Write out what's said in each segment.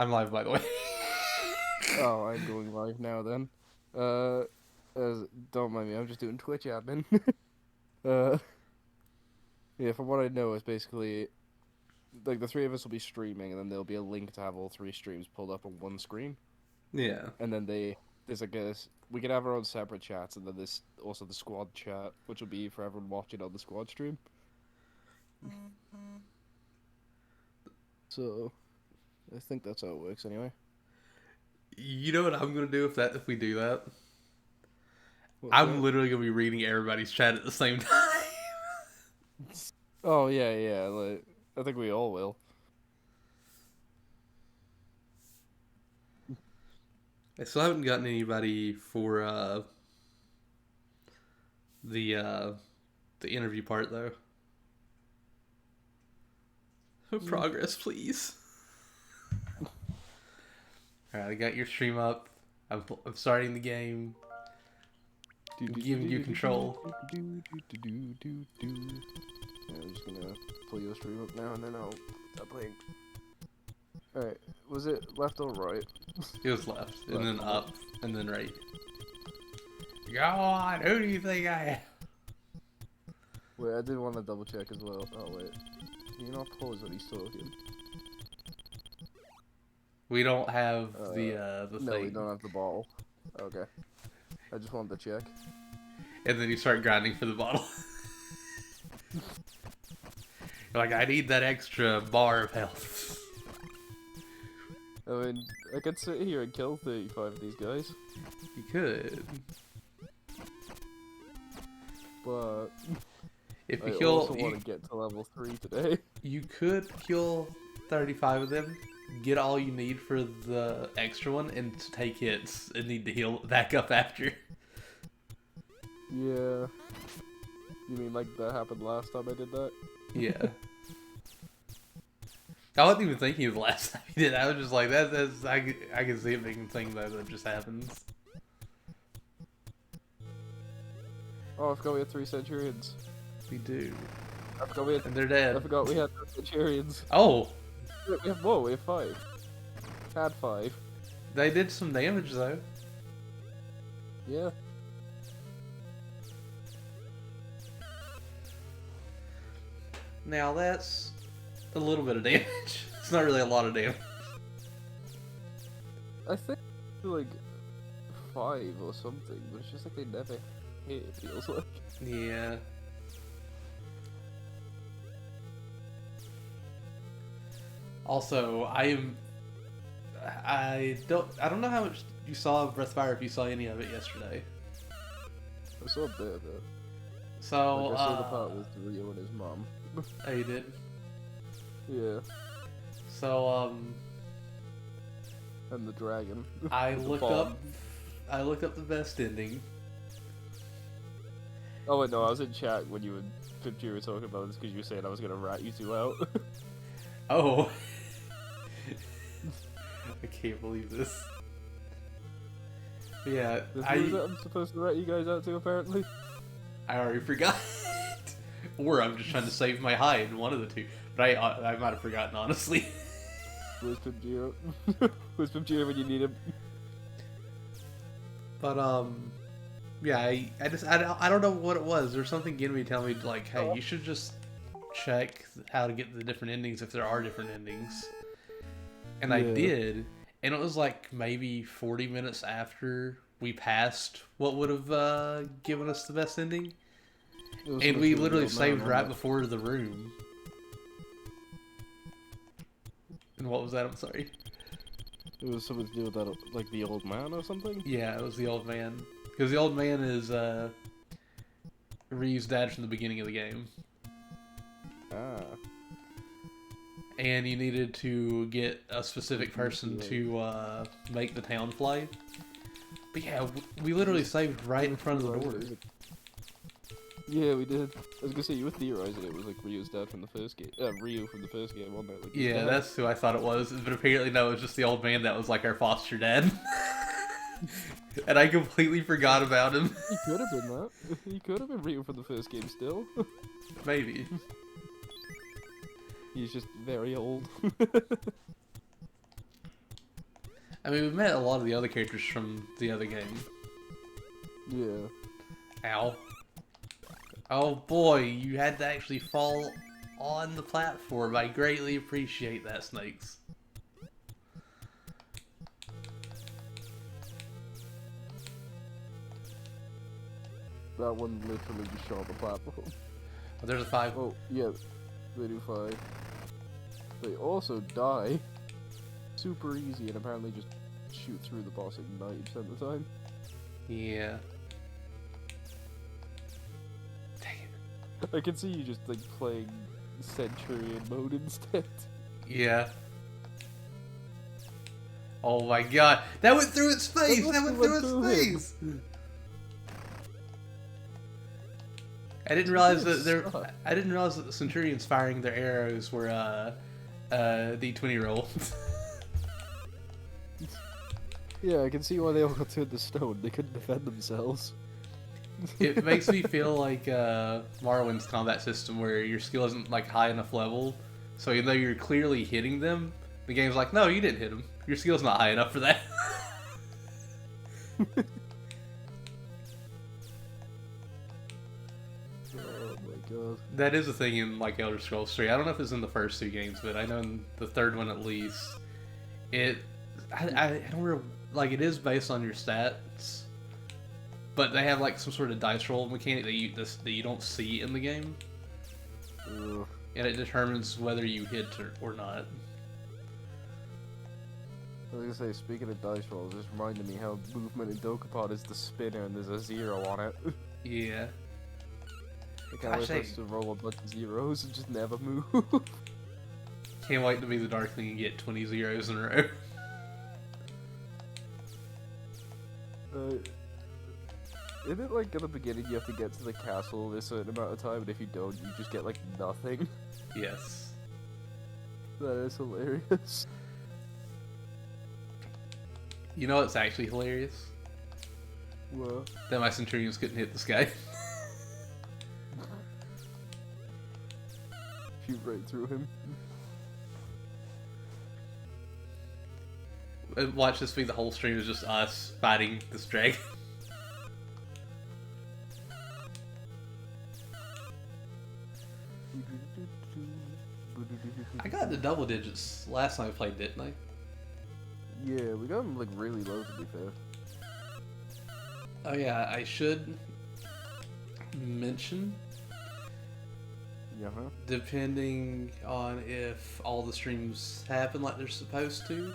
I'm live, by the way. Oh, I'm going live now then. Uh, don't mind me, I'm just doing Twitch admin. uh, yeah, from what I know, it's basically like the three of us will be streaming, and then there'll be a link to have all three streams pulled up on one screen, Yeah. and then there's like we can have our own separate chats, and then there's also the squad chat, which will be for everyone watching on the squad stream. So, I think that's how it works anyway. You know what I'm gonna do if we do that? What's I'm that? literally gonna be reading everybody's chat at the same time. Oh yeah, yeah. Like, I think we all will. I still haven't gotten anybody for the uh the interview part though. Progress, please. All right, I got your stream up. I'm starting the game. I'm giving you control. I'm just gonna pull your stream up now and then I'll stop playing. Alright, was it left or right? It was left, and Left, then okay. up, and then right. Go on. Who do you think I am? Wait, I did want to double check as well. Oh wait, can you not pause when he's talking? We don't have the No, thing. we don't have the ball. Okay, I just wanted to check. And then you start grinding for the bottle. You're like, I need that extra bar of health. I mean, I could sit here and kill 35 of these guys, You could. but If I you kill, also want to get to level 3 today. you could kill 35 of them, get all you need for the extra one, and take hits and need to heal back up after. Yeah. You mean like that happened last time I did that? Yeah. I wasn't even thinking of the last time he did. I was just like, I can see it making thing that just happens. Oh, I forgot we had 3 Centurions. We do. I forgot we had. And they're I dead. forgot we had 3 Centurions. Oh, We have whoa, we have 5. Had 5. they did some damage though. Yeah. Now that's a little bit of damage. It's not really a lot of damage. I think like 5 or something, but it's just like they never hit. It feels like. Yeah. Also, I don't know how much you saw of Breath of Fire, if you saw any of it yesterday. I saw a bit of it. So, Like, I saw the part with Rio and his mom. oh, you did? Yeah, So, and the dragon. I With the looked bomb. up, I looked up the best ending. Oh wait, no, I was in chat when you and Pipchi were talking about this because you were saying I was gonna rat you two out. Oh. I can't believe this. Yeah, This is that I'm supposed to rat you guys out to, apparently. I already forgot. Or I'm just trying to save my hide, one of the two. But I might have forgotten, honestly. Where's Pipchi? Where's Pipchi when you need him? But, yeah, I don't know what it was. There's something in me telling me, like, hey, you should just check how to get the different endings if there are different endings. And I Yeah. did, and it was like maybe 40 minutes after we passed what would have given us the best ending. It was And supposed we to be literally the old saved man, right wasn't before the room. And what was that? I'm sorry. it? It was something to do with that, like the old man or something. Yeah, it was the old man. Because the old man is Ryu's dad from the beginning of the game. Ah. And you needed to get a specific person to make the town fly. But yeah, we literally saved right in front of the door. Yeah, we did. I was gonna say you were theorizing it was like Ryo's dad from the first game. Ryu from the first game, wasn't it? Like his Yeah, dad. that's who I thought it was. But apparently, no, it was just the old man that was like our foster dad. And I completely forgot about him. He could have been that. He could have been Ryu from the first game still. Maybe. He's just very old. I mean, we met a lot of the other characters from the other game. Yeah. Ow. Oh boy, you had to actually fall on the platform. I greatly appreciate that, Snakes. That one literally just shot the platform. Oh, there's a 5. Oh, yeah. They do 5. They also die super easy and apparently just shoot through the boss like 90% of the time. Yeah. Dang it. I can see you just like playing Centurion mode instead. Yeah. Oh my god. That went through its face! That went through its face! I didn't realize that I didn't realize that the Centurions firing their arrows were D20 roll. Yeah, I can see why they all got turned to stone. They couldn't defend themselves. It makes me feel like Morrowind's combat system, where your skill isn't like high enough level, so even though you're clearly hitting them, the game's like, no, you didn't hit them. Your skill's not high enough for that. Oh my god. That is a thing in like Elder Scrolls 3. I don't know if it's in the first 2 games, but I know in the third one at least, I don't remember, like, it is based on your stats, but they have like some sort of dice roll mechanic that you don't see in the game, Ugh. and it determines whether you hit or not. I was gonna say, speaking of dice rolls, this reminded me how movement in Dokapon is the spinner and there's a 0 on it. Yeah. I can't wait Gosh, for us to roll a bunch of zeros and just never move. Can't wait to be the Darkling and get 20 zeros in a row. Isn't it like at the beginning you have to get to the castle in a certain amount of time, and if you don't, you just get like nothing? Yes. That is hilarious. You know what's actually hilarious? Well, That my Centurions couldn't hit this guy. shoot right through him. And watch this be the whole stream is just us fighting this dragon. I got into double digits last time I played, didn't I? Yeah, we got him like really low to be fair. Oh yeah, I should mention, Yeah, huh? depending on if all the streams happen like they're supposed to,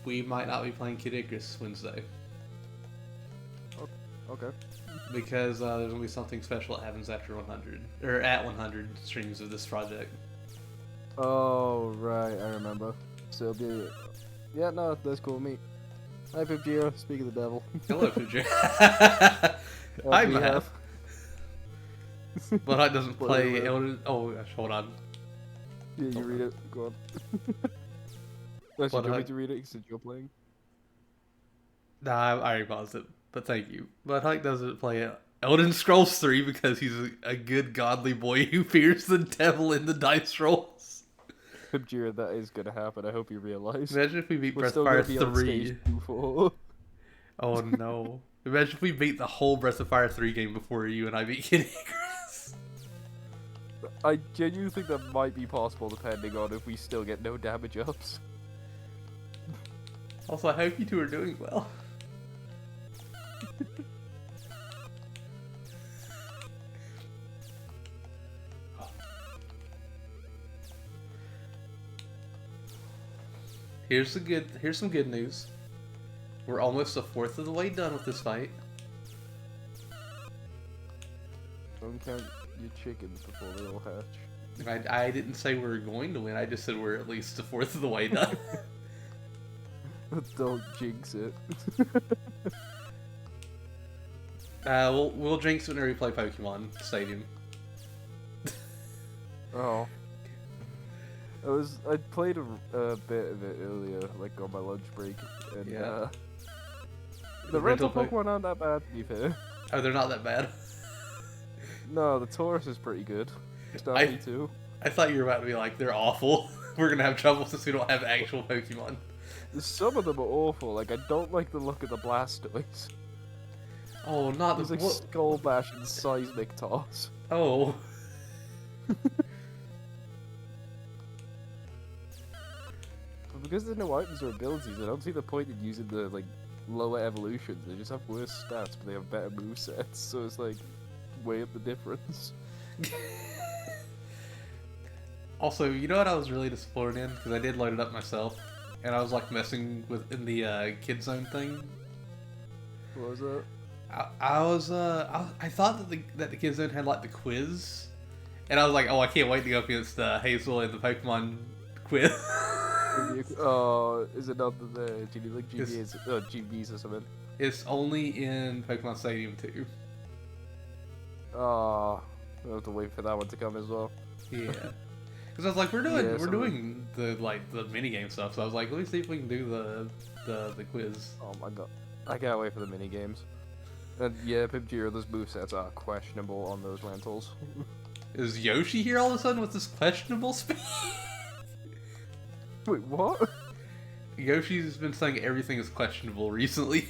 we might not be playing Kid Icarus Wednesday. Okay. Because there's gonna be something special that happens after 100, or at 100 streams of this project. Oh, right, I remember. So it'll be... Yeah, no, that's cool with me. Hi, Pipjiro, speak of the devil. Hello, Fuji. Hi, we Matt. have- But I doesn't play Whatever. Elden. Oh gosh, hold on. Yeah, you read it. Go on. Actually, do you want me Hut? to read it since you're playing? Nah, I already paused it, but thank you. But Huck doesn't play Elden Scrolls 3 because he's a good godly boy who fears the devil in the dice rolls. Pipjiro, that is gonna happen. I hope you realize. Imagine if we beat We're Breath still of Fire gonna be on 3. stage 2-4. Oh no. Imagine if we beat the whole Breath of Fire 3 game before you and I beat Kid Icarus. I genuinely think that might be possible depending on if we still get no damage ups. Also, I hope you two are doing well. Here's some good news. We're almost a fourth of the way done with this fight. Don't count your chickens before they all hatch. I didn't say we were going to win. I just said we're at least a fourth of the way done. Don't jinx it. We'll jinx it whenever we play Pokemon Stadium. Oh. I played a bit of it earlier, like on my lunch break, and Yeah. the rental rental Pokemon aren't that bad, to be fair. Oh, they're not that bad. No, the Taurus is pretty good. Starmie too. I thought you were about to be like, they're awful. We're gonna have trouble since we don't have actual Pokemon. Some of them are awful. Like, I don't like the look of the Blastoise. Oh, not He's the like Skull Bash and Seismic Toss. Oh. But because there's no items or abilities, I don't see the point in using the, like, lower evolutions. They just have worse stats, but they have better movesets, so it's like, weigh up the difference. Also, you know what I was really disappointed in? Because I did load it up myself, and I was like messing with in the Kid Zone thing. What was that? I thought that the Kid Zone had like the quiz, and I was like, oh, I can't wait to go up against Hazel in the Pokemon quiz. Oh, is it not the GD, like GBs or something? It's only in Pokemon Stadium 2. Oh, we'll have to wait for that one to come as well. Yeah. Because I was like, we're doing the mini game stuff, so I was like, let me see if we can do the quiz. Oh my god, I can't wait for the mini games. And yeah, Pipgiro, those movesets are questionable on those rentals. Is Yoshi here all of a sudden with this questionable speed? Wait, what? Yoshi's been saying everything is questionable recently.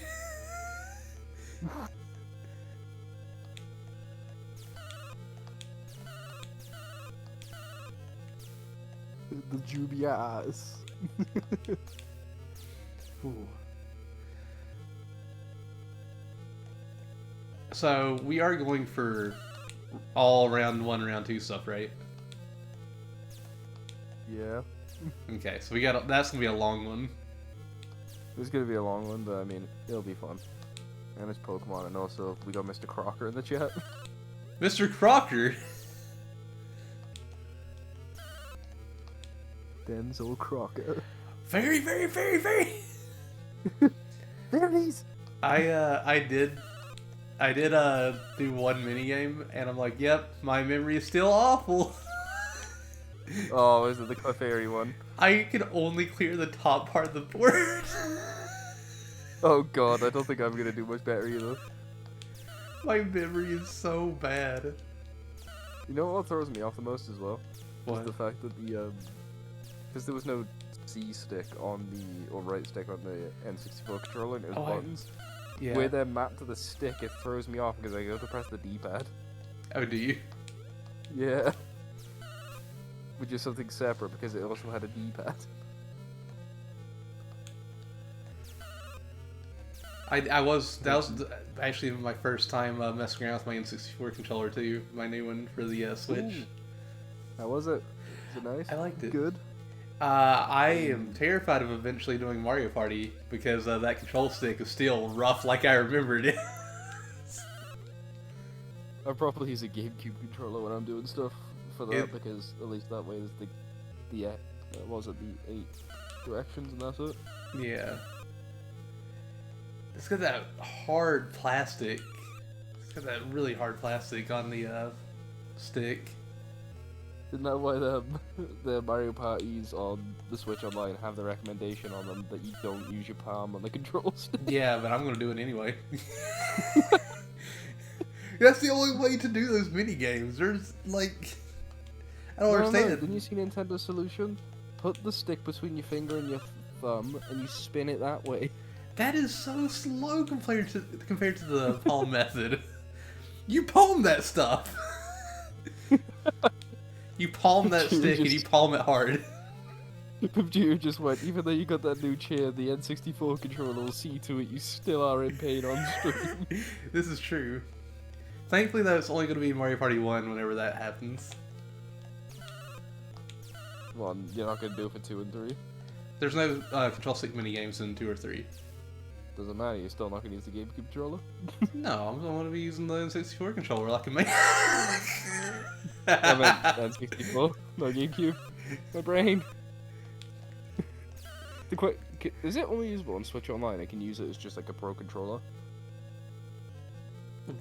The Jubias. Ooh. So we are going for all round 1, round 2 stuff, right? Yeah. Okay, so that's gonna be a long one. It's gonna be a long one, but I mean, it'll be fun. And it's Pokemon, and also we got Mr. Crocker in the chat. Mr. Crocker. Denzel Crocker. Very, very, very, very. There it is. I did do one minigame, and I'm like, yep, my memory is still awful. Oh, is it the Clefairy one? I can only clear the top part of the board. Oh god, I don't think I'm gonna do much better either. My memory is so bad. You know what throws me off the most as well? What? Is the fact that because there was no C stick on or right stick on the N64 controller, and it was buttons. Yeah. Where they're mapped to the stick, it throws me off because I go to press the D-pad. Oh, do you? Yeah. Which is something separate because it also had a D-pad. That was actually my first time messing around with my N64 controller too, my new one for the Switch. Ooh. How was it? Was it nice? I liked it. Good? I am terrified of eventually doing Mario Party because that control stick is still rough like I remembered it. I probably use a GameCube controller when I'm doing stuff for that because at least that way there's the 8 directions and that's it. Yeah. It's got that hard plastic. It's got that really hard plastic on the stick. Isn't that why the Mario Parties on the Switch Online have the recommendation on them that you don't use your palm on the control stick? Yeah, but I'm gonna do it anyway. That's the only way to do those mini games. There's like, I don't understand. No. Didn't you see Nintendo's solution? Put the stick between your finger and your thumb, and you spin it that way. That is so slow compared to the palm method. You palm that stuff. You palm that stick and you palm it hard. Computer just went, even though you got that new chair, the N64 controller will see to it you still are in pain on screen. This is true. Thankfully, though, it's only going to be Mario Party 1 whenever that happens. Well, you're not going to do it for 2 and 3? There's no control stick mini games in 2 or 3. Doesn't matter, you're still not going to use the GameCube controller? No, I'm going to be using the N64 controller like a man. I meant N64, not GameCube. My brain. Is it only usable on Switch Online? I can use it as just like a Pro controller.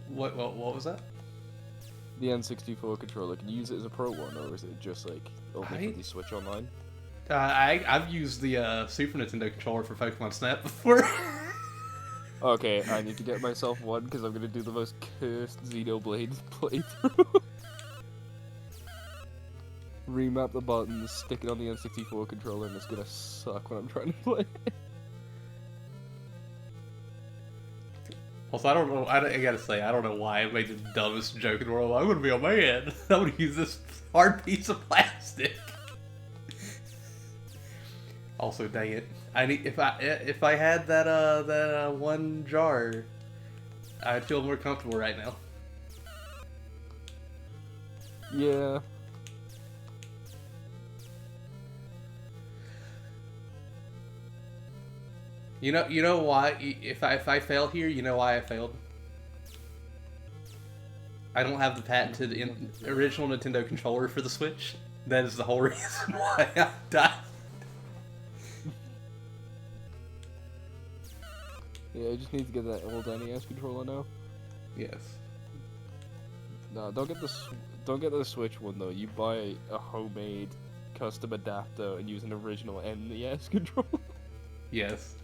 What was that? The N64 controller, can you use it as a Pro one, or is it just like only for the Switch Online? I've used the Super Nintendo controller for Pokemon Snap before. Okay, I need to get myself one because I'm gonna do the most cursed Xenoblade playthrough. remap the buttons, stick it on the N64 controller, and it's gonna suck when I'm trying to play. Also, I don't know. I gotta say, I don't know why I made the dumbest joke in the world. I'm gonna be a man. I'm gonna use this hard piece of plastic. Also, dang it! I need if I had that one jar, I'd feel more comfortable right now. Yeah. You know why? If I fail here, you know why I failed. I don't have the patented original Nintendo controller for the Switch. That is the whole reason why I died. Yeah, I just need to get that old NES controller now. Yes. No, don't get the Switch one though. You buy a homemade custom adapter and use an original NES controller. Yes.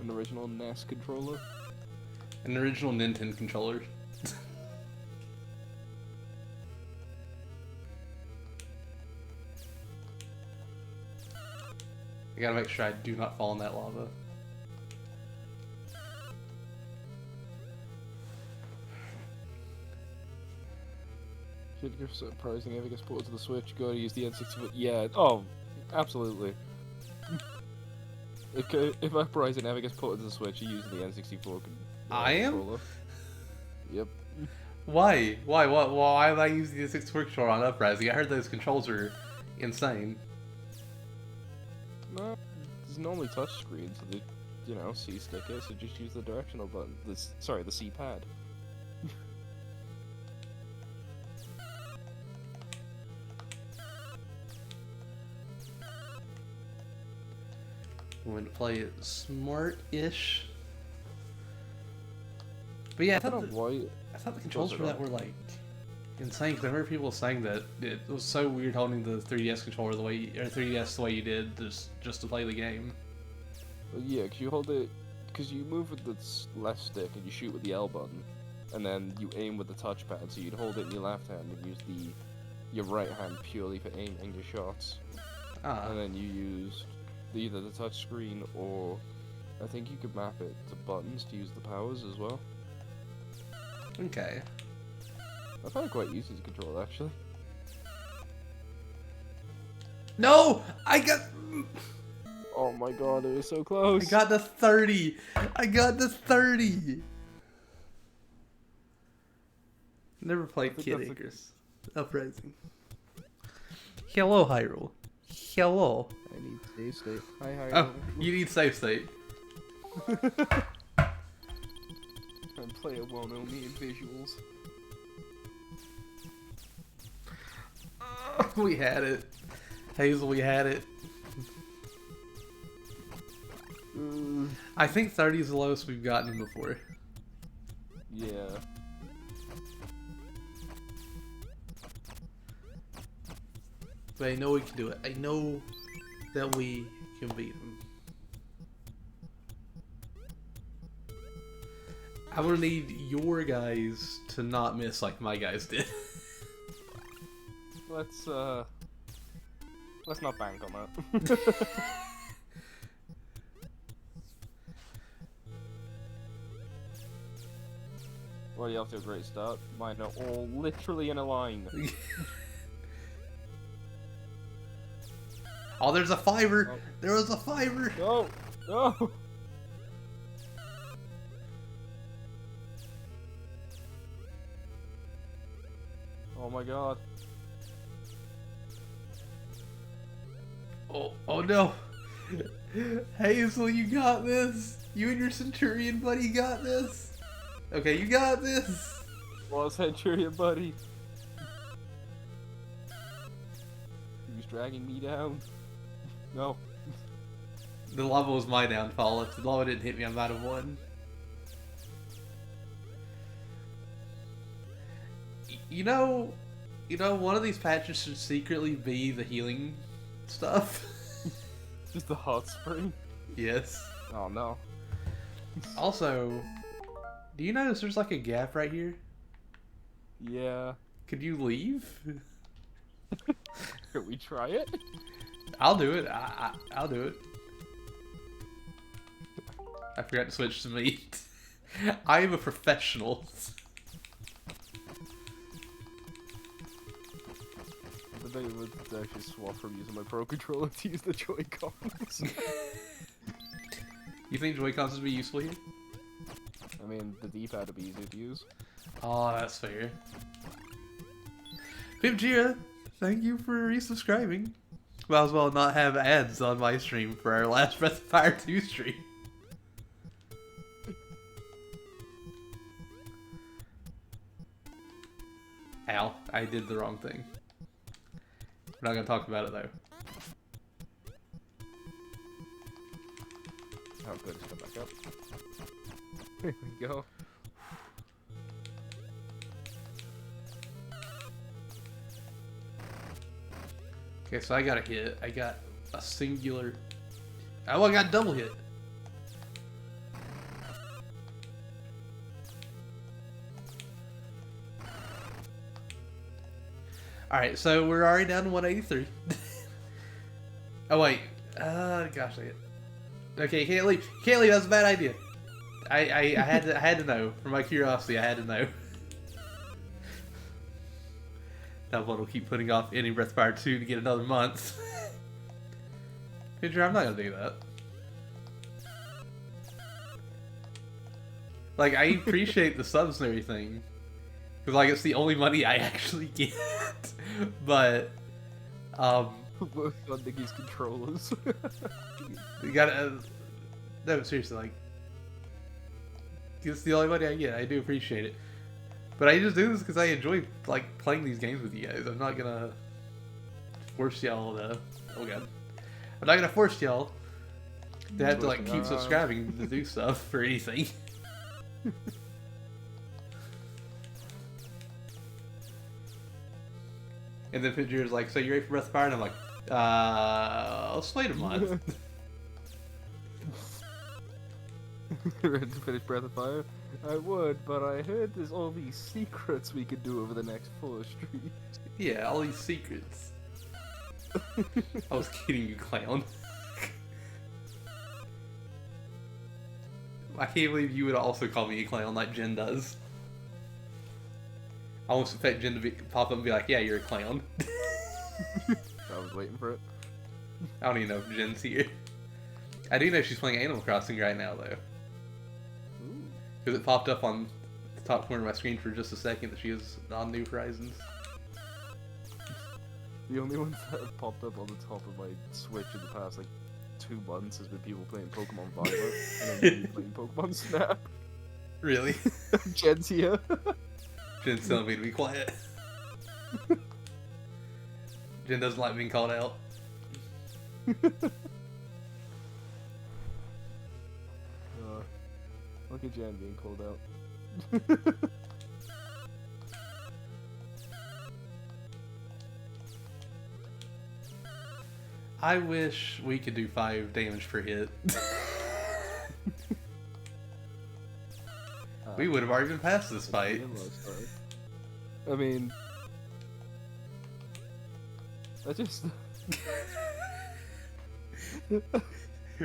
An original NES controller. An original Nintendo controller. I gotta make sure I do not fall in that lava. Should give surprising if it gets ported to the Switch. Go to use the N64. Yeah. Oh, absolutely. If Uprising ever gets ported to the Switch, you use the N64 I am? controller. Yep. Why? Why am I using the 64 controller on Uprising? I heard those controls are insane. No, there's normally touchscreen, so the C stick it, so just use the directional button. The C pad. I'm going to play it smart-ish. But yeah, I thought the controls for that were like insane. Because I remember people saying that it was so weird holding the 3DS controller the way, or 3DS the way you did, just to play the game. Well, yeah, because you hold it, because you move with the left stick and you shoot with the L button, and then you aim with the touchpad. So you'd hold it in your left hand and use your right hand purely for aiming your shots. Ah. And then you used either the touch screen or I think you could map it to buttons to use the powers as well. Okay. I found it quite easy to control actually. No! I got... Oh my god, it was so close. I got the 30! I got the 30! Never played Kid Icarus. Uprising. Hello, Hyrule. Hello. I need save state. Hi, hi. Oh, you need save state. And player won't know me in visuals. We had it. Hazel, we had it. I think 30 is the lowest we've gotten before. Yeah. But I know we can do it. I know that we can beat him. I would need your guys to not miss like my guys did. Let's not bank on that. Well, you have to a great start. Mine are all literally in a line. Oh, there's a fiver! Oh. There was a fiver! No! No! Oh my god. Oh no! Hazel, you got this! You and your Centurion buddy got this! Okay, you got this! Well, Centurion buddy. He was dragging me down. No. The lava was my downfall. If the lava didn't hit me, I might have won. You know, one of these patches should secretly be the healing stuff. Just the hot spring? Yes. Oh no. Also, do you notice there's like a gap right here? Yeah. Could you leave? Can we try it? I'll do it. I'll do it. I forgot to switch to me. I am a professional. I bet you would actually swap from using my Pro Controller to use the Joy-Cons. You think Joy-Cons would be useful here? I mean, the D-pad would be easier to use. Oh, that's fair. Pipjira, thank you for resubscribing. Might as well not have ads on my stream for our last Breath of Fire 2 stream. Ow, I did the wrong thing. We're not gonna talk about it though. Oh, good, it's come back up. There we go. Okay, so I got a hit. I got a singular... Oh, I got double hit. Alright, so we're already down to 183. Oh, wait. Gosh dang it. Okay, can't leave. Can't leave, that's a bad idea. I had to know. For my curiosity, I had to know. That one will keep putting off any Breath of Fire 2 to get another month. Picture, I'm not gonna do that. Like, I appreciate the subs and everything. Because, like, it's the only money I actually get. But, Work on Nikki's controllers. you gotta... no, seriously, like... It's the only money I get. I do appreciate it. But I just do this because I enjoy, like, playing these games with you guys. I'm not gonna force y'all to... Oh, God. I'm not gonna force y'all to have to, like, keep subscribing to do stuff or anything. And then Pidgeot's like, so you ready for Breath of Fire? And I'm like, let's wait a month. Ready to finish Breath of Fire? I would, but I heard there's all these secrets we could do over the next 4 streets. Yeah, all these secrets. I was kidding you, clown. I can't believe you would also call me a clown like Jen does. I almost expect Jen to pop up and be like, yeah, you're a clown. I was waiting for it. I don't even know if Jen's here. I do know she's playing Animal Crossing right now, though. Because it popped up on the top corner of my screen for just a second that she is on New Horizons. The only ones that have popped up on the top of my Switch in the past, like, 2 months has been people playing Pokemon Violet and then me playing Pokemon Snap. Really? Jen's here. Jen's telling me to be quiet. Jen doesn't like being called out. Look at Jen being called out. I wish we could do 5 damage per hit. We would have already been past this fight. I mean, I just...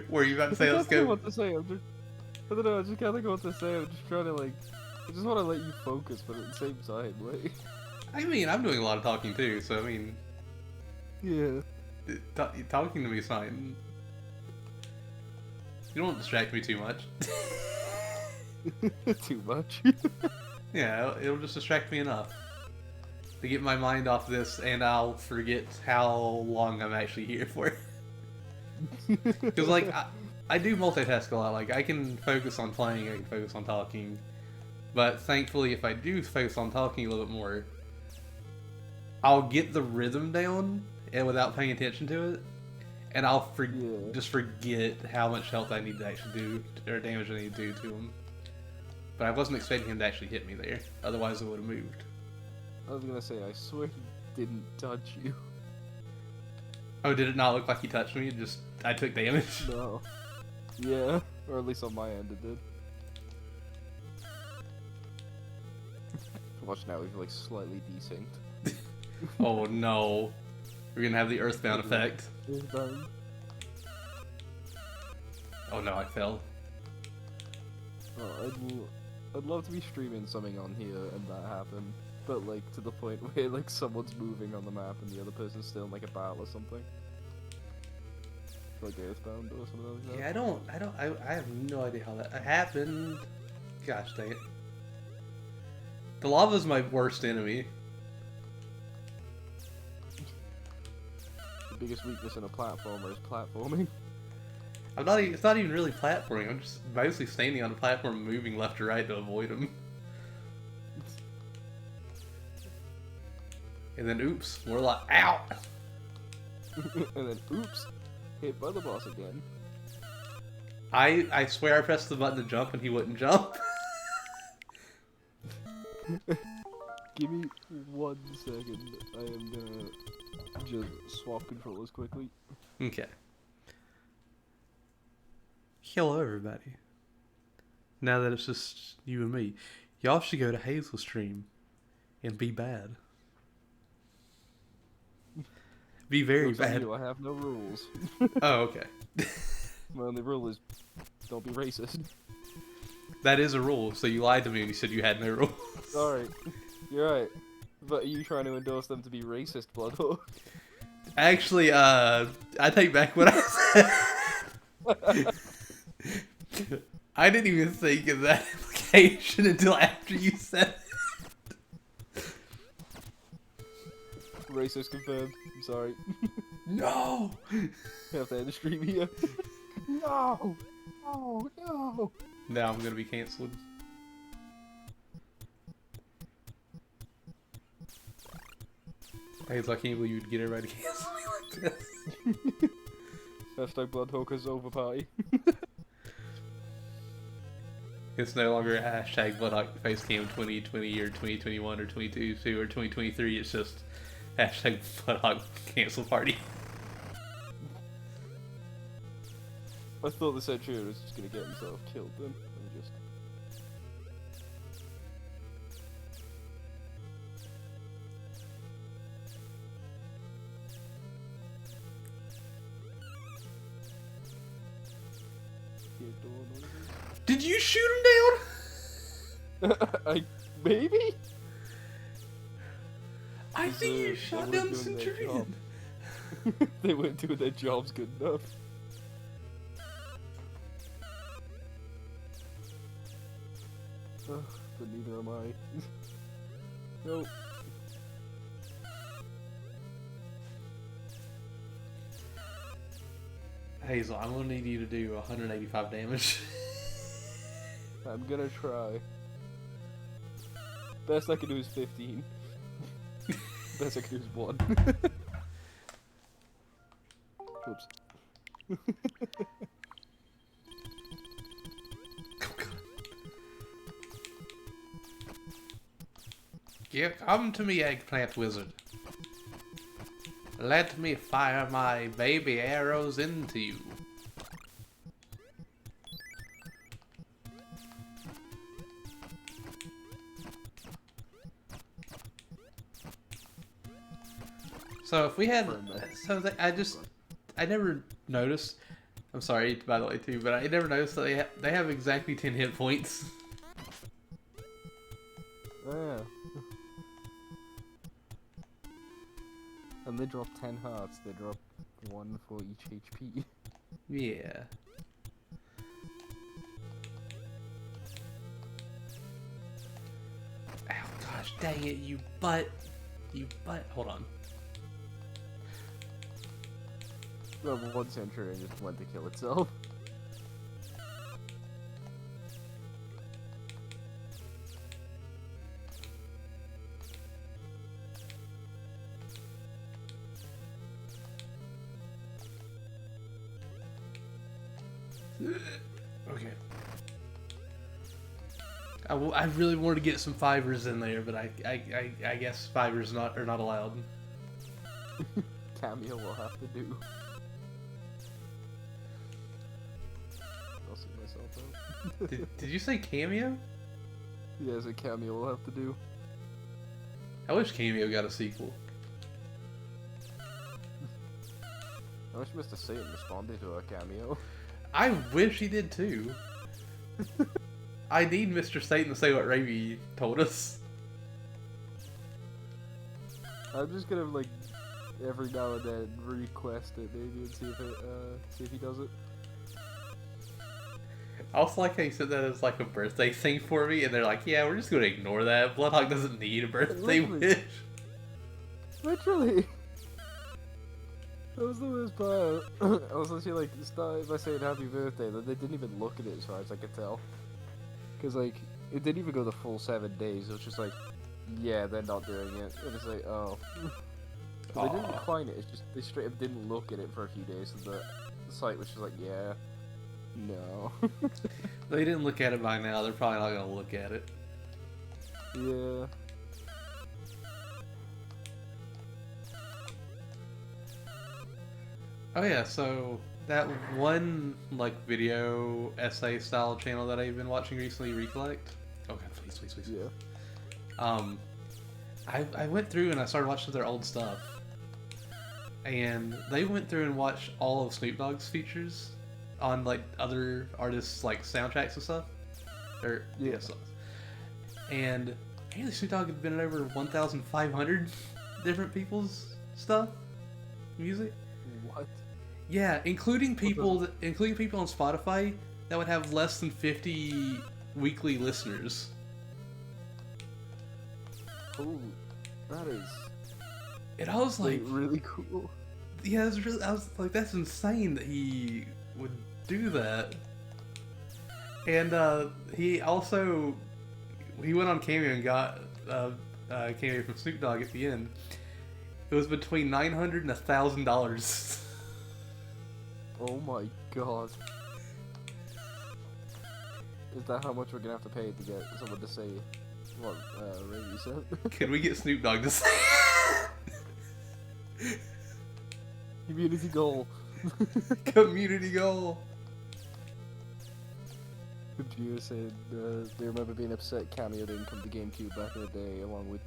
Were you about to say let's I don't know go? what to say. I don't know, I just can't think of what to say. I'm just trying to, like... I just want to let you focus, but at the same time, like... I mean, I'm doing a lot of talking too, so I mean... Yeah. Talking to me is fine. You don't distract me too much. Too much. Yeah, it'll just distract me enough to get my mind off this, and I'll forget how long I'm actually here for. Because, like, I do multitask a lot. Like, I can focus on playing, I can focus on talking. But thankfully, if I do focus on talking a little bit more, I'll get the rhythm down and without paying attention to it, and I'll just forget how much health I need to actually do, or damage I need to do to him. But I wasn't expecting him to actually hit me there, otherwise I would have moved. I was gonna say, I swear he didn't touch you. Oh, did it not look like he touched me? Just, I took damage? No. Yeah, or at least on my end it did. Watch now, we've like slightly desynced. Oh no. We're gonna have the Earthbound effect. Earthbound. Oh no, I fell. Oh, I'd love to be streaming something on here and that happen, but like to the point where like someone's moving on the map and the other person's still in like a battle or something. Like Earthbound or something like that. Yeah, I have no idea how that happened. Gosh dang it. The lava's my worst enemy. The biggest weakness in a platformer is platforming. It's not even really platforming. I'm just mostly standing on a platform, moving left or right to avoid them. And then, oops, more like, ow! And then, oops, hit by the boss again. I swear I pressed the button to jump and he wouldn't jump. Give me 1 second. I am gonna just swap controllers quickly. Okay. Hello, everybody. Now that it's just you and me, y'all should go to Hazel's stream and be bad. Be very Looks like bad. you, I have no rules. Oh, okay. My only rule is don't be racist. That is a rule, so you lied to me when you said you had no rules. Sorry, you're right. But are you trying to endorse them to be racist, Bloodhawk? Actually, I take back what I said. I didn't even think of that implication until after you said it. Racist confirmed. I'm sorry. No! I have to end the stream here. No! Oh, no! Now I'm gonna be cancelled. Hazel, I can't believe you'd get everybody to cancel me like this. Hashtag Bloodhawker's over party. It's no longer a hashtag Bloodhawk Facecam 2020 or 2021 or 2022 or 2023. It's just hashtag Bloodhawk Cancel Party. I thought the Centurion was just gonna get himself killed then. And just... Did you shoot him down? Maybe? I think you shot down the Centurion. They weren't doing their jobs good enough. Ugh, but neither am I. Nope. Hazel, I'm gonna need you to do 185 damage. I'm gonna try. Best I can do is 15. Best I can do is 1. Oops. Come to me, eggplant wizard. Let me fire my baby arrows into you. So if we had, I never noticed. I'm sorry, by the way, too, but I never noticed that they have exactly 10 hit points. Yeah. And they drop 10 hearts, they drop 1 for each HP. Yeah. Ow, gosh, dang it, you butt. You butt. Hold on. Well, 1 Centurion just went to kill itself. Okay. I really wanted to get some fivers in there, but I guess fivers are not allowed. Cameo will have to do. I'll see myself out. Did you say cameo? Yeah, as a cameo will have to do. I wish Cameo got a sequel. I wish Mr. Satan responded to our cameo. I wish he did too. I need Mr. Satan to say what Raimi told us. I'm just gonna like every now and then request it maybe and see if he does it. I also like how you said that as like a birthday thing for me, and they're like, "Yeah, we're just gonna ignore that. Bloodhawk doesn't need a birthday wish." Literally. That was the worst part. I was literally like, started by saying happy birthday, then they didn't even look at it as far as I could tell. Because, like, it didn't even go the full 7 days, it was just like, yeah, they're not doing it. And it's like, oh. They didn't decline it, it's just, they straight up didn't look at it for a few days, and the site was just like, yeah, no. They didn't look at it by now, they're probably not gonna look at it. Yeah. Oh yeah, so that one like video essay style channel that I've been watching recently, Recollect. Oh god, please. Yeah. I went through and I started watching their old stuff, and they went through and watched all of Snoop Dogg's features on like other artists' like soundtracks and stuff. Or Yeah. songs. And apparently Snoop Dogg had been in over 1,500 different people's stuff, music. What? Yeah, including people on Spotify that would have less than 50 weekly listeners. Oh, that is And I was like, really cool. yeah, I was like, that's insane that he would do that. And he went on Cameo and got Cameo from Snoop Dogg at the end. It was between $900 and $1,000. Oh my god. Is that how much we're gonna have to pay to get someone to say what Raimi said? Can we get Snoop Dogg to say? Community goal. Community goal. Computer said they remember being upset Cameo didn't come to GameCube back in the day along with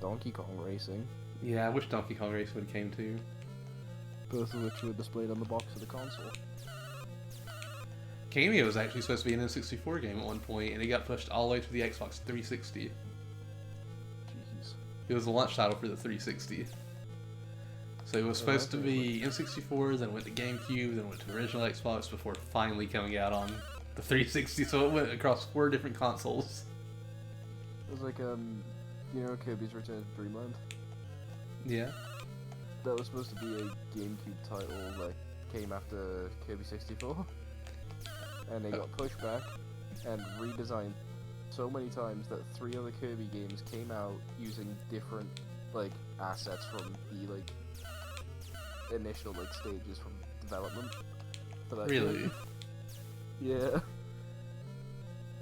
Donkey Kong Racing, Yeah, I wish Donkey Kong Racing would have came too. both of which were displayed on the box of the console. Cameo was actually supposed to be an N64 game at one point, and it got pushed all the way to the Xbox 360. Jeez. It was the launch title for the 360. So it was supposed to be N64, then went to GameCube, then went to original Xbox before finally coming out on the 360. So it went across 4 different consoles. It was like Kirby's Return to Dreamland. Yeah. That was supposed to be a GameCube title that came after Kirby 64. And they got pushed back and redesigned so many times that 3 other Kirby games came out using different like assets from the like initial like stages from development for that Really? game. Yeah.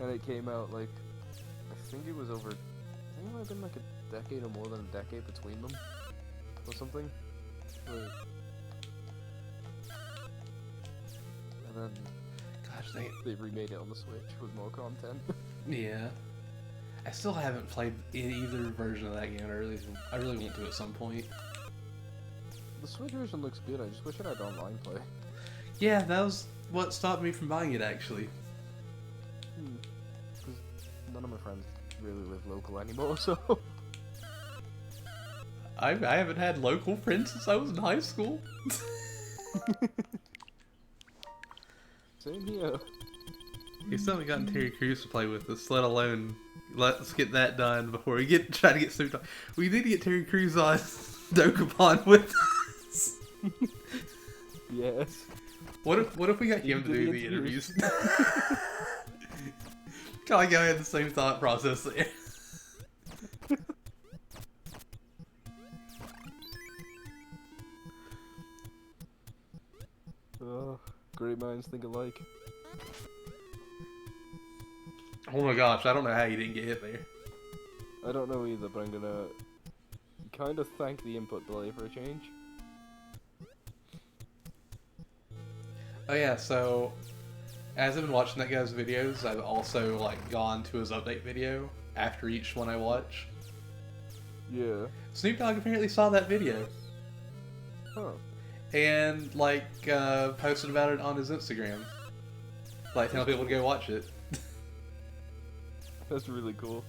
And it came out like I think it might have been like a decade or more than a decade between them or something. Like, and then Gosh, they remade it on the Switch with more content. yeah. I still haven't played either version of that game. I really want to at some point. The Switch version looks good, I just wish it had online play. Yeah, that was what stopped me from buying it, actually. Because none of my friends really live local anymore, so... I haven't had local friends since I was in high school. Same here. We still haven't gotten Terry Crews to play with us, let alone let's get that done before we try to get Snoop Dogg. We need to get Terry Crews on Dokapon with us. Yes. What if we got him to do the interviews? Kind of like I had the same thought process there. Great minds think alike. Oh my gosh, I don't know how you didn't get hit there. I don't know either, but I'm gonna kind of thank the input delay for a change. Oh yeah, so as I've been watching that guy's videos, I've also like gone to his update video after each one I watch. Yeah. Snoop Dogg apparently saw that video Huh. and like posted about it on his Instagram, like telling people to go watch it. That's really cool.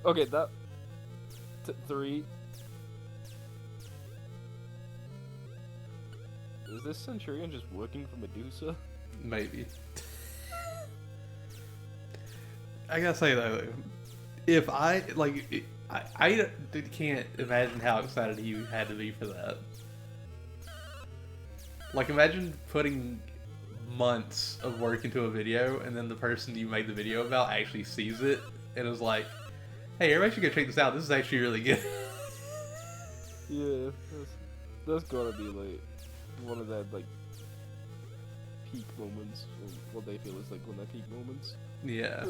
Okay, that... 3... Is this Centurion just working for Medusa? Maybe. I gotta say though, if I like, I can't imagine how excited he had to be for that. Like, imagine putting months of work into a video, and then the person you made the video about actually sees it and is like, "Hey, everybody should go check this out. This is actually really good." Yeah, that's gotta be like one of that like peak moments, or what they feel is like one of their peak moments. Yeah.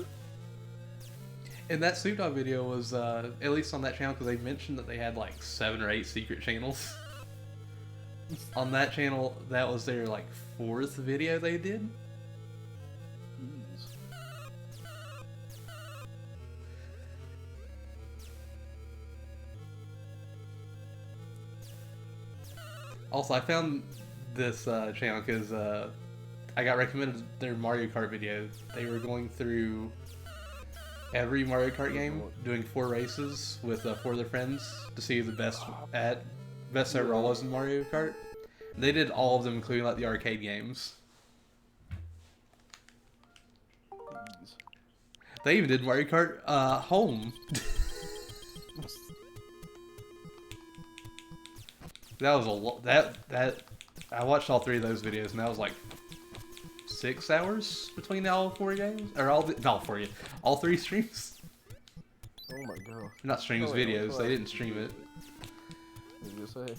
And that Snoop Dogg video was, at least on that channel, because they mentioned that they had like 7 or 8 secret channels. On that channel, that was their like 4th video they did. Jeez. Also, I found this channel because I got recommended their Mario Kart video. They were going through every Mario Kart game, doing 4 races with 4 of their friends to see who the best overall was in Mario Kart. They did all of them, including like the arcade games. Jeez. They even did Mario Kart Home. That was a lot. That I watched all 3 of those videos, and that was like 6 hours between all 4 games, or all 3 streams. Oh my god. Not streams, videos. They didn't stream it. What did you say?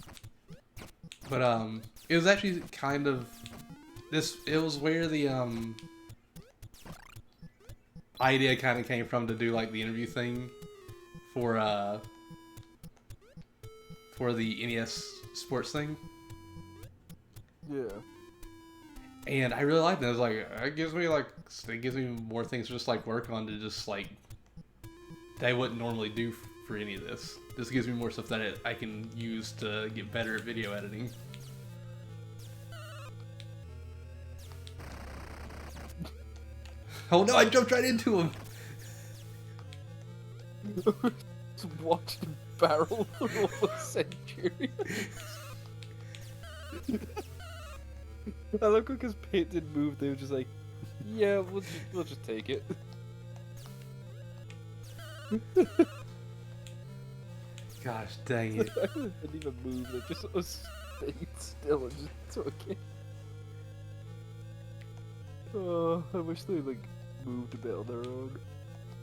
But it was actually kind of this. It was where the idea kind of came from to do like the interview thing for the NES sports thing. Yeah. And I really liked it. I was like, it gives me more things to just like work on, to just like that I wouldn't normally do for any of this. This gives me more stuff that I can use to get better at video editing. Oh no, I jumped right into him! Just watched him barrel through a century. I look like his paint didn't move. They were just like, yeah, we'll just take it. Gosh dang it. I didn't even move. They just stayed still and just took it. Oh, I wish they like moved a bit on their own.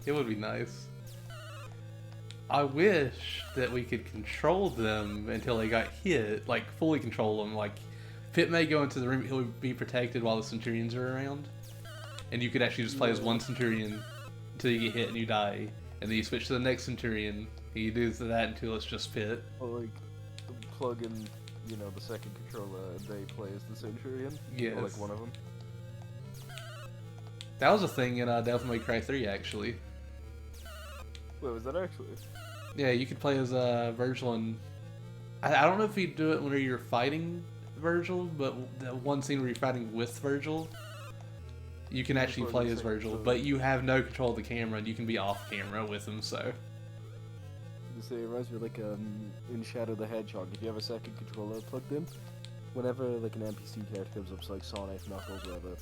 It would be nice. I wish that we could control them until they got hit, like fully control them. Like, Pit may go into the room, he'll be protected while the Centurions are around, and you could actually just play as one Centurion until you get hit and you die, and then you switch to the next Centurion, and you do that until it's just Pit. Or like plug in, you know, the second controller and they play as the Centurion. Yes. Or like one of them. That was a thing in Devil May Cry 3, actually. Wait, was that actually? Yeah, you could play as Virgil, and I don't know if you do it when you're fighting Virgil, but the one scene where you're fighting with Virgil, you can actually play as Virgil, but you have no control of the camera, and you can be off camera with him, so... You say it reminds me of like in Shadow the Hedgehog, if you have a second controller plugged in, whenever like an NPC character comes up, so like Sonic, Knuckles, whatever,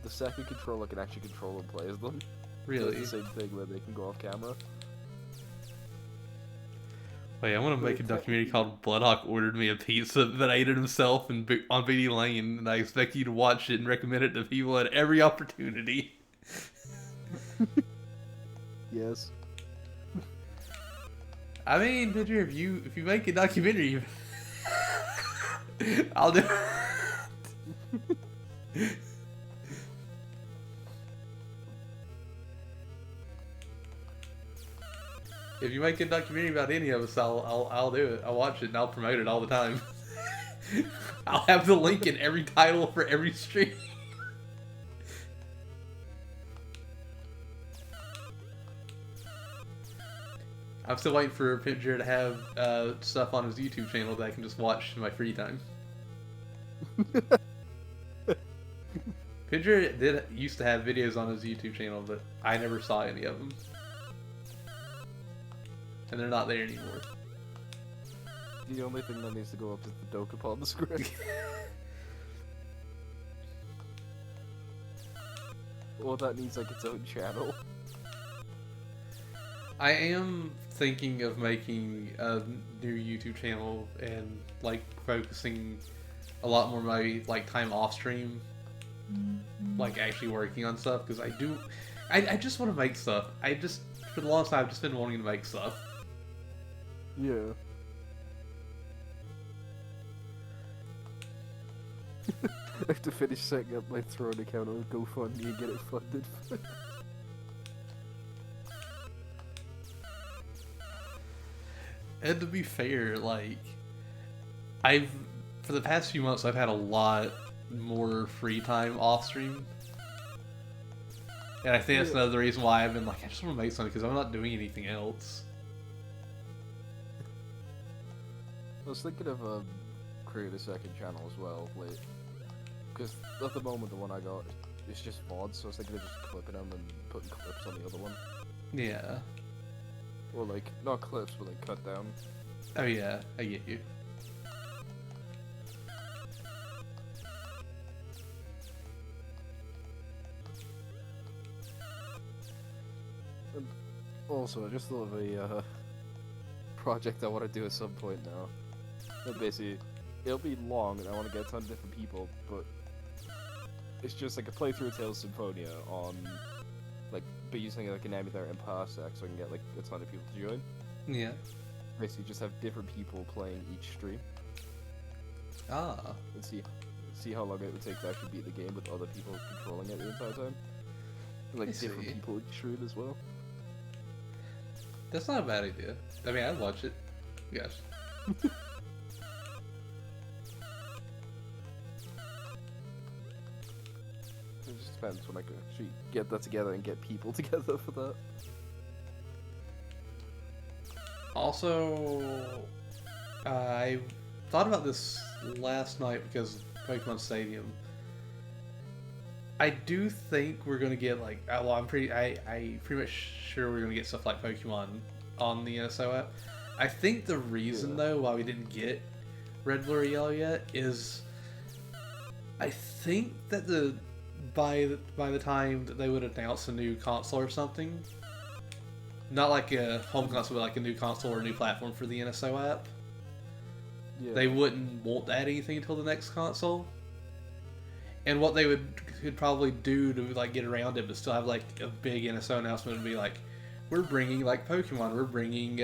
the second controller can actually control and play as them. Really? It's the same thing where they can go off camera. Wait, I want to make a documentary called Bloodhawk Ordered Me a Pizza that I ate it himself on BD Lane, and I expect you to watch it and recommend it to people at every opportunity. Yes. I mean, Pedro, if you make a documentary, I'll do it. If you make a documentary about any of us, I'll do it. I'll watch it and I'll promote it all the time. I'll have the link in every title for every stream. I'm still waiting for Pincher to have stuff on his YouTube channel that I can just watch in my free time. Pincher used to have videos on his YouTube channel, but I never saw any of them. And they're not there anymore. The only thing that needs to go up is the Dokapon script. Well, that needs like its own channel. I am thinking of making a new YouTube channel and like focusing a lot more of my like time off stream, like actually working on stuff, because I just want to make stuff. For the longest time I've just been wanting to make stuff. Yeah. I have to finish setting up my Throne account on GoFundMe and get it funded. And to be fair, like, for the past few months, I've had a lot more free time off stream. And I think that's another reason why I've been like, I just want to make something, because I'm not doing anything else. I was thinking of creating a second channel as well, like, because at the moment the one I got is just VODs, so I was thinking of just clipping them and putting clips on the other one. Yeah. Or like, not clips, but like cut down. Oh yeah, I get you. And also, I just thought of a project I want to do at some point now. And basically, it'll be long and I want to get a ton of different people, but it's just like a playthrough of Tales of Symphonia on, like, by using like an emulator and Parsec so I can get like a ton of people to join. Yeah. Basically, just have different people playing each stream Ah. and see how long it would take to actually beat the game with other people controlling it the entire time. And, like, I different see. people each stream as well. That's not a bad idea. I mean, I'd watch it. Yes. It just depends when I can actually get that together and get people together for that. Also, I thought about this last night because of Pokemon Stadium. I do think we're gonna get like, well, I pretty much sure we're gonna get stuff like Pokemon on the NSO app. I think the reason though why we didn't get Red, Blue, or Yellow yet is I think that by the time that they would announce a new console or something, not like a home console, but like a new console or a new platform for the NSO app, they wouldn't want to add anything until the next console. And what they could probably do to like get around it, but still have like a big NSO announcement and be like, we're bringing like Pokemon, we're bringing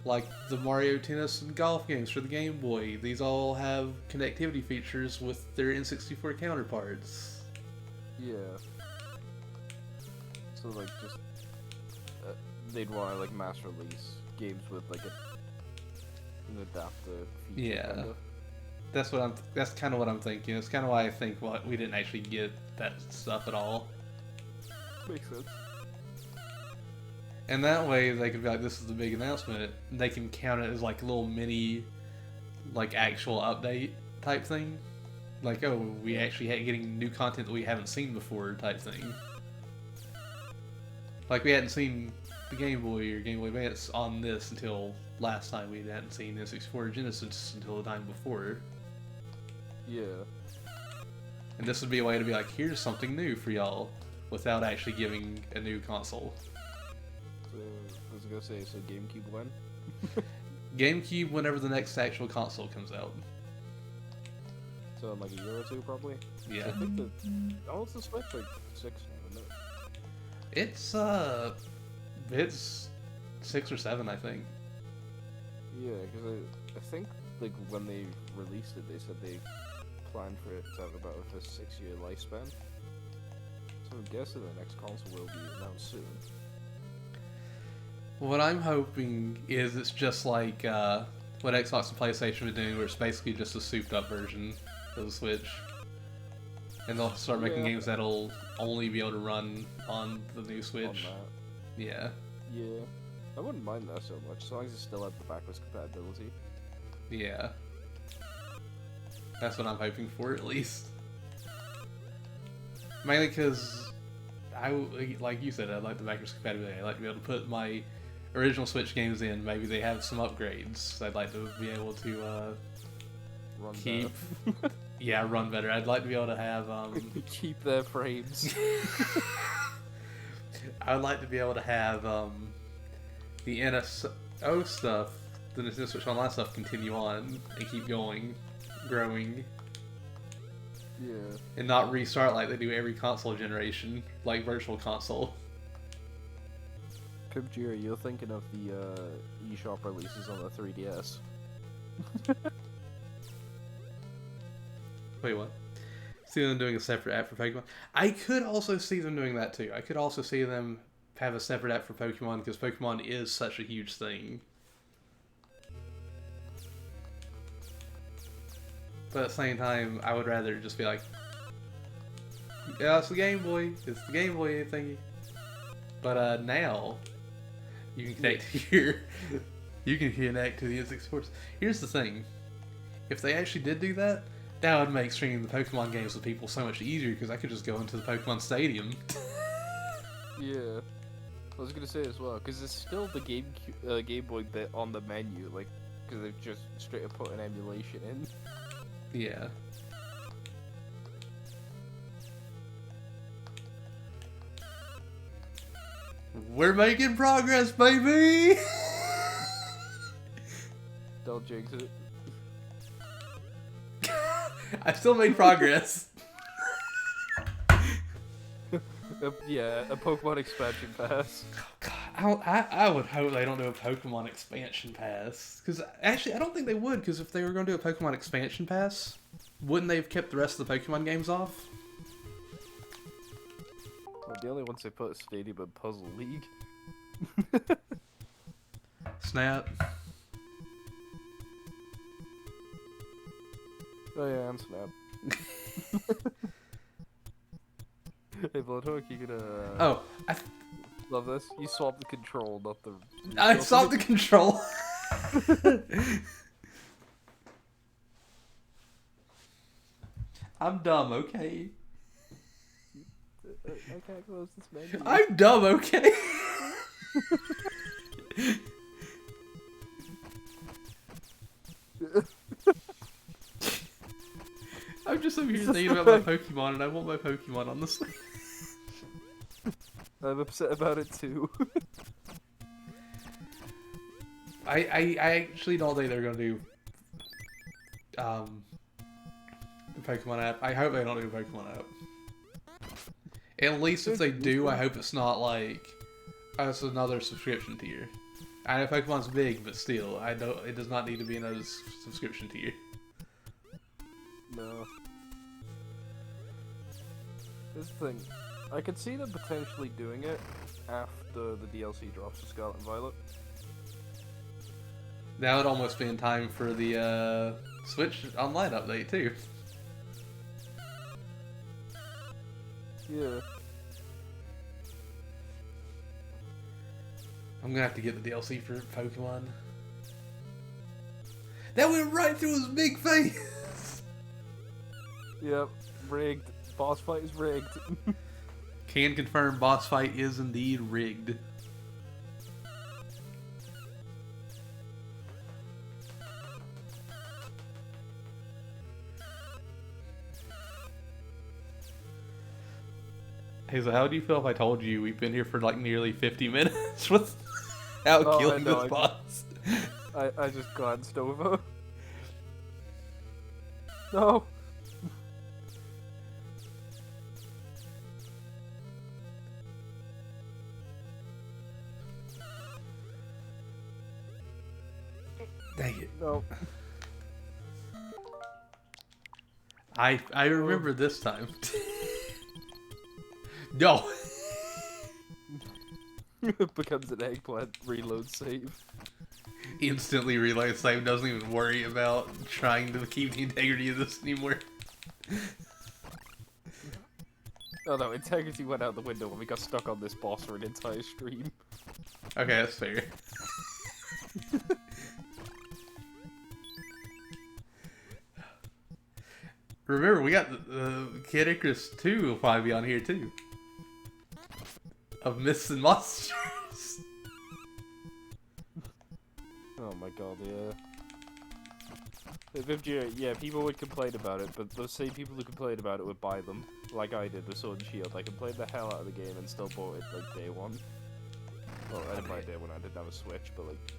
like the Mario Tennis and Golf games for the Game Boy. These all have connectivity features with their N64 counterparts. Yeah. So like just they'd want to like mass release games with like an adaptive feature. Yeah. Kind of. That's kind of what I'm thinking. It's kind of why I think we didn't actually get that stuff at all. Makes sense. And that way they could be like, this is the big announcement. They can count it as like a little mini, like actual update type thing. Like, oh, we actually getting new content that we haven't seen before type thing. Like we hadn't seen the Game Boy or Game Boy Advance on this until last time. We hadn't seen N64 or Genesis until the time before. Yeah. And this would be a way to be like, here's something new for y'all, without actually giving a new console. So I was gonna say, so GameCube when? GameCube whenever the next actual console comes out. So in like a year or two probably? Yeah. I think that it's the Switch like 6 now, isn't it? It's 6 or 7, I think. Yeah, because I think like when they released it, they said they planned for it to have about a 6-year lifespan. So I'm guessing the next console will be announced soon. What I'm hoping is it's just like what Xbox and PlayStation were doing, where it's basically just a souped-up version of the Switch. And they'll start making games that'll only be able to run on the new Switch. On that. Yeah. Yeah. I wouldn't mind that so much, as long as it still had the backwards compatibility. Yeah. That's what I'm hoping for, at least. Mainly because, like you said, I like the backwards compatibility. I like to be able to put my original Switch games in. Maybe they have some upgrades. I'd like to be able to Run keep... better. Yeah, run better. I'd like to be able to have... Keep their frames. I would like to be able to have the NSO stuff, the Nintendo Switch Online stuff, continue on and keep going, growing, Yeah. and not restart like they do every console generation, like Virtual Console. Pibjira, you're thinking of the eShop releases on the 3DS. Wait, what? See them doing a separate app for Pokemon? I could also see them doing that too. I could also see them have a separate app for Pokemon because Pokemon is such a huge thing. But at the same time, I would rather just be like, yeah, it's the Game Boy. It's the Game Boy thingy. But now, you can connect to your... You can connect to the N64 Sports. Here's the thing. If they actually did do that, that would make streaming the Pokemon games with people so much easier because I could just go into the Pokemon Stadium. Yeah. I was gonna say as well, because it's still the Game Boy bit on the menu, like, because they've just straight up put an emulation in. Yeah. We're making progress, baby! Don't jinx it. I still made progress. Yeah, a Pokemon expansion pass. God, I would hope they don't do a Pokemon expansion pass. Because actually, I don't think they would. Because if they were going to do a Pokemon expansion pass, wouldn't they have kept the rest of the Pokemon games off? Well, the only ones they put is Stadium and Puzzle League. Snap. Oh yeah, I'm Snap. Hey, Bloodhook, you gonna... Oh, Love this. You swapped the control, not the... I saw the control. I'm dumb, okay? I can't close this menu. I'm dumb, okay? I'm just over here thinking about my Pokemon, and I want my Pokemon on the Switch. I'm upset about it too. I actually don't think they're gonna do the Pokemon app. I hope they don't do a Pokemon app. At least if they do, I hope it's not like it's another subscription tier. I know Pokemon's big, but still, it does not need to be another subscription tier. No. Here's the thing. I could see them potentially doing it after the DLC drops for Scarlet and Violet. That would almost be in time for the Switch Online update too. Yeah. I'm gonna have to get the DLC for Pokemon. That went right through his big face! Yep. Rigged. Boss fight is rigged. Can confirm boss fight is indeed rigged. Hey, so how do you feel if I told you we've been here for like nearly 50 minutes without killing this boss? I just glanced over. No! Dang it. No. I remember this time. No! Becomes an eggplant reload save. Instantly reload save, doesn't even worry about trying to keep the integrity of this anymore. Oh no, integrity went out the window when we got stuck on this boss for an entire stream. Okay, that's fair. Remember, we got the Kid Icarus 2 will probably be on here too. Of Myths and Monsters. Oh my god, yeah. Yeah, people would complain about it, but those same people who complain about it would buy them. Like I did with Sword and Shield. I complained the hell out of the game and still bought it like day one. Well, I didn't buy it day one, I didn't have a Switch, but like...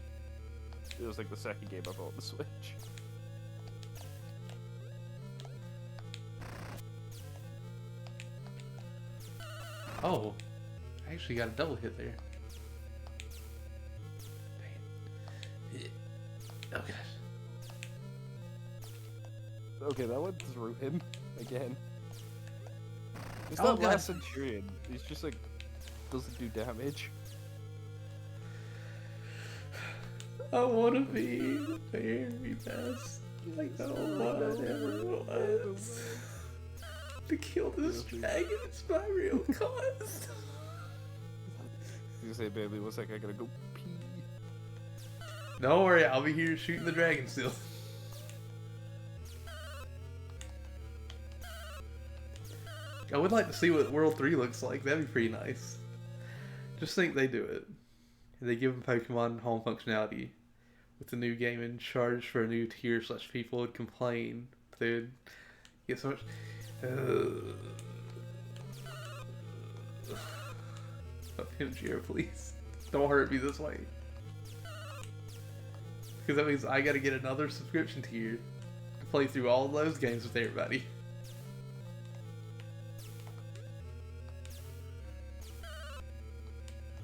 It was like the second game I bought on the Switch. Oh, I actually got a double hit there. Dang. Oh gosh. Okay, that went through him again. It's Oh, not God. last Centurion. He's just like doesn't do damage. I want to be the very best. Like no one ever was. To kill this dragon is my real cause. You say, baby, one sec, I gotta go pee. Don't worry, I'll be here shooting the dragon still. I would like to see what World 3 looks like. That'd be pretty nice. Just think they do it. They give them Pokemon home functionality with the new game and charge for a new tier such people would complain. They'd get so much... Pimgir, please. Don't hurt me this way. Because that means I gotta get another subscription tier to play through all those games with everybody.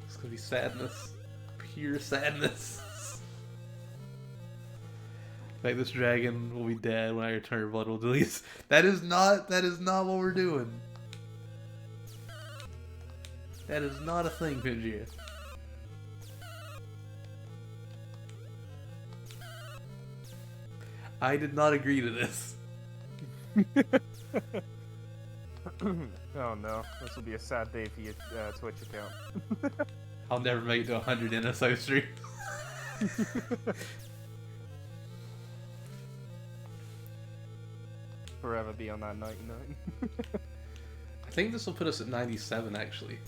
It's gonna be sadness. Pure sadness. Like this dragon will be dead when I return Blood will delete. That is not what we're doing. That is not a thing, Pidgeot. I did not agree to this. Oh no, this will be a sad day for your Twitch account. I'll never make it to 100 NSO streams. Forever be on that 99. I think this will put us at 97 actually.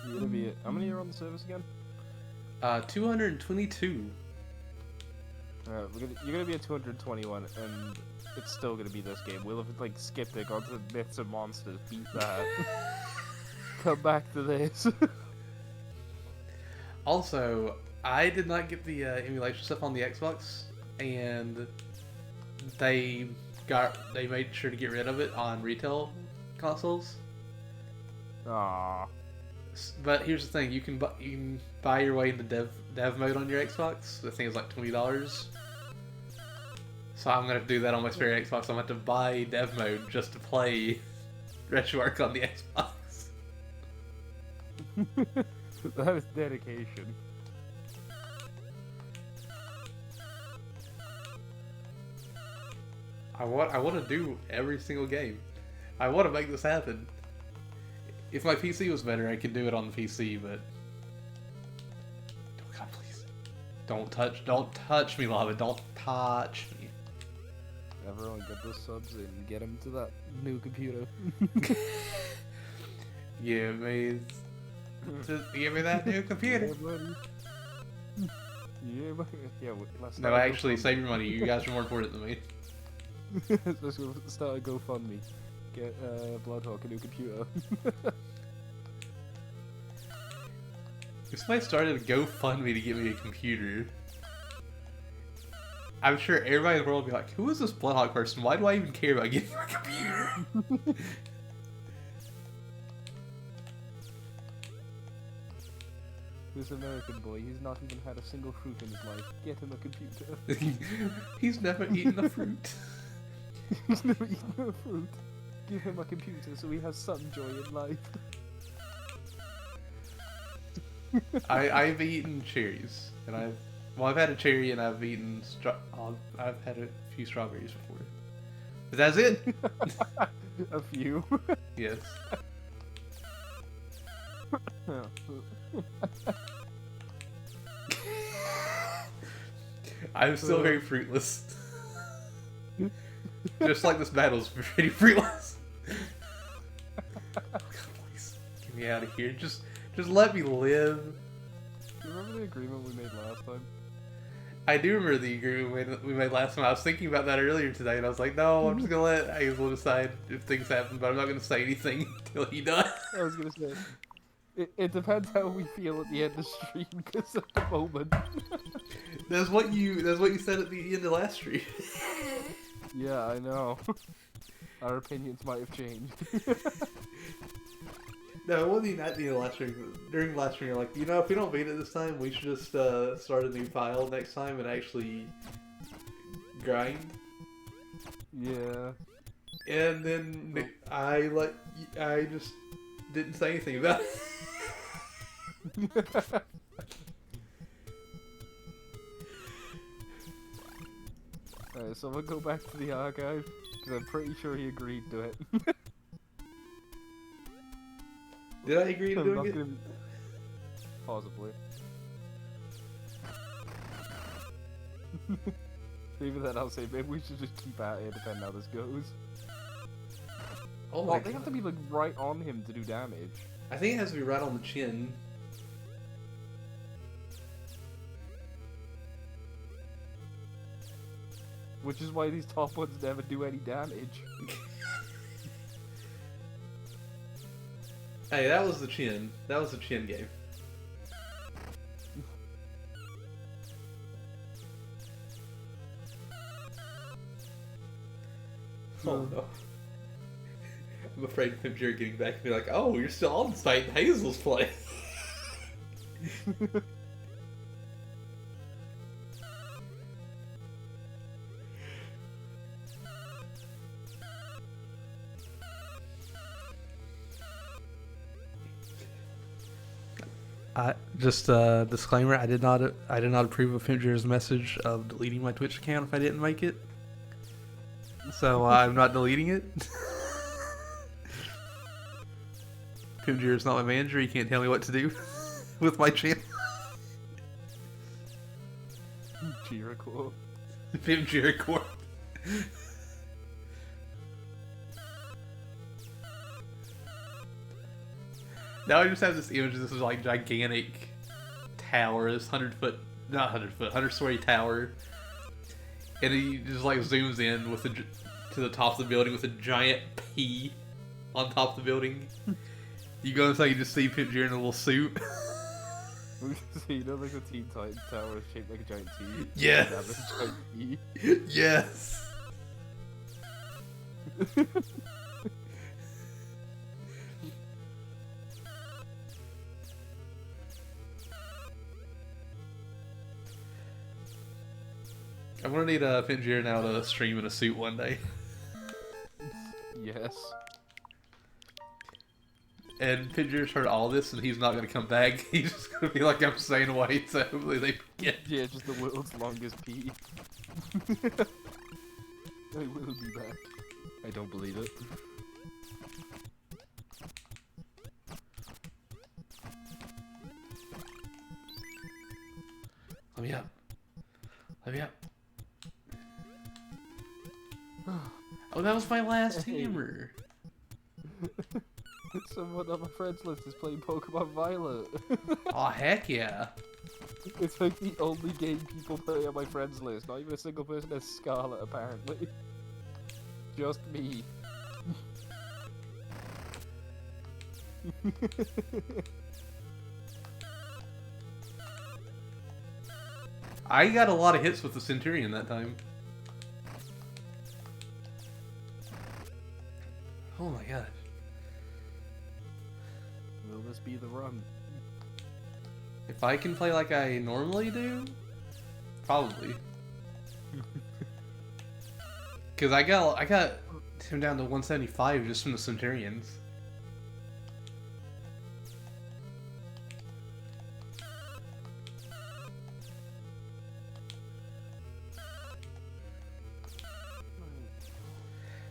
You're gonna be how many are on the service again? 222. You're gonna be at 221, and it's still gonna be this game. We'll have like skipped it, gone to Myths and Monsters, beat that, come back to this. Also, I did not get the emulation stuff on the Xbox, and they made sure to get rid of it on retail consoles. Aww. But here's the thing: you can buy your way into dev mode on your Xbox. I think it's like $20. So I'm gonna have to do that on my spare Xbox. I'm gonna have to buy dev mode just to play RetroArch on the Xbox. That is dedication. I want to do every single game. I want to make this happen. If my PC was better, I could do it on the PC, but... Oh god, please. Don't touch me, Lava. Don't touch me. Everyone get those subs and get them to that new computer. Give me that new computer. Yeah, buddy. Yeah, buddy. Yeah, let's No, actually, save your money. You guys are more important than me. Let's go start a GoFundMe. Get Bloodhawk a new computer. If somebody started a GoFundMe to get me a computer, I'm sure everybody in the world would be like, who is this Bloodhawk person? Why do I even care about getting a computer? This American boy, he's not even had a single fruit in his life. Get him a computer. He's never eaten a fruit. He's never eaten a fruit. Give him a computer so he has some joy in life. I've eaten cherries, and I've had a cherry, and I've eaten I've had a few strawberries before, but that's it. A few. Yes. I'm still very fruitless. Just like this battle's pretty fruitless. Please, get me out of here. Just let me live. Do you remember the agreement we made last time? I do remember the agreement we made last time. I was thinking about that earlier today, and I was like, no, I'm just gonna let Hazel decide if things happen, but I'm not gonna say anything until he does. I was gonna say, it depends how we feel at the end of the stream, because at the moment... That's what you said at the end of last stream. Yeah, I know. Our opinions might have changed. No, it wasn't even at the end of last stream. During last stream, you're like, you know, if we don't beat it this time, we should just start a new file next time and actually grind. Yeah. And then I just didn't say anything about it. Alright, so I'm gonna go back to the archive, because I'm pretty sure he agreed to it. Did I agree to I'm doing not it? gonna... Possibly. Even then, I'll say maybe we should just keep at it depending how this goes. Oh Well, my they have to God. be like right on him to do damage. I think it has to be right on the chin. Which is why these top ones never do any damage. Hey, that was the chin. That was the chin game. Oh no. I'm afraid of Jure getting back and be like, oh, you're still on site in Hazel's play. Disclaimer: I did not approve of Pimp message of deleting my Twitch account if I didn't make it. So I'm not deleting it. Pimp is not my manager. He can't tell me what to do with my channel. Jericho. Pimp Jericho. Now I just have this image. This is like gigantic tower. This 100-story tower, and he just like zooms in with to the top of the building with a giant P on top of the building. You go inside, you just see Pimp Jr. in a little suit. So you know like the Teen Titans tower is shaped like a giant T? Yes. That was a giant E. Yes. I'm gonna need Pimp Jr. now to stream in a suit one day. Yes. And Pimp Jr.'s heard all this, and he's not gonna come back. He's just gonna be like, I'm staying away, so hopefully they forget. Yeah, just the world's longest P. I will be back. I don't believe it. Let me up. Let me up. Oh, that was my last Hey. hammer. Someone on my friends list is playing Pokemon Violet. Oh, heck yeah. It's like the only game people play on my friends list. Not even a single person has Scarlet, apparently. Just me. I got a lot of hits with the Centurion that time. Oh my god. Will this be the run? If I can play like I normally do, probably. Cause I got him down to 175 just from the Centurions.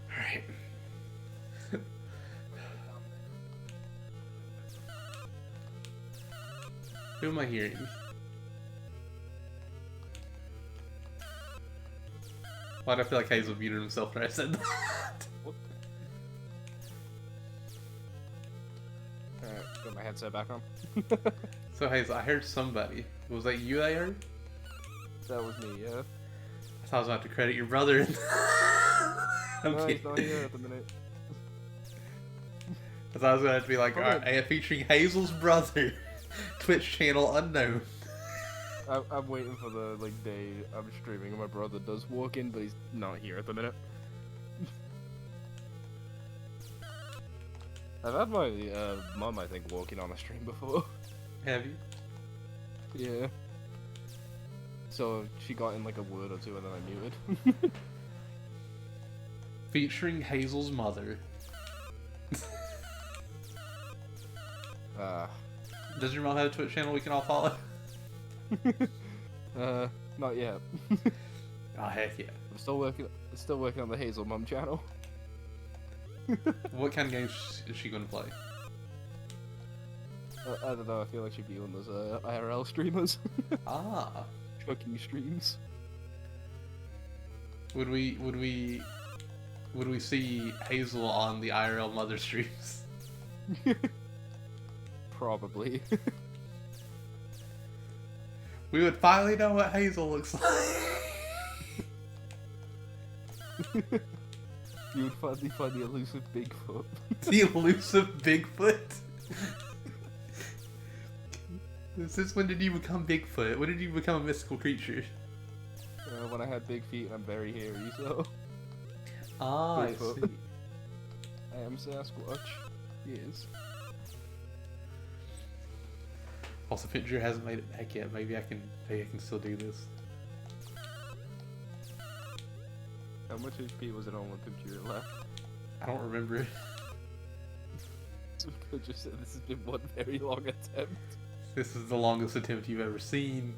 Alright. Who am I hearing? Why do I feel like Hazel muted himself when I said that? Alright, got my headset back on. So Hazel, I heard somebody. Was that you I heard? That was me, yeah. I thought I was about to credit your brother. I'm No, he's kidding. not here at the minute. I thought I was going to be like, alright, featuring Hazel's brother, Twitch channel unknown. I'm waiting for the day I'm streaming and my brother does walk in, but he's not here at the minute. I've had my mum, I think, walking on a stream before. Have you? Yeah. So she got in like a word or two and then I muted. Featuring Hazel's mother. Does your mom have a Twitch channel we can all follow? Not yet. Oh heck yeah! I'm still working on the Hazel Mum channel. What kind of games is she going to play? I don't know. I feel like she'd be on those IRL streamers, Ah, cooking streams. would we see Hazel on the IRL mother streams? Probably. We would finally know what Hazel looks like. You would finally find the elusive Bigfoot. The elusive Bigfoot. Since when did you become Bigfoot? When did you become a mystical creature? When I had big feet and I'm very hairy, so Ah, I Bigfoot. see. I am Sasquatch. Yes. Also, Pincher hasn't made it back yet. Maybe I can still do this. How much HP was it on when computer left? I don't remember. I just said this has been one very long attempt. This is the longest attempt you've ever seen.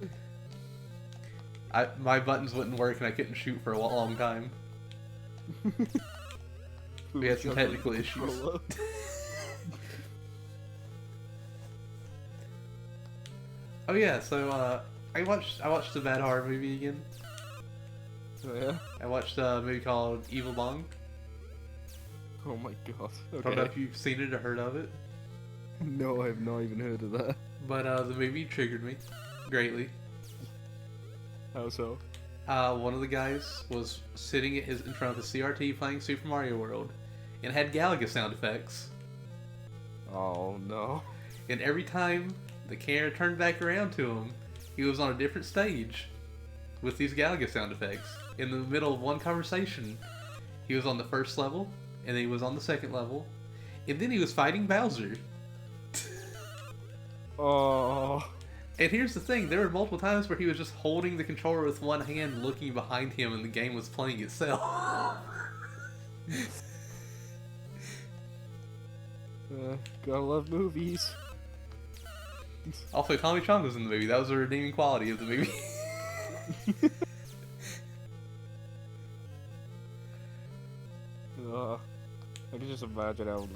My buttons wouldn't work and I couldn't shoot for a long time. We had some technical issues. Oh yeah, so I watched the Bad Horror movie again. Oh yeah? I watched a movie called Evil Bong. Oh my god. I don't know Okay. if you've seen it or heard of it, No, I've not even heard of that. but the movie triggered me greatly. How so? One of the guys was sitting in front of his CRT playing Super Mario World, and had Galaga sound effects. Oh no. And every time the camera turned back around to him, he was on a different stage with these Galaga sound effects. In the middle of one conversation, he was on the first level, and then he was on the second level, and then he was fighting Bowser. Oh. And here's the thing, there were multiple times where he was just holding the controller with one hand, looking behind him, and the game was playing itself. Gotta love movies. Also, Tommy Chong was in the movie. That was a redeeming quality of the movie. I can just imagine how,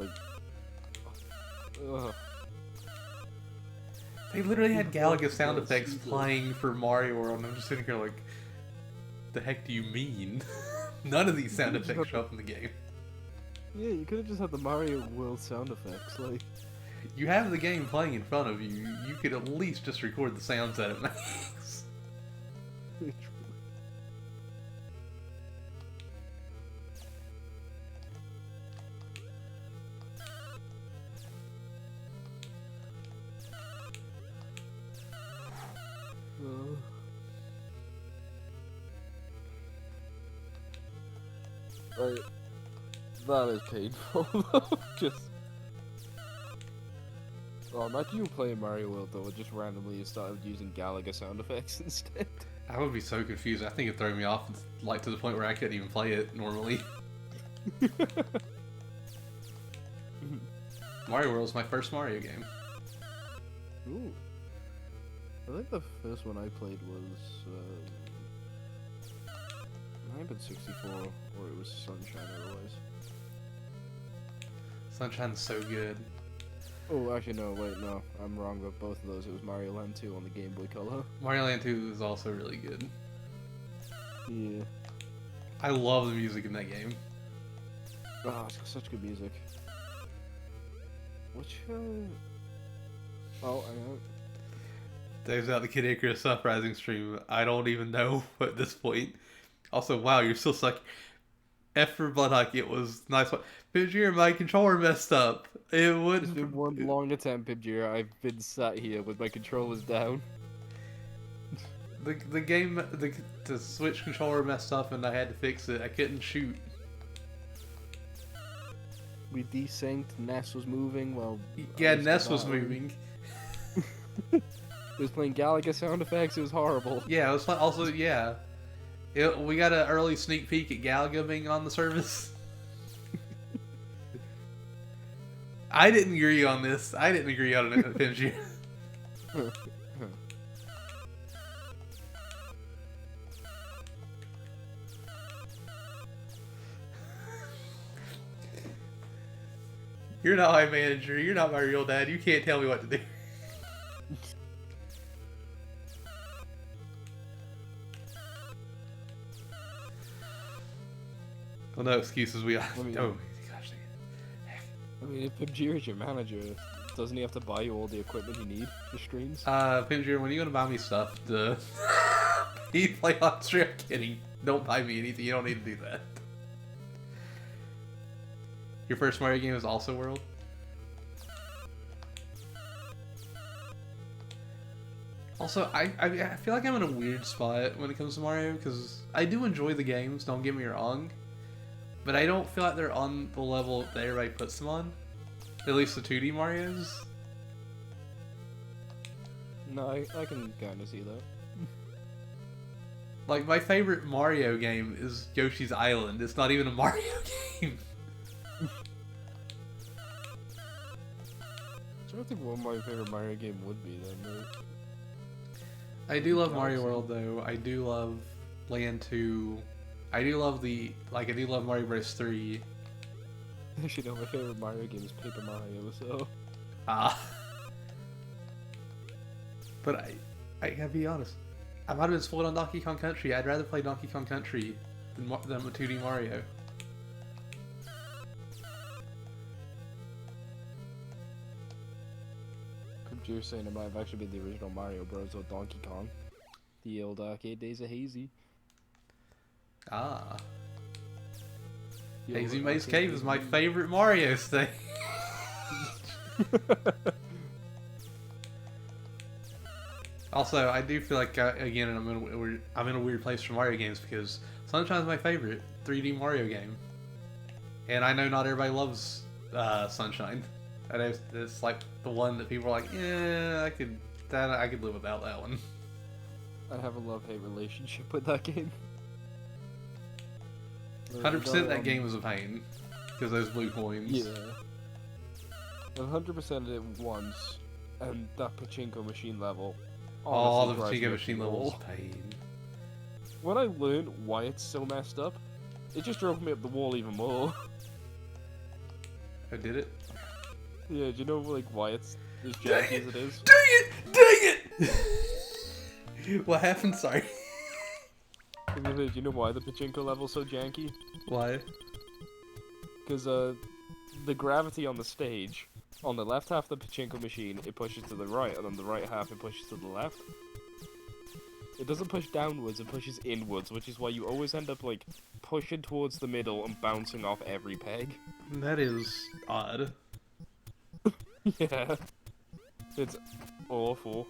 They literally had Galaga sound effects playing for Mario World, and I'm just sitting here like, the heck do you mean? None of these sound effects show up in the game. Yeah, you could have just had the Mario World sound effects, You have the game playing in front of you. You could at least just record the sounds that it makes. That is painful, though. Just. Oh, imagine you playing Mario World, though, and just randomly started using Galaga sound effects instead. I would be so confused. I think it'd throw me off, like, to the point where I couldn't even play it normally. Mario World's my first Mario game. Ooh. I think the first one I played was, it might have been 64, or it was Sunshine otherwise. Sunshine's so good. Oh, actually, no, wait, no. I'm wrong about both of those. It was Mario Land 2 on the Game Boy Color. Mario Land 2 is also really good. Yeah. I love the music in that game. Oh, it's got such good music. Which, oh, I know. Dave's out the Kid Icarus Uprising stream. I don't even know at this point. Also, wow, you're still stuck. F for Bloodhawk, it was nice one. Pidgear, my controller messed up. It wouldn't. It's been one long attempt, Pidgear. I've been sat here with my controllers down. The game, the Switch controller messed up and I had to fix it. I couldn't shoot. We desynced, Ness was moving while... Yeah, Ness was moving. It was playing Galaga sound effects, it was horrible. Yeah, it was fun. Also, yeah. We got an early sneak peek at Galaga being on the service. I didn't agree on this. I didn't agree on it, Pidgear. You're not my manager. You're not my real dad. You can't tell me what to do. Well, no excuses. Oh, gosh dang it. I mean, if Pidgear is your manager, doesn't he have to buy you all the equipment you need for streams? Pidgear, when are you gonna buy me stuff to play on stream? I'm kidding. Don't buy me anything. You don't need to do that. Your first Mario game is also World? Also, I feel like I'm in a weird spot when it comes to Mario, because I do enjoy the games, don't get me wrong, but I don't feel like they're on the level that everybody puts them on. At least the 2D Marios. No, I can kind of see that. Like, my favorite Mario game is Yoshi's Island. It's not even a Mario game. I don't think what my favorite Mario game would be then, right? I do love Mario World though. I do love Land 2. I do love I do love Mario Bros 3. Actually, no, my favorite Mario game is Paper Mario, so... But I gotta be honest. I might have been spoiled on Donkey Kong Country. I'd rather play Donkey Kong Country than a 2D Mario. You're saying it might have actually been the original Mario Bros. Or Donkey Kong. The old arcade days of Hazy. Ah. The Hazy old Maze arcade Cave days is of my Hazy. favorite Mario thing. Also, I do feel like again, I'm in a weird place for Mario games because Sunshine's my favorite 3D Mario game, and I know not everybody loves Sunshine. I know it's like the one that people are like, yeah, I could live without that one. I have a love-hate relationship with that game. 100% that game was a pain because those blue coins. Yeah. I've 100%ed it once, and that pachinko machine level. Oh, the honestly drives me Pachinko up machine the level wall. was pain. When I learned why it's so messed up, it just drove me up the wall even more. I did it. Yeah, do you know like why it's as janky as it is? Dang it! What happened? Sorry. Do you know why the pachinko level's so janky? Why? Because the gravity on the stage, on the left half of the pachinko machine, it pushes to the right, and on the right half, it pushes to the left. It doesn't push downwards, it pushes inwards, which is why you always end up, like, pushing towards the middle and bouncing off every peg. That is odd. Yeah. It's awful.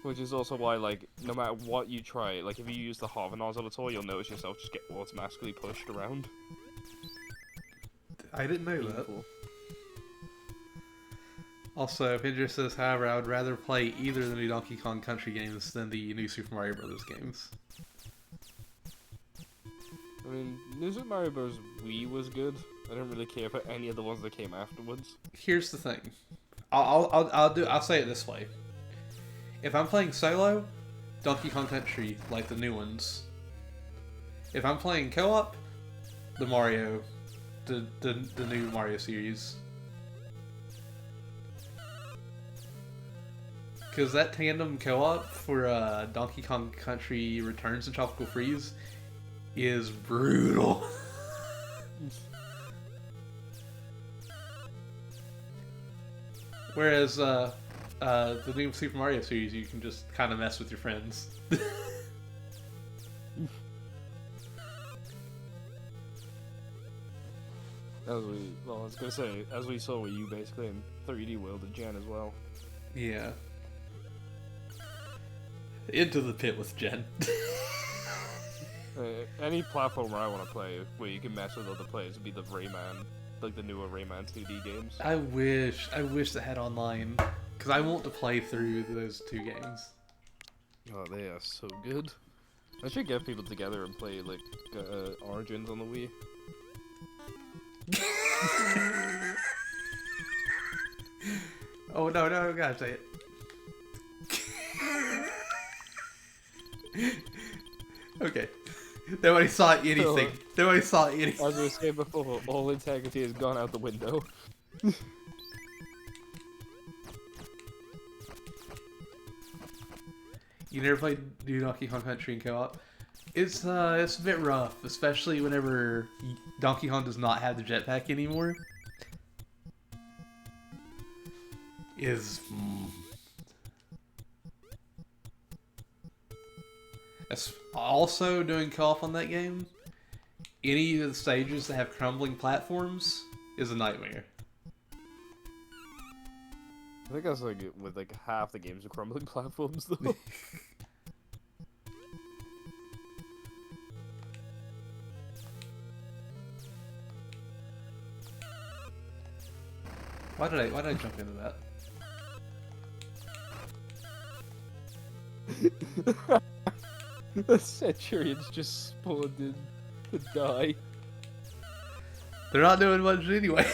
Which is also why, like, no matter what you try, like, if you use the hover nozzle at all, you'll notice yourself just get automatically pushed around. I didn't know that. Painful. Also, Pidgeot says, however, I would rather play either the new Donkey Kong Country games than the new Super Mario Bros. Games. I mean, New Super Mario Bros. Wii was good. I don't really care for any of the ones that came afterwards. Here's the thing. I'll say it this way. If I'm playing solo, Donkey Kong Country, like the new ones. If I'm playing co-op, the new Mario series. Because that tandem co-op for Donkey Kong Country Returns and Tropical Freeze is brutal. Whereas the new Super Mario series, you can just kind of mess with your friends. I was gonna say, as we saw with you basically in 3D World of Jen as well. Yeah. Into the pit with Jen. Any platformer I want to play where you can mess with other players would be the Rayman, like the newer Rayman 2D games. I wish they had online, because I want to play through those two games. Oh, they are so good. I should get people together and play like Origins on the Wii. Oh no, gotta say it. Okay. Nobody saw anything. Nobody saw anything. As we were saying before, all integrity has gone out the window. You never played New Donkey Kong Country in co-op? It's a bit rough, especially whenever Donkey Kong does not have the jetpack anymore. It's also doing co-op on that game. Any of the stages that have crumbling platforms is a nightmare. I think that's like with like half the games are crumbling platforms though. Why did I jump into that? The Centurions just spawned in to die. They're not doing much anyway.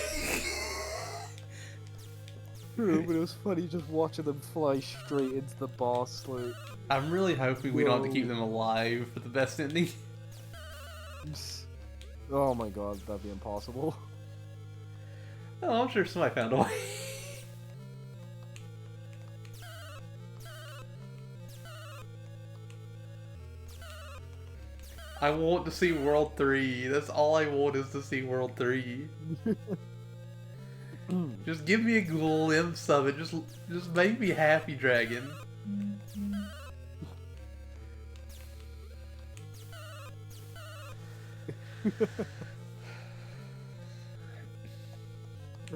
True, but it was funny just watching them fly straight into the boss. Like, I'm really hoping we don't have to keep them alive for the best ending. oh my god, that'd be impossible. Oh, I'm sure somebody found a way. I want to see World 3. That's all I want is to see World 3. Just give me a glimpse of it. Just make me happy, Dragon.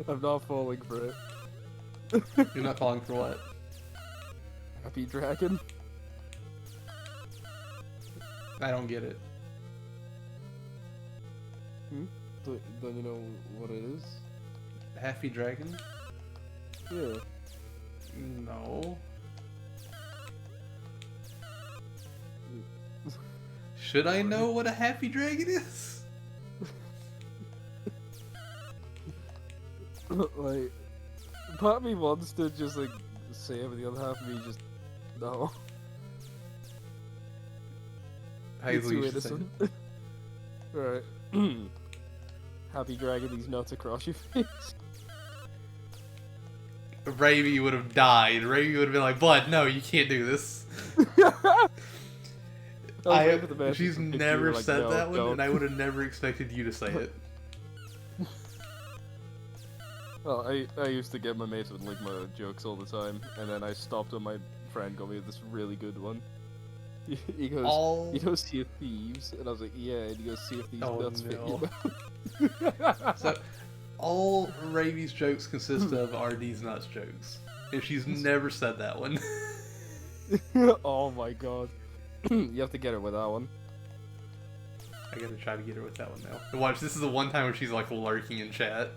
I'm not falling for it. You're not calling for what? Happy Dragon? I don't get it. Don't you know what it is? Happy Dragon? Yeah. No. Should I know what a Happy Dragon is? Like, part of me wants to just like say it, but the other half of me just no. It's too innocent. Alright. Happy Dragon, these nuts across your face. Ravi would have died. Ravi would have been like, "Bud, no, you can't do this." She's never like, said no, that one, don't. and I would have never expected you to say it. Well, I used to get my mates with like my jokes all the time, and then I stopped when my friend got me this really good one. He goes, you don't see thieves, and I was like, yeah, and he goes, see if these nuts fit your mouth. So, all Ravi's jokes consist of are these nuts jokes. And she's never said that one. Oh my god. You have to get her with that one. I gotta try to get her with that one now. And watch, this is the one time where she's like lurking in chat.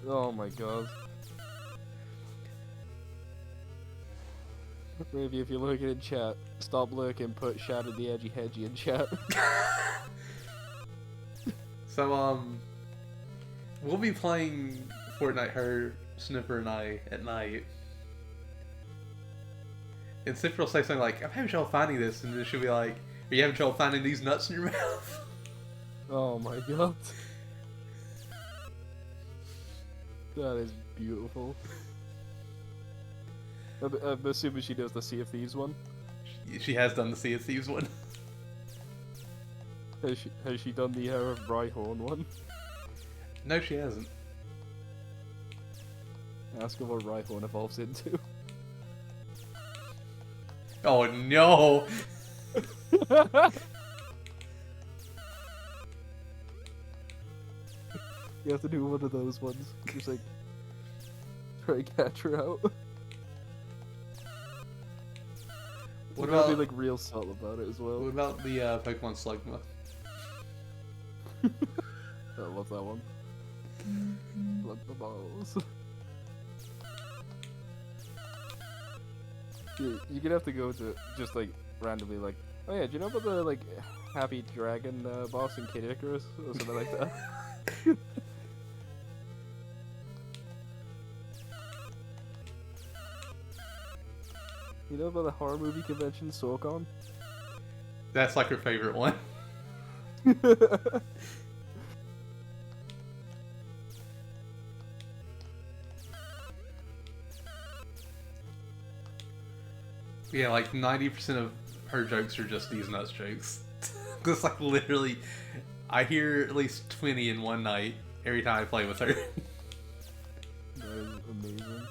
Oh my god. Maybe if you're lurking in chat, stop lurking, put Shadow the Edgy Hedgy in chat. So, we'll be playing Fortnite, her, Sniffer, and I, at night. And Sniffer will say something like, "I'm having trouble finding this," and then she'll be like, "Are you having trouble finding these nuts in your mouth?" Oh my god. That is beautiful. I'm assuming she does the Sea of Thieves one. She has done the Sea of Thieves one. Has she done the Rhyhorn one? No, she hasn't. Ask her what Rhyhorn evolves into. Oh no! You have to do one of those ones. Just like try to catch her out. What You gotta about be like real subtle about it as well. what about the Pokemon Slugma? I love that one. Love the balls. You're gonna have to go to just like randomly like, oh yeah, do you know about the like Happy Dragon boss in Kid Icarus or something like that? You know about the horror movie convention SoulCon? That's like her favorite one. Yeah, like 90% of her jokes are just these nuts jokes. Just like literally, I hear at least 20 in one night every time I play with her. That is amazing.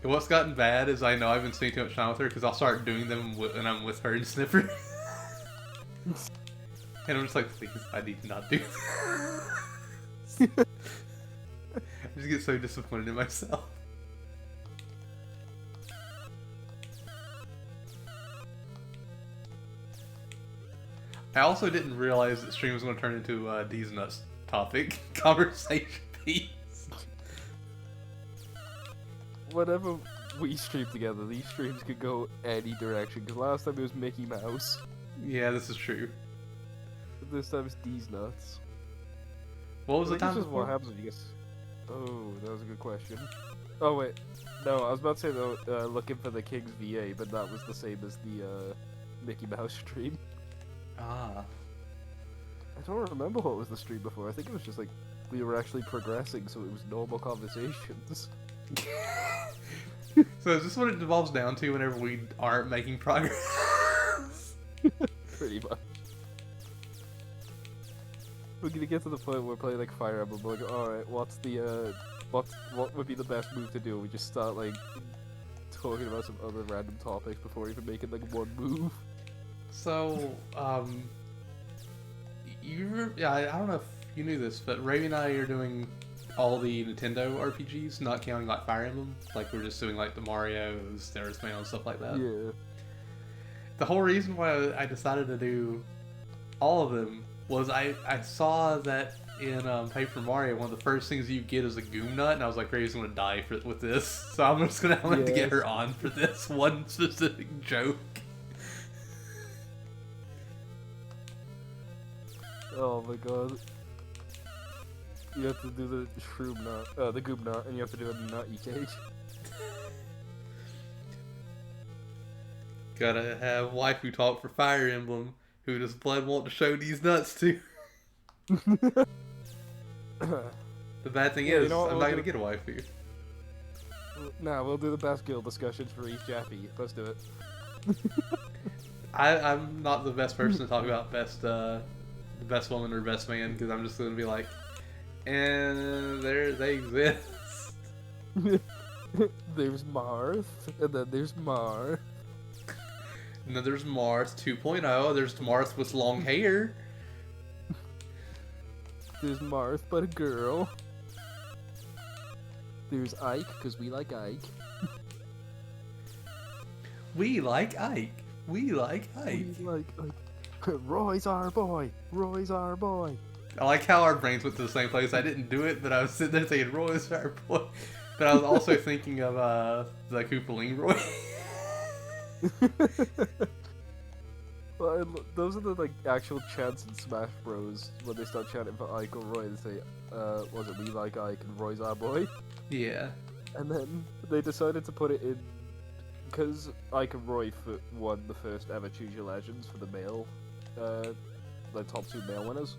What's gotten bad is I know I've been spending too much time with her because I'll start doing them when I'm with her and Sniffer. And I'm just like, please, I need to not do this. I just get so disappointed in myself. I also didn't realize that stream was going to turn into D's Nuts topic conversation piece. Whenever we stream together, these streams could go any direction. Because last time it was Mickey Mouse. Yeah, this is true. This time it's D's Nuts. What was the I think time it's just before? what happens when you get... Oh, that was a good question. Oh, wait. No, I was about to say, though, looking for the King's VA, but that was the same as the Mickey Mouse stream. Ah. I don't remember what was the stream before. I think it was just like, we were actually progressing, so it was normal conversations. So is this what it devolves down to whenever we aren't making progress? Pretty much. We're gonna get to the point where we're playing like Fire Emblem, we're like, alright, what's the, what would be the best move to do? We just start like, talking about some other random topics before even making like one move. So, yeah, I don't know if you knew this, but Ravi and I are doing all the Nintendo RPGs, not counting like Fire Emblem. Like we're just doing like the Mario's, the Earthbound, and stuff like that. Yeah. The whole reason why I decided to do all of them was I saw that in Paper Mario, one of the first things you get is a Goom Nut, and I was like, Ravi's gonna die with this, so I'm just gonna have to get her on for this one specific joke. Oh my god. You have to do the shroom nut, the goob nut, and you have to do a nutty cake. Gotta have waifu talk for Fire Emblem. Who does Blood want to show these nuts to? The bad thing is, you know what, I'm we'll not gonna do- get a waifu. Nah, we'll do the best guild discussions for each Jappy. Let's do it. I'm not the best person to talk about the best woman or best man, because I'm just gonna be like, and there they exist. There's Marth, and then there's Mar. And then there's Marth 2.0. There's Marth with long hair. There's Marth, but a girl. There's Ike, because we like Ike. We like Ike. We like Ike. We like Ike. Roy's our boy. Roy's our boy. I like how our brains went to the same place. I didn't do it, but I was sitting there saying Roy's our boy. But I was also thinking of the Koopaling Roy. Well, those are the like actual chants in Smash Bros. When they start chanting for Ike or Roy, they say, was it we like Ike and Roy's our boy? Yeah. And then they decided to put it in because Ike and Roy won the first ever Choose Your Legends for the male the top 2 male winners.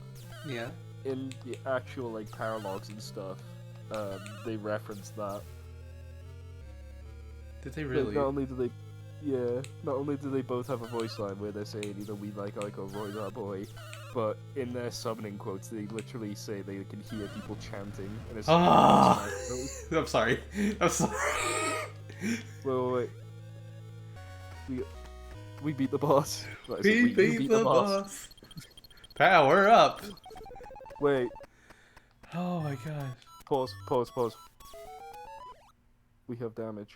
Yeah. In the actual like power logs and stuff, they reference that. Did they Like, really? not only do they both have a voice line where they're saying either "we like Ike" or "Roy's our boy," but in their summoning quotes, they literally say they can hear people chanting. And it's Ah! I'm sorry. I'm sorry. wait. We beat the boss. Right, so We you beat the boss. Power up. Wait. Oh my gosh. Pause. We have damage.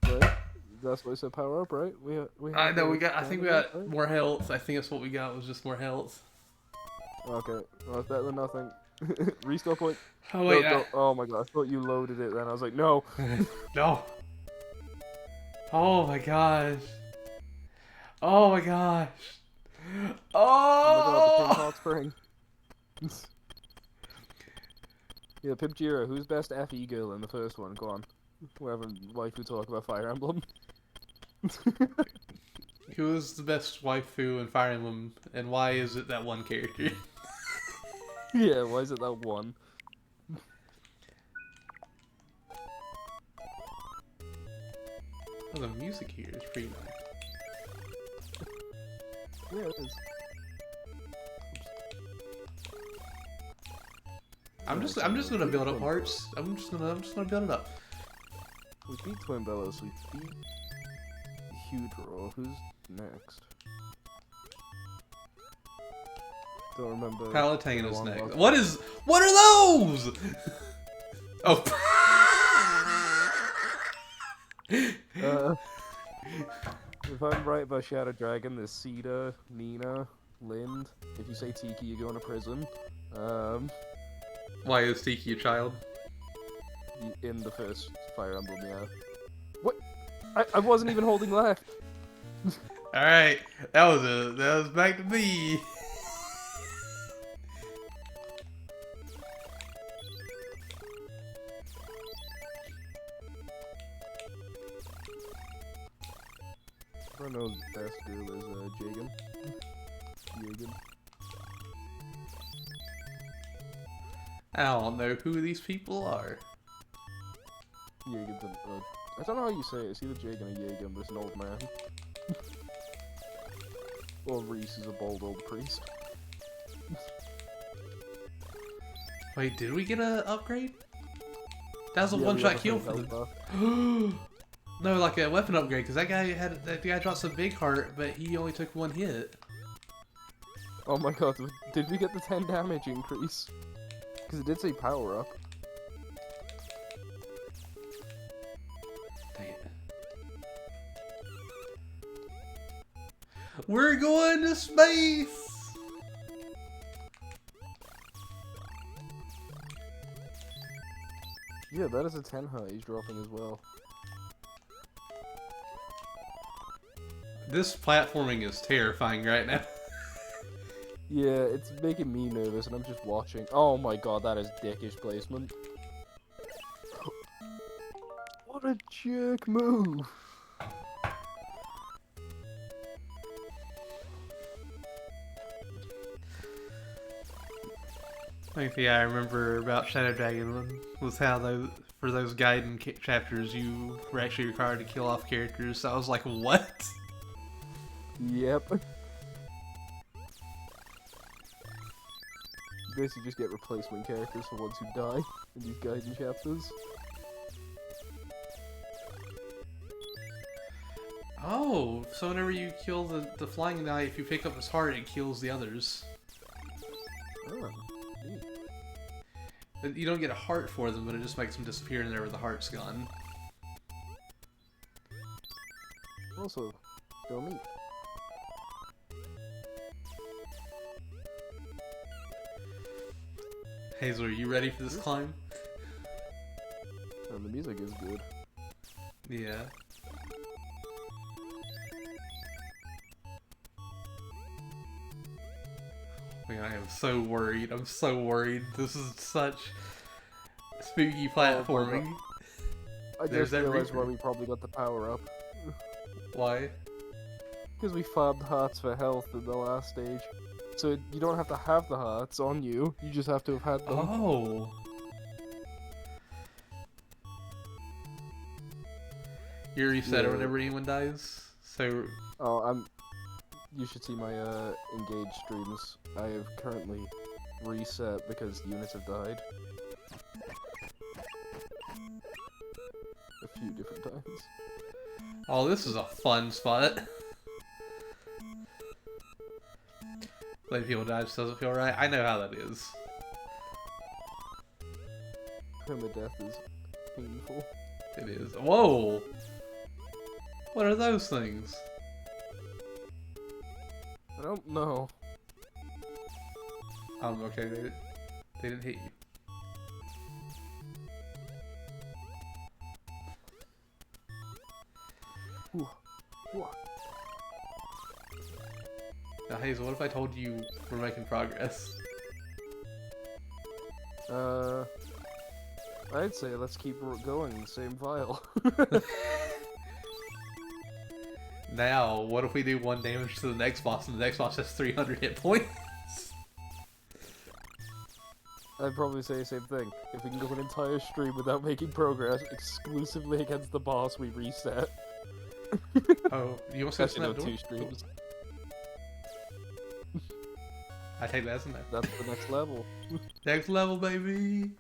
Right? That's what I said. Power up, right? We I know we have got. I think we damage, got right? more health. I think that's what we got. Was just more health. Okay, well, that's better than nothing. Restore point. Oh wait. No. Oh my god, I thought you loaded it. Then I was like, no. No. Oh my gosh. Oh my gosh. Oh my god, the pink Oh. hot spring. Yeah, Pipjira, who's best FE girl in the first one? Go on. We're having waifu talk about Fire Emblem. Who is the best waifu in Fire Emblem, and why is it that one character? Yeah, why is it that one? Oh, the music here is pretty nice. Yeah, it is. I'm just gonna build up hearts. I'm just gonna build it up. We beat Twin Bellows, we beat Hudro. Who's next? Don't remember. Palutena's Long next. lost. What are those? Oh. If I'm right about Shadow Dragon, there's Cedar, Nina, Lind. If you say Tiki, you're going to prison. Why is Tiki a child? In the first Fire Emblem, yeah. What? I wasn't even holding left. All right, that was back to me. I don't know best girl is Jagan. Jagan. I don't know who these people are. Jagan's I don't know how you say it. It's either Jagan or Jagan, but it's an old man. Or Reese is a bald old priest. Wait, did we get an upgrade? That was a Yeah, we one-shot have a kill full for health the. buff. No, like a weapon upgrade, because that guy dropped some big heart, but he only took one hit. Oh my god, did we get the 10 damage increase? Because it did say power up. Dang it. We're going to space! Yeah, that is a 10 high he's dropping as well. This platforming is terrifying right now. Yeah, it's making me nervous and I'm just watching. Oh my god, that is dickish placement. What a jerk move! Only thing I remember about Shadow Dragon was how for those Gaiden chapters you were actually required to kill off characters. So I was like, what? Yep. Basically just get replacement characters for ones who die in these Gaiden chapters. Oh, so whenever you kill the flying knight, if you pick up his heart, it kills the others. Oh, neat. But you don't get a heart for them, but it just makes them disappear in there where the heart's gone. Also, still neat. Hazel, are you ready for this climb? And the music is good. Yeah. Man, I am so worried. I'm so worried. This is such spooky platforming. I There's just that realized Reaper. why we probably got the power up. Why? Because we farmed hearts for health in the last stage. So you don't have to have the hearts on you, you just have to have had them. Oh. You reset it Yeah. whenever anyone dies. So Oh, you should see my engaged streams. I have currently reset because units have died. A few different times. oh, this is a fun spot. Letting people die just doesn't feel right. I know how that is. Permadeath is painful. It is. Whoa! What are those things? I don't know. Okay, they didn't hit you. Ooh. Ooh. Now, Hazel, what if I told you we're making progress? I'd say let's keep going in the same file. Now, what if we do 1 damage to the next boss and the next boss has 300 hit points? I'd probably say the same thing. If we can go an entire stream without making progress exclusively against the boss, we reset. Oh, you want to Actually, no, snap 2 door? streams. I take that as a no. That's the next level. Next level, baby!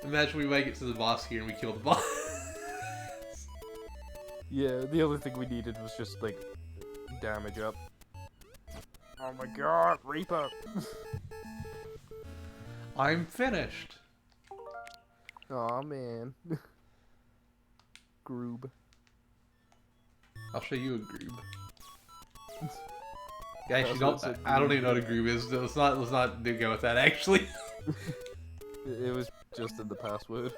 Imagine we make it to the boss here and we kill the boss. Yeah, the only thing we needed was just, like, damage up. Oh my god, Reaper! I'm finished. Aw, man. Groob. I'll show you a groob. Yeah, actually, That's don't. what it said, I don't groob. even know what a groob is. Let's not do go with that. Actually, It was just in the password.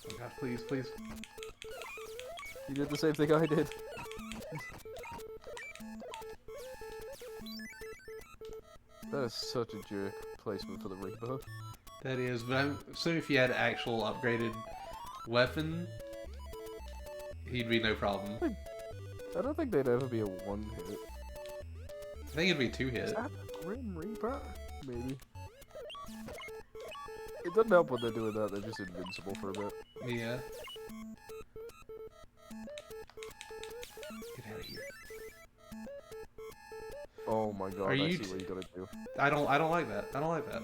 oh God, please, please. You did the same thing I did. That is such a jerk placement for the Reaper. That is, but I'm assuming if you had actual upgraded weapon, he'd be no problem. I don't think they'd ever be a one-hit. I think it'd be 2 hit. Is that a Grim Reaper? Maybe. It doesn't help when they're doing that, they're just invincible for a bit. Yeah. Get out of here. Oh my god, Are I you see what you gotta do. I don't like that. I don't like that.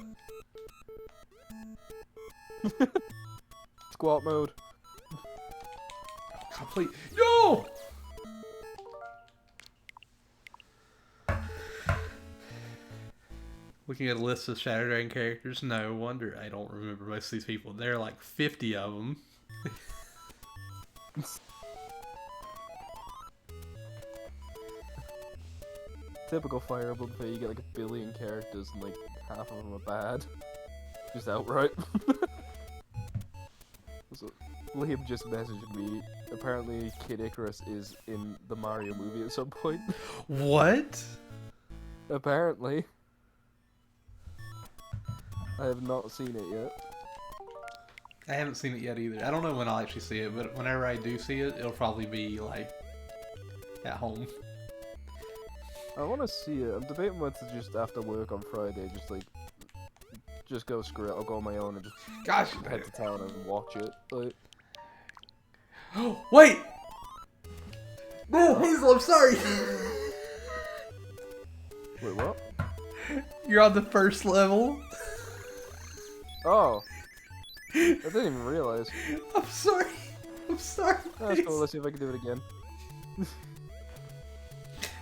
Squat mode. Complete. No! Looking at a list of Shadow Dragon characters, no wonder I don't remember most of these people. There are like 50 of them. Typical Fire Emblem thing, you get like a billion characters and like half of them are bad. Just outright. So, Liam just messaged me. Apparently Kid Icarus is in the Mario movie at some point. What? Apparently. I have not seen it yet. I haven't seen it yet either. I don't know when I'll actually see it, but whenever I do see it, it'll probably be like at home. I want to see it. I'm debating whether to just after work on Friday, just go screw it. I'll go on my own and just Gosh, head to town and watch it. Like, wait! No, Hazel, I'm sorry! wait, what? You're on the first level. Oh, I didn't even realize. I'm sorry. I'm sorry. That's cool. Let's see if I can do it again.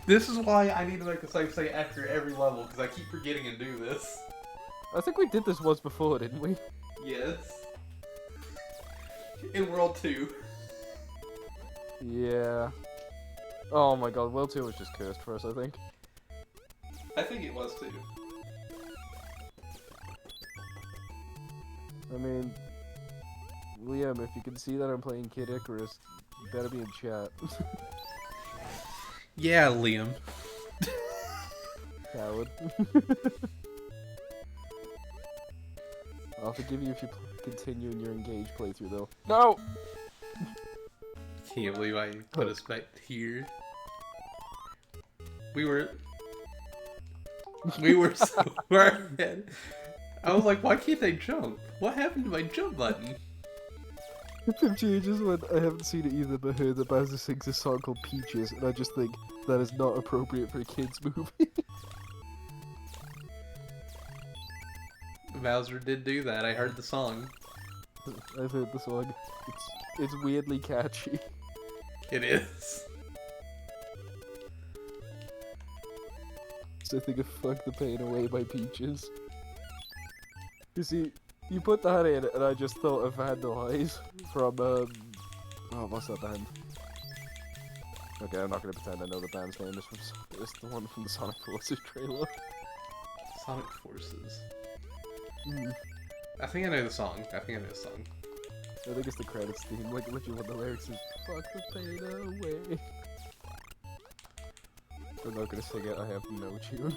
This is why I need to make a save state after every level, because I keep forgetting to do this. I think we did this once before, didn't we? Yes. In World 2. Yeah. Oh my god, World 2 was just cursed for us, I think. I think it was too. I mean, Liam, if you can see that I'm playing Kid Icarus, you better be in chat. Yeah, Liam. Coward. I'll forgive you if you continue in your engaged playthrough, though. No! Can't believe I put us back here. We were so far ahead. I was like, why can't they jump? What happened to my jump button? 50 just went, I haven't seen it either, but heard that Bowser sings a song called Peaches, and I just think that is not appropriate for a kid's movie. Bowser did do that. I heard the song. I've heard the song. It's weirdly catchy. It is. So I think of Fuck the Pain Away by Peaches. You see, you put that in, and I just thought of Vandalize from, oh, what's that band? Okay, I'm not gonna pretend I know the band's name. It's the one from the Sonic Forces trailer. Sonic Forces. Mm. I think I know the song. I think I know the song. I think it's the credits theme, like literally what the lyrics is, fuck the pain away. I'm not gonna sing it, I have no tune.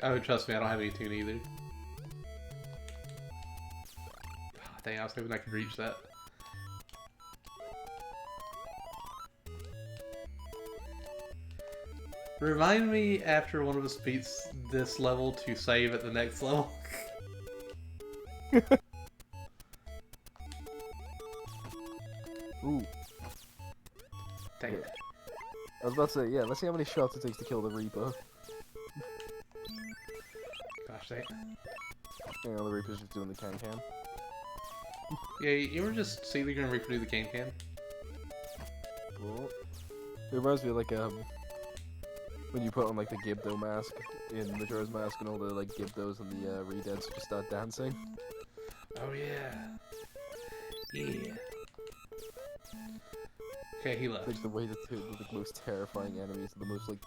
Oh, trust me, I don't have any tune either. Oh, dang, I was hoping I could reach that. Remind me after one of us beats this level to save at the next level. Ooh. Dang it. I was about to say, yeah, let's see how many shots it takes to kill the Reaper. Gosh dang it. Hang on, the Reaper's just doing the can-can. Yeah, you ever just see the Grim Reaper do the can-can? Cool. It reminds me of, like, when you put on, like, the Gibdo mask in Majora's Mask and all the, like, Gibdos and the Redeads just start dancing. Oh yeah. Yeah. Okay, he left. Like, the way that the most terrifying enemies are the most, like,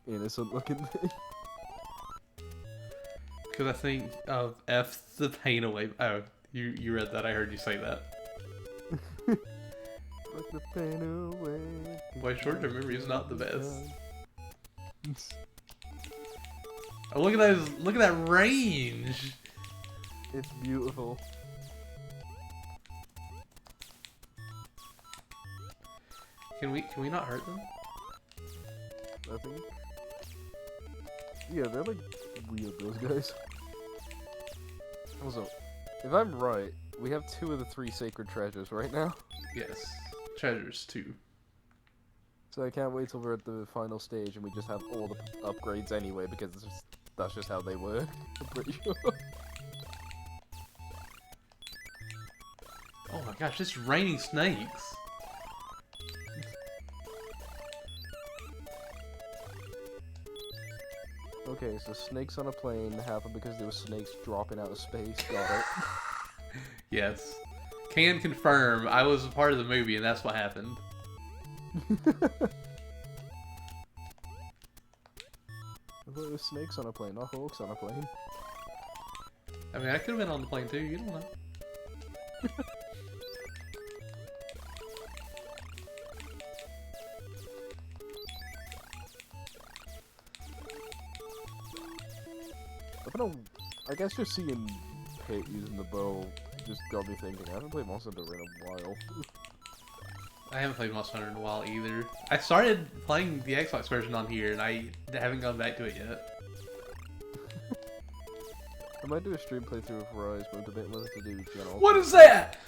innocent looking thing. Because I think of F the pain away. Oh, you read that. I heard you say that. Fuck the pain away. My short-term memory is not the best. Oh, look at those! Look at that range. It's beautiful. Can we not hurt them? I think. Yeah, they're like weird, those guys. Also, if I'm right, we have 2 of the 3 sacred treasures right now. Yes. Treasures too. So I can't wait till we're at the final stage and we just have all the upgrades anyway, because that's just how they work. I'm pretty sure. Oh my gosh, it's raining snakes. Okay, so snakes on a plane happen because there were snakes dropping out of space. Got it. Yes. Can confirm, I was a part of the movie and that's what happened. I thought it was snakes on a plane, not hawks on a plane. I mean, I could have been on the plane too, you don't know. I guess just seeing Pit using the bow just got me thinking, I haven't played Monster Hunter in a while. I haven't played Monster Hunter in a while either. I started playing the Xbox version on here and I haven't gone back to it yet. I might do a stream playthrough of Rise, but I'm debating whether to do general. What is that?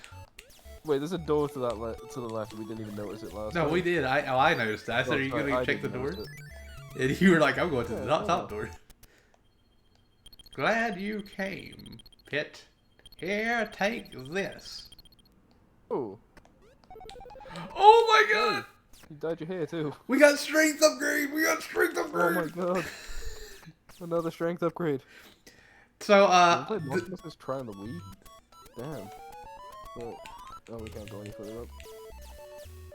Wait, there's a door to that to the left. We didn't even notice it last time. No, we did. I noticed that. I said, Oh, are you sorry, going to I check the didn't door? notice And you were like, I'm going to the Yeah, top door. Glad you came, Pit. Here, take this. Oh, Oh my god! you dyed your hair too. We got strength upgrade! We got strength Oh upgrade! my god. Another strength upgrade. So, Have you played Monster Hunter's Try on the Wii? Damn. But, oh, we can't go any further up.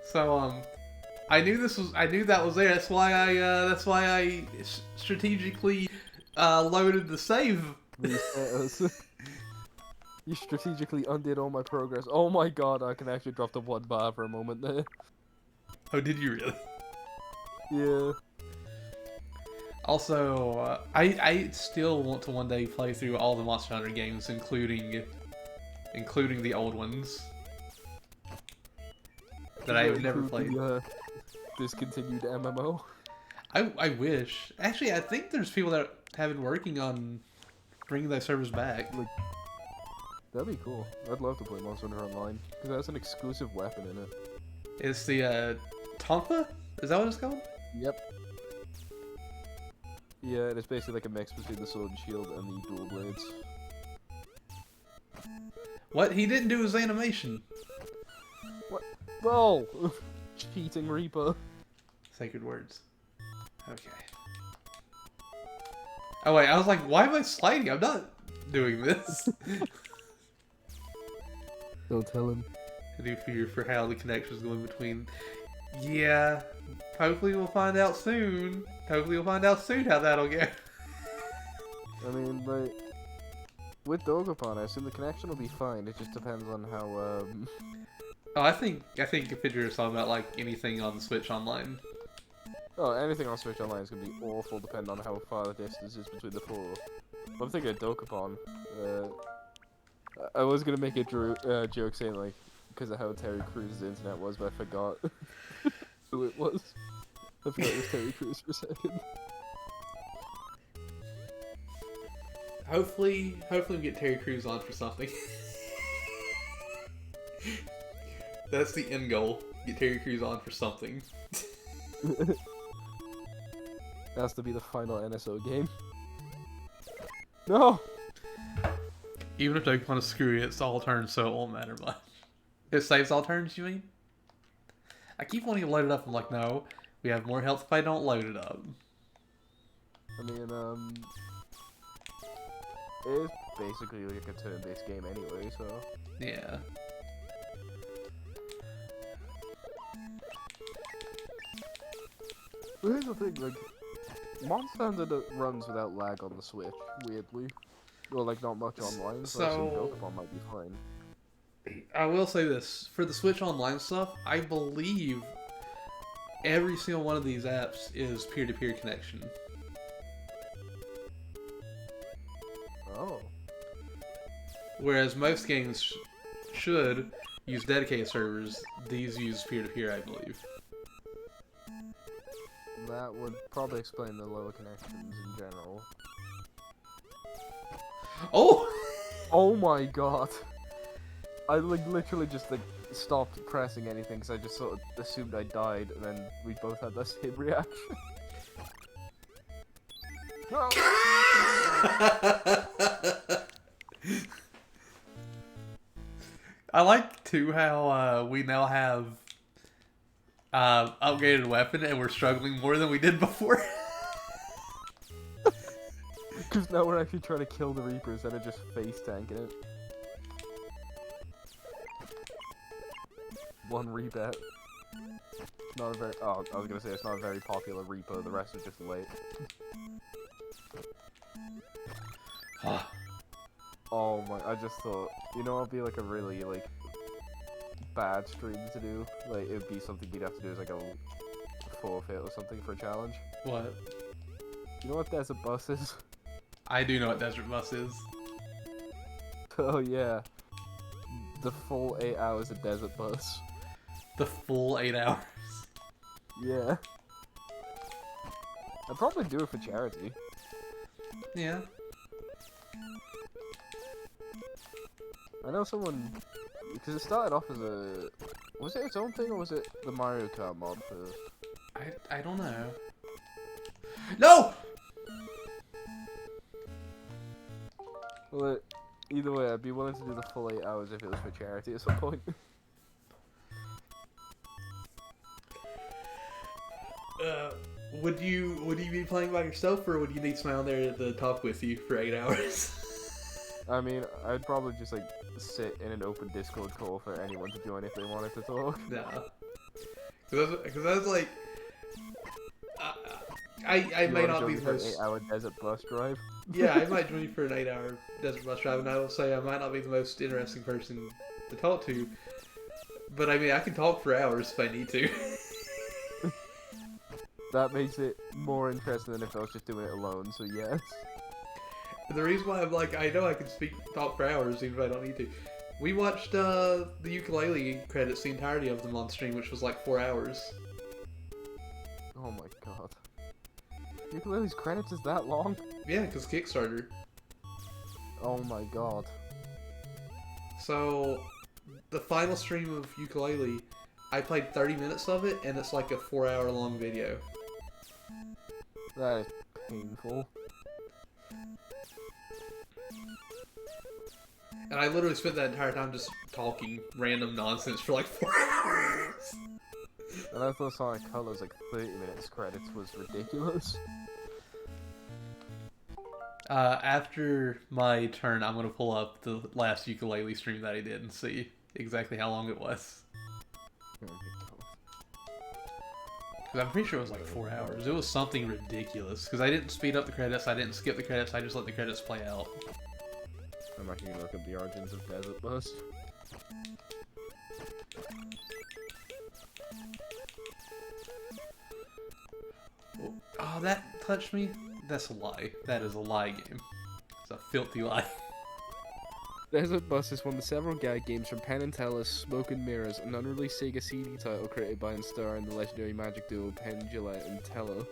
So, I knew that was there. That's why I strategically, loaded the save. Reset us. You strategically undid all my progress. Oh my god, I can actually drop the 1 bar for a moment there. Oh, did you really? Yeah. Also, I still want to one day play through all the Monster Hunter games, including the old ones that I've never played. The, discontinued MMO. I wish. Actually, I think there's people that have been working on bringing those servers back. Like, that'd be cool. I'd love to play Monster Hunter Online because it has an exclusive weapon in it. It's the Tonfa? Is that what it's called? Yep. Yeah, and it's basically like a mix between the sword and shield and the dual blades. What? He didn't do his animation. What? Well, cheating Reaper. Sacred words. Okay. Oh wait, I was like, why am I sliding? I'm not doing this. Don't tell him. I do fear for how the connection's going between. Yeah. Hopefully we'll find out soon. Hopefully we'll find out soon how that'll go. I mean, like, with Dogapon, I assume the connection will be fine. It just depends on how, Oh, I think Fidger is talking about like anything on the Switch Online. Oh, anything on Switch Online is going to be awful depending on how far the distance is between the four. I'm thinking of Dokapon. I was going to make a joke saying, like, because of how Terry Crews' internet was, but I forgot who it was. I forgot it was Terry Crews for a second. Hopefully we get Terry Crews on for something. That's the end goal. Get Terry Crews on for something. Has to be the final NSO game. No! Even if they want to screw it, it's all turns, so it won't matter much. It saves all turns, you mean? I keep wanting to load it up. I'm like, no, we have more health if I don't load it up. I mean, it's basically like a turn-based game anyway, so... Yeah. But here's the thing, like, Monster Hunter runs without lag on the Switch, weirdly. Well, like, not much online, so I assume Pokemon might be fine. I will say this. For the Switch Online stuff, I believe every single one of these apps is peer-to-peer connection. Oh. Whereas most games should use dedicated servers, these use peer-to-peer, I believe. That would probably explain the lower connections in general. Oh! Oh my god! I like literally just like stopped pressing anything because I just sort of assumed I died, and then we both had the same reaction. No! I like too how we now have upgraded weapon and we're struggling more than we did before. Because now we're actually trying to kill the Reaper instead of just face tanking it. One rebet. Not a very. Oh, I was gonna say it's not a very popular Reaper. The rest is just late. Oh my! I just thought, you know, it'd be like a really like bad stream to do. Like it'd be something you'd have to do as like a forfeit or something for a challenge. What? You know what Desert Bus is? I do know what Desert Bus is. Oh yeah, the full 8 hours of Desert Bus. The full 8 hours. Yeah. I'd probably do it for charity. Yeah. I know someone, because it started off as a, was it its own thing or was it the Mario Kart mod first? I don't know. No! Well, either way, I'd be willing to do the full 8 hours if it was for charity at some point. Would you be playing by yourself, or would you need someone there to talk with you for 8 hours? I mean, I'd probably just like sit in an open Discord call for anyone to join if they wanted to talk. Nah. Because I was like, I may not be the most 8-hour desert bus drive. Yeah, I might join you for an 8-hour desert bus drive, and I will say I might not be the most interesting person to talk to, but I mean I can talk for hours if I need to. that makes it more interesting than if I was just doing it alone. So yes. The reason why I'm like, I know I can talk for hours even if I don't need to. We watched the ukulele credits, the entirety of them on stream, which was like 4 hours. Oh my god. Ukulele's credits is that long? Yeah, because Kickstarter. Oh my god. So, the final stream of ukulele, I played 30 minutes of it, and it's like a 4-hour long video. That is painful. And I literally spent that entire time just talking random nonsense for like 4 hours. And I thought Sonic Colors like 30 minutes credits was ridiculous. After my turn, I'm going to pull up the last ukulele stream that I did and see exactly how long it was. Oh my god. Because I'm pretty sure it was like 4 hours. It was something ridiculous. Because I didn't speed up the credits, I didn't skip the credits, I just let the credits play out. I'm actually gonna look up the origins of Desert Bus. Oh, that touched me? That's a lie. That is a lie game. It's a filthy lie. Desert Bus is one of the several gag games from Penn and Teller's Smoke and Mirrors, an unreleased Sega CD title created by and starring the legendary magic duo Penn Jillette and Teller.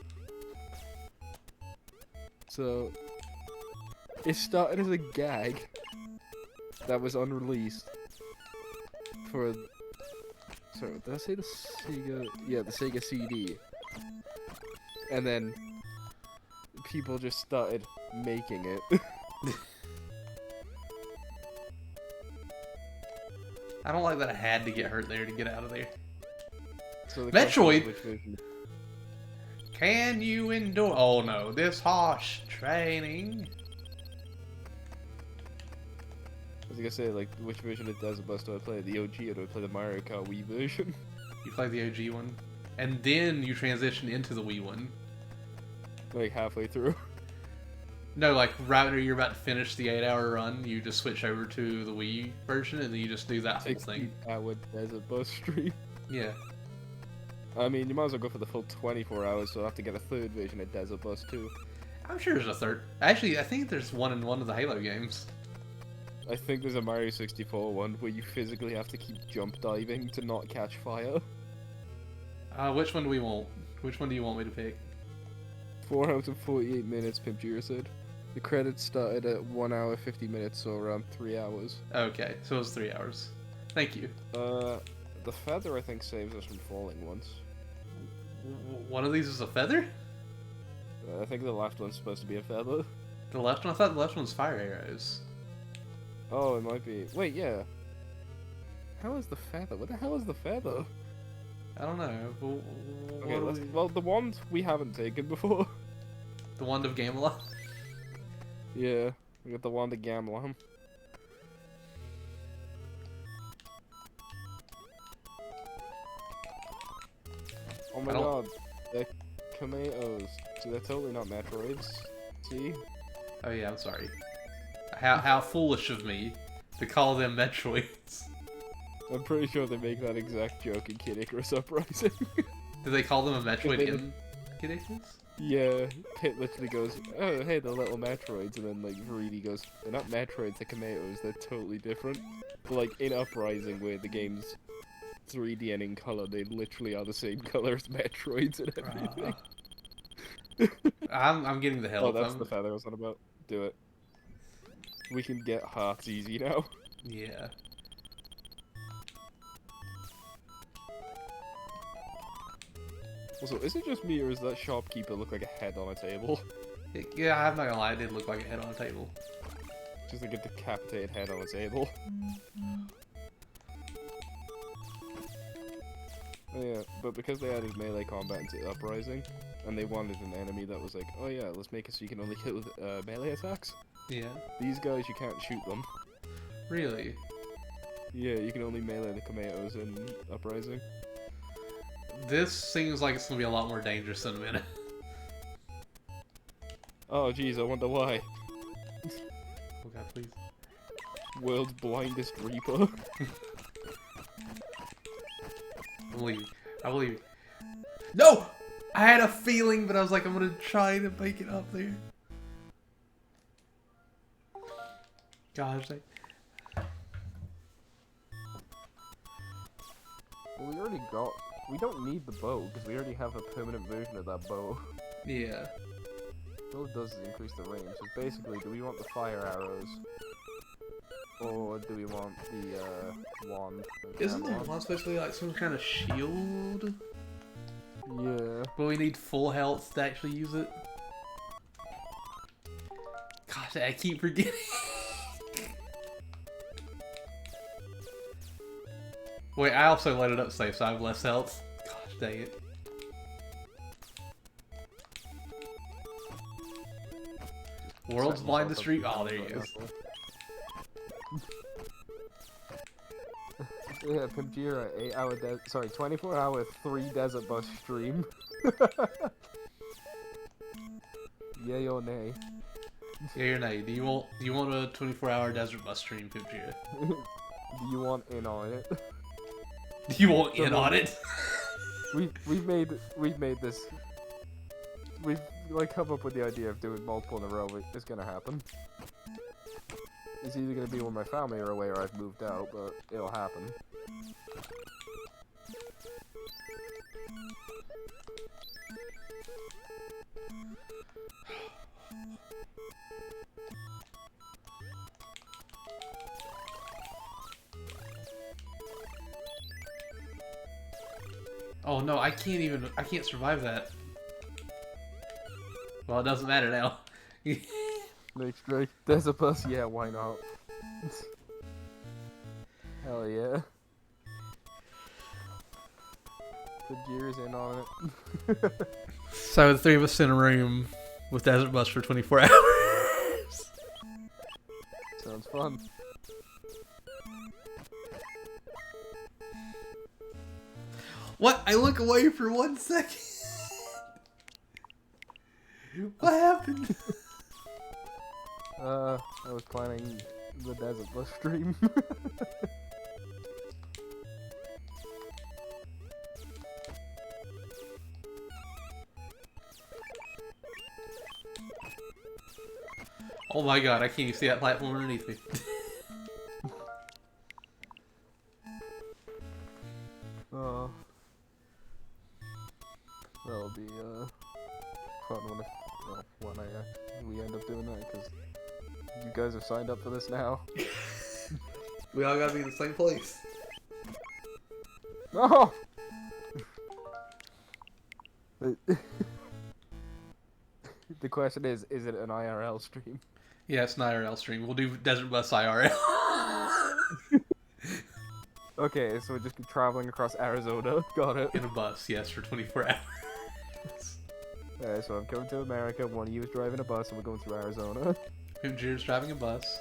So, it started as a gag that was unreleased for... Sorry, did I say the Sega... Yeah, the Sega CD. And then people just started making it. I don't like that I had to get hurt there to get out of there. So the Metroid! question is which version- Can you endure? Oh no, this harsh training. I was gonna say, like, which version of Desert Bus do I play? The OG or do I play the Mario Kart Wii version? You play the OG one, and then you transition into the Wii one. Like, halfway through. No, like right when you're about to finish the 8-hour run, you just switch over to the Wii version, and then you just do that whole thing. 6-hour Desert Bus stream. Yeah. I mean, you might as well go for the full 24 hours, so I'll have to get a third version of Desert Bus too. I'm sure there's a third. Actually, I think there's one in one of the Halo games. I think there's a Mario 64 one where you physically have to keep jump diving to not catch fire. Which one do we want? Which one do you want me to pick? 4 hours and 48 minutes, Pimp Jira said. The credits started at 1 hour 50 minutes, so around 3 hours. Okay, so it was 3 hours. Thank you. The feather I think saves us from falling once. One of these is a feather? I think the left one's supposed to be a feather. The left one? I thought the left one's fire arrows. Oh, it might be. Wait, yeah. How is the feather? What the hell is the feather? I don't know. Okay, well, the wand we haven't taken before. The Wand of Gamelon? Yeah, we got the wand of Gamelon. Oh my god, the Kameos. So they're totally not Metroids. See? Oh yeah, I'm sorry. How foolish of me to call them Metroids. I'm pretty sure they make that exact joke in Kid Icarus Uprising. Do they call them a Metroid in Kid Icarus? Yeah, Pit literally goes, oh hey, the little Metroids, and then like Greedy goes, they're not Metroids, they're Kameos, they're totally different. But like in Uprising, where the game's 3D and in color, they literally are the same color as Metroids and everything. I'm getting the hell. Oh, that's the feather I was on about. Do it. We can get hearts easy now. Yeah. Also, is it just me or does that shopkeeper look like a head on a table? Yeah, I'm not gonna lie, it did look like a head on a table. Just like a decapitated head on a table. Oh yeah, but because they added melee combat into Uprising, and they wanted an enemy that was like, oh yeah, let's make it so you can only hit with melee attacks. Yeah. These guys, you can't shoot them. Really? Yeah, you can only melee the Kameos in Uprising. This seems like it's gonna be a lot more dangerous than a minute. Oh jeez, I wonder why. Oh god, please. World's blindest Reaper. I believe you. I believe you. No! I had a feeling, but I was like, I'm gonna try to make it up there. Gosh, Well, we already got. We don't need the bow because we already have a permanent version of that bow. yeah. All it does is increase the range. So basically, do we want the fire arrows, or do we want the wand? Isn't the wand supposed to be like some kind of shield? Yeah. But we need full health to actually use it. Gosh, I keep forgetting. Wait, I also let it up safe, so I have less health. Gosh, dang it. World's blindest streak. Oh, there he is. Yeah, Pimjira, 8-hour 24-hour 3 desert bus stream. Yay or nay? Yeah or nay? Do you want a 24-hour desert bus stream, Pipjira? Do you want in on it? Do you want in on it? We've made this. We've like come up with the idea of doing multiple in a row. It's gonna happen. It's either gonna be when my family are away or I've moved out, but it'll happen. Oh no, I can't survive that. Well, it doesn't matter now. Next strike. There's a bus, yeah, why not? Hell yeah. The gears in on it. So the three of us in a room with Desert Bus for 24 hours. Sounds fun. What? I look away for 1 second. What happened? I was planning the Desert Bus stream. Oh my god, I can't even see that platform underneath me. That'll be fun when we end up doing that, because you guys have signed up for this now. We all gotta be in the same place. No! The question is it an IRL stream? Yeah, it's an IRL stream. We'll do Desert Bus IRL. Okay, so we're just traveling across Arizona. Got it. In a bus, yes, for 24 hours. Alright, so I'm coming to America, one of you is driving a bus, and we're going through Arizona. Pimjira's driving a bus.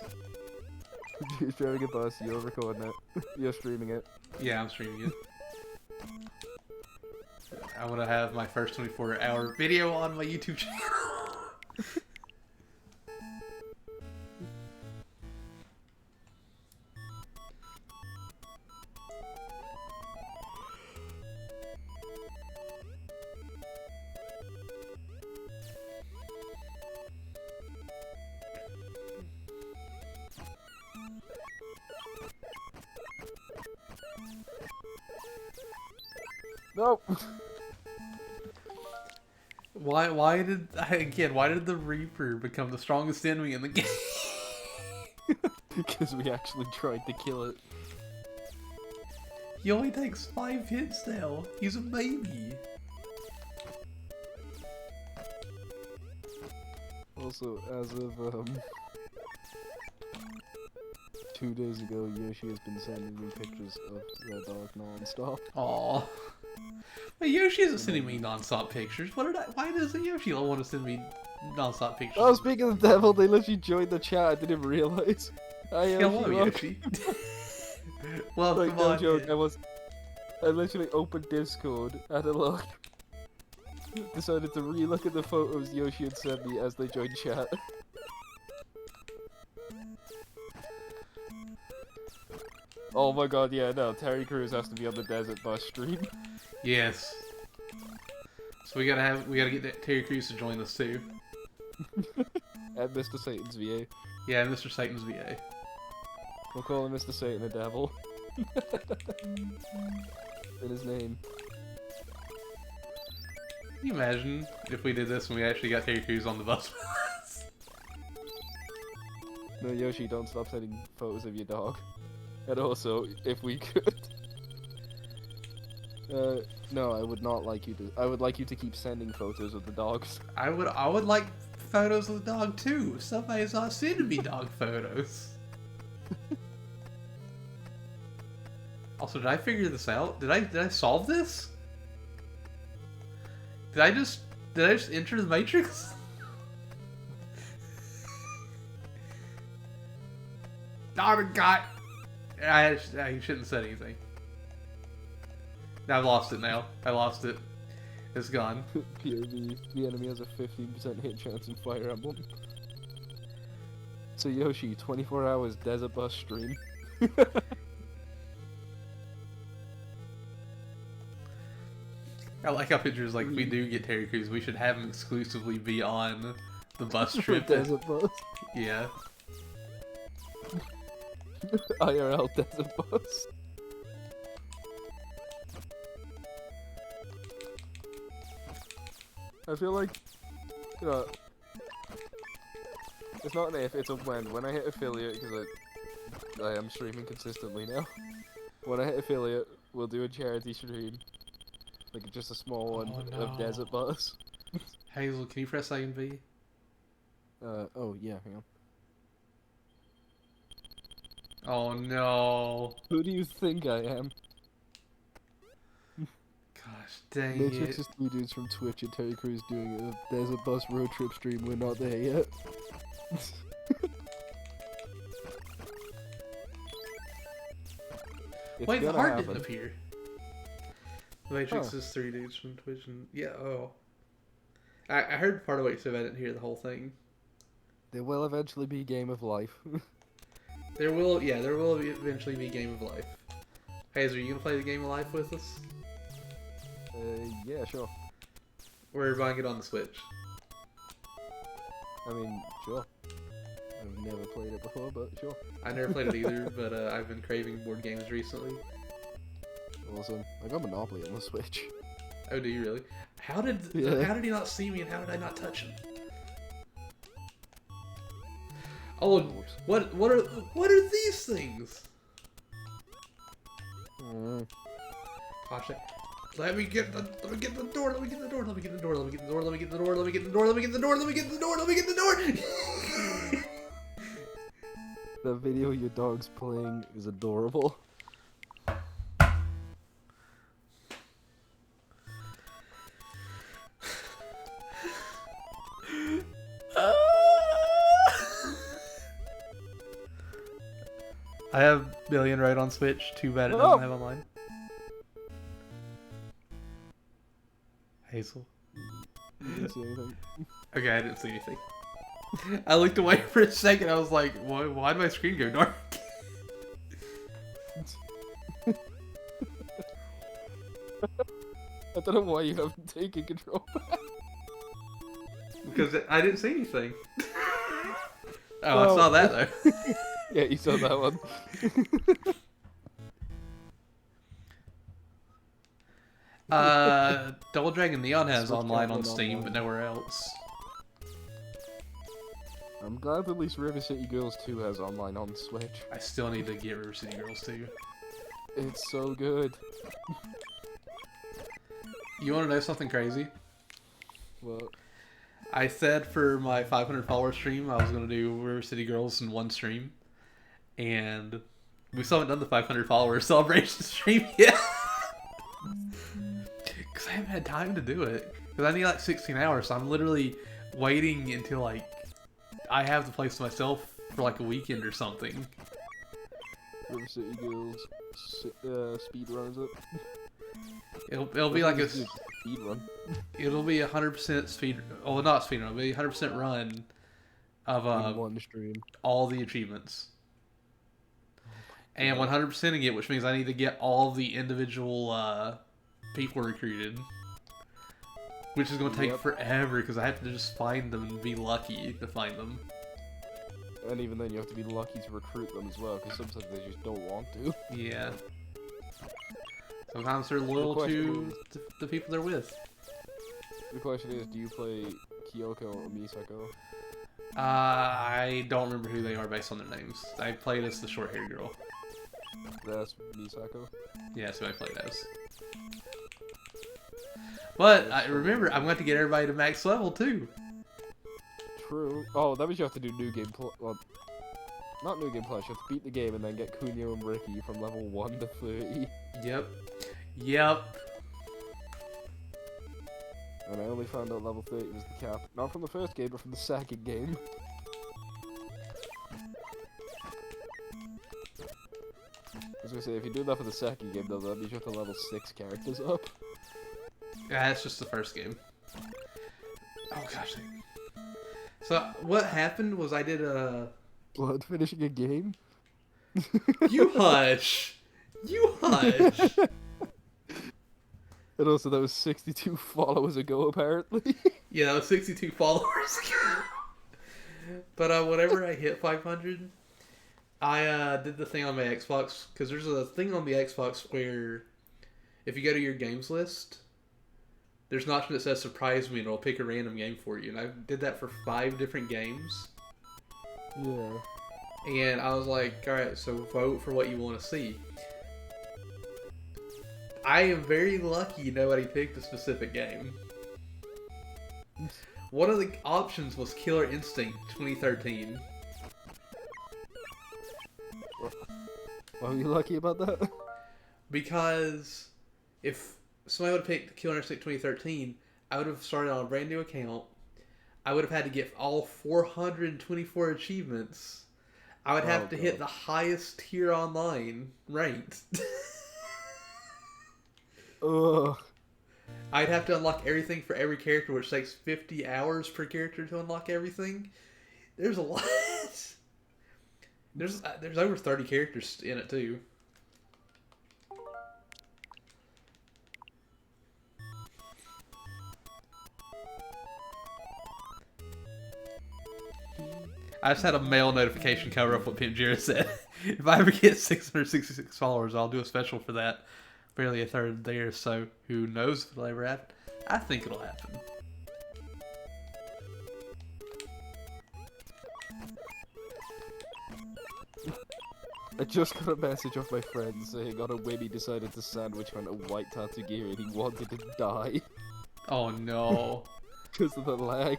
You're driving a bus, you're recording it. You're streaming it. Yeah, I'm streaming it. I want to have my first 24-hour video on my YouTube channel. Nope. Why did the Reaper become the strongest enemy in the game? Because we actually tried to kill it. He only takes 5 hits now. He's a baby. Also, as of 2 days ago, Yoshi has been sending me pictures of Red Dog non-stop. Aww. But Yoshi isn't sending me non-stop pictures. Why doesn't Yoshi want to send me non-stop pictures? Oh, speaking of the devil, they literally joined the chat. I didn't realize. Hi, Hello, Yoshi. Well, Like, come no on. joke, I literally opened Discord, had a look, decided to re-look at the photos Yoshi had sent me as they joined chat. Oh my god, yeah, no, Terry Crews has to be on the Desert Bus stream. Yes. So we gotta get Terry Crews to join us too. At Mr. Satan's VA. Yeah, Mr. Satan's VA. We'll call him Mr. Satan the Devil. In his name. Can you imagine if we did this and we actually got Terry Crews on the bus? No, Yoshi, don't stop sending photos of your dog. And also, if we could... no, I would not like you to... I would like you to keep sending photos of the dogs. I would like photos of the dog too. Somebody's not sending me dog photos. Also, did I figure this out? Did I solve this? Did I just enter the Matrix? Oh God! I shouldn't have said anything. I've lost it now. I lost it. It's gone. POV, the enemy has a 15% hit chance in Fire Emblem. So Yoshi, 24 hours desert bus stream. I like how pictures like if we do get Terry Crews, we should have him exclusively be on the bus trip. Desert bus. Yeah. IRL desert bus. I feel like, you know, it's not an if, it's a when. When I hit affiliate, because I am streaming consistently now. When I hit affiliate, we'll do a charity stream. Like just a small one of Desert Bus. Hazel, can you press A and B? Oh yeah, hang on. Oh no. Who do you think I am? Gosh dang Matrix it. is 3 dudes from Twitch and Terry Crews doing a Desert Bus road trip stream. We're not there yet. Wait, the gonna heart happen. didn't appear. The Matrix is 3 dudes from Twitch and yeah, oh. I heard part of what you said, but I didn't hear the whole thing. There will eventually be Game of Life. There will eventually be Game of Life. Hazel, are you gonna play the Game of Life with us? Yeah, sure. We're buying it on the Switch. I mean, sure. I've never played it before, but sure. I never played it either, but I've been craving board games recently. Awesome. I got Monopoly on the Switch. Oh, do you really? How did he not see me and how did I not touch him? Oh, what are these things? Gosh, let me get the door. Let me get the door. Let me get the door. Let me get the door. Let me get the door. Let me get the door. Let me get the door. Let me get the door. Let me get the door. The video your dog's playing is adorable. I have Billion right on Switch. Too bad it doesn't have online. Hazel. Didn't see anything. Okay, I didn't see anything. I looked away for a second. I was like, why did my screen go dark? I don't know why you haven't taken control back. Because I didn't see anything. Oh, I saw that though. Yeah, you saw that one. Double Dragon Neon has Switch online got on one Steam, online. but nowhere else. I'm glad at least River City Girls 2 has online on Switch. I still need to get River City Girls too. It's so good. You want to know something crazy? Well, I said for my 500 follower stream, I was going to do River City Girls in one stream. And we still haven't done the 500 follower celebration stream yet. Because I haven't had time to do it. Because I need like 16 hours, so I'm literally waiting until like I have the place to myself for like a weekend or something. River City Girls speed runs it. It'll be like a speed run. it'll be 100% speed. Oh, not speed run. It'll be 100% run of In one stream. all the achievements. And 100%ing it, which means I need to get all the individual people recruited. which is going to take Yep. forever because I have to just find them and be lucky to find them. And even then, you have to be lucky to recruit them as well, because sometimes they just don't want to. Yeah. Sometimes they're loyal to the people they're with. The question is, do you play Kyoko or Misako? I don't remember who they are based on their names. I played as the short-haired girl. That's Misako. Yeah, that's who I played as. But I remember, I'm going to get everybody to max level too. True. Oh, that means you have to do New Game Plus. Well, not New Game Plus. You have to beat the game and then get Kunio and Ricky from level 1 to 30. Yep. Yep. And I only found out level 30 was the cap. Not from the first game, but from the second game. I was gonna say, if you do that for the second game, though, that means you have to level 6 characters up. Yeah, that's just the first game. Oh gosh. So what happened was I did a... Blood finishing a game? You hush! You hush! And also, that was 62 followers ago, apparently. Yeah, that was 62 followers ago. But whenever I hit 500, I did the thing on my Xbox, because there's a thing on the Xbox where if you go to your games list, there's an option that says surprise me and it'll pick a random game for you. And I did that for 5 different games. Yeah. And I was like, alright, so vote for what you want to see. I am very lucky nobody picked a specific game. One of the options was Killer Instinct 2013. Why were you lucky about that? Because if somebody would have picked Killer Instinct 2013, I would have started on a brand new account. I would have had to get all 424 achievements. I would have to hit the highest tier online ranked. Ugh. I'd have to unlock everything for every character, which takes 50 hours per character to unlock everything. There's a lot. There's over 30 characters in it too. I just had a mail notification cover up what Pinjira said. If I ever get 666 followers, I'll do a special for that. Barely a third there, so who knows if it'll ever happen. I think it'll happen. I just got a message off my friend saying on a whim he decided to sandwich on a white Tatsugiri and he wanted to die Oh no. because of the lag.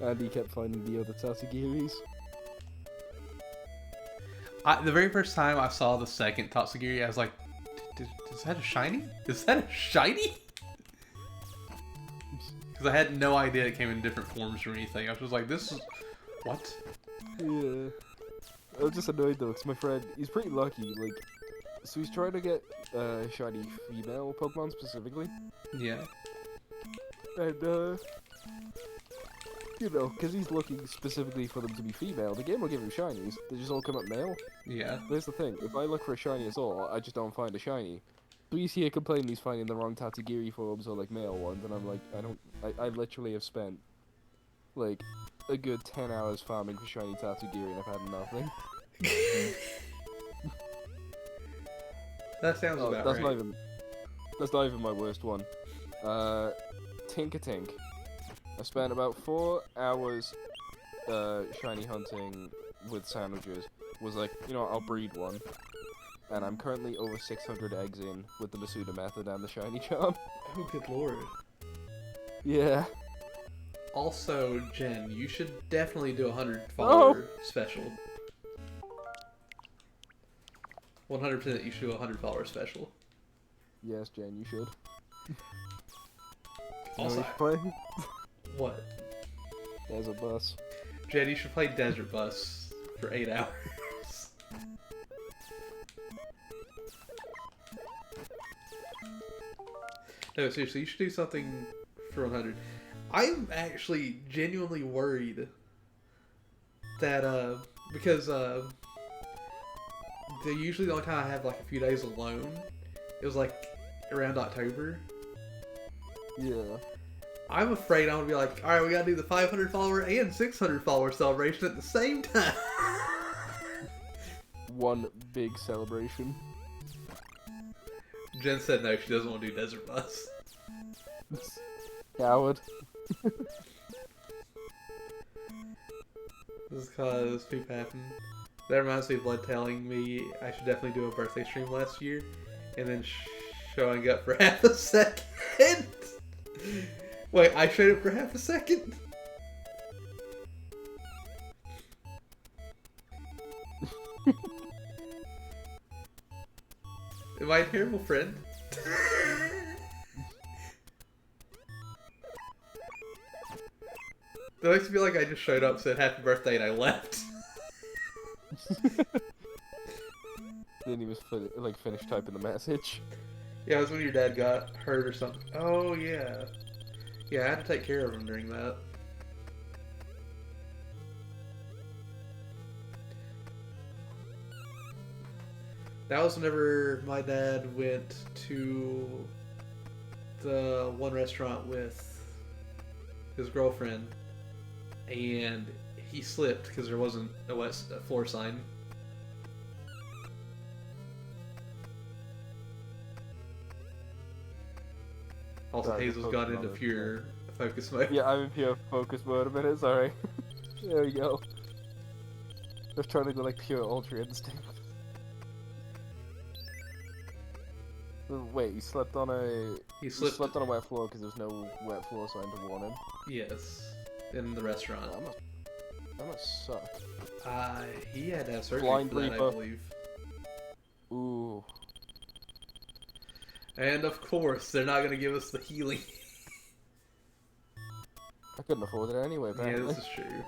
And he kept finding the other Tatsugiris. The very first time I saw the second Tatsugiri, I was like, is that a shiny? Is that a shiny? Because I had no idea it came in different forms or anything. I was just like, this is... What? Yeah. I was just annoyed though, because my friend, he's pretty lucky, like, so he's trying to get shiny female Pokemon specifically. Yeah. And, you know, because he's looking specifically for them to be female, the game will give him shinies, they just all come up male. Yeah. There's the thing, if I look for a shiny at all, I just don't find a shiny. So he's here complaining he's finding the wrong Tatsugiri forms or, like, male ones, and I'm like, I literally have spent, like, a good 10 hours farming for shiny Tatsugiri and I've had nothing. That sounds about that's right. That's not even my worst one. Tinkertink. I spent about 4 hours shiny hunting with sandwiches. Was like, you know what, I'll breed one. And I'm currently over 600 eggs in with the Masuda method and the shiny charm. Oh, good lord. Yeah. Also, Jen, you should definitely do a 100 follower special. 100% you should do a 100 follower special. Yes, Jen, you should. Also, you should play? what? There's a bus. Jen, you should play Desert Bus for 8 hours. No, seriously, you should do something for 100. I'm actually genuinely worried that, because, they usually only kind of have like a few days alone, It was like around October. Yeah. I'm afraid I'm gonna be like, alright, we gotta do the 500 follower and 600 follower celebration at the same time. One big celebration. Jen said no, she doesn't want to do Desert Bus. Coward. This is cause people happen. That reminds me of Blood telling me I should definitely do a birthday stream last year, and then showing up for half a second. Wait, I showed up for half a second? Am I a terrible friend? That makes me feel like I just showed up, said happy birthday, and I left. Then he was finished typing the message. Yeah, it was when your dad got hurt or something. Oh, yeah. Yeah, I had to take care of him during that. That was whenever my dad went to the one restaurant with his girlfriend, and he slipped because there wasn't a floor sign. Also, Hazel's got into pure focus mode. Yeah, I'm in pure focus mode a minute, sorry. There we go. I was trying to go like pure ultra instinct. Wait, he slept on a... He slept on a wet floor because there's no wet floor sign to warn him? Yes, in the restaurant. Oh, that must suck. He had to have surgery Blind for that, Reaper. I believe. Ooh. And of course, they're not going to give us the healing. I couldn't afford it anyway, Yeah, apparently. this is true.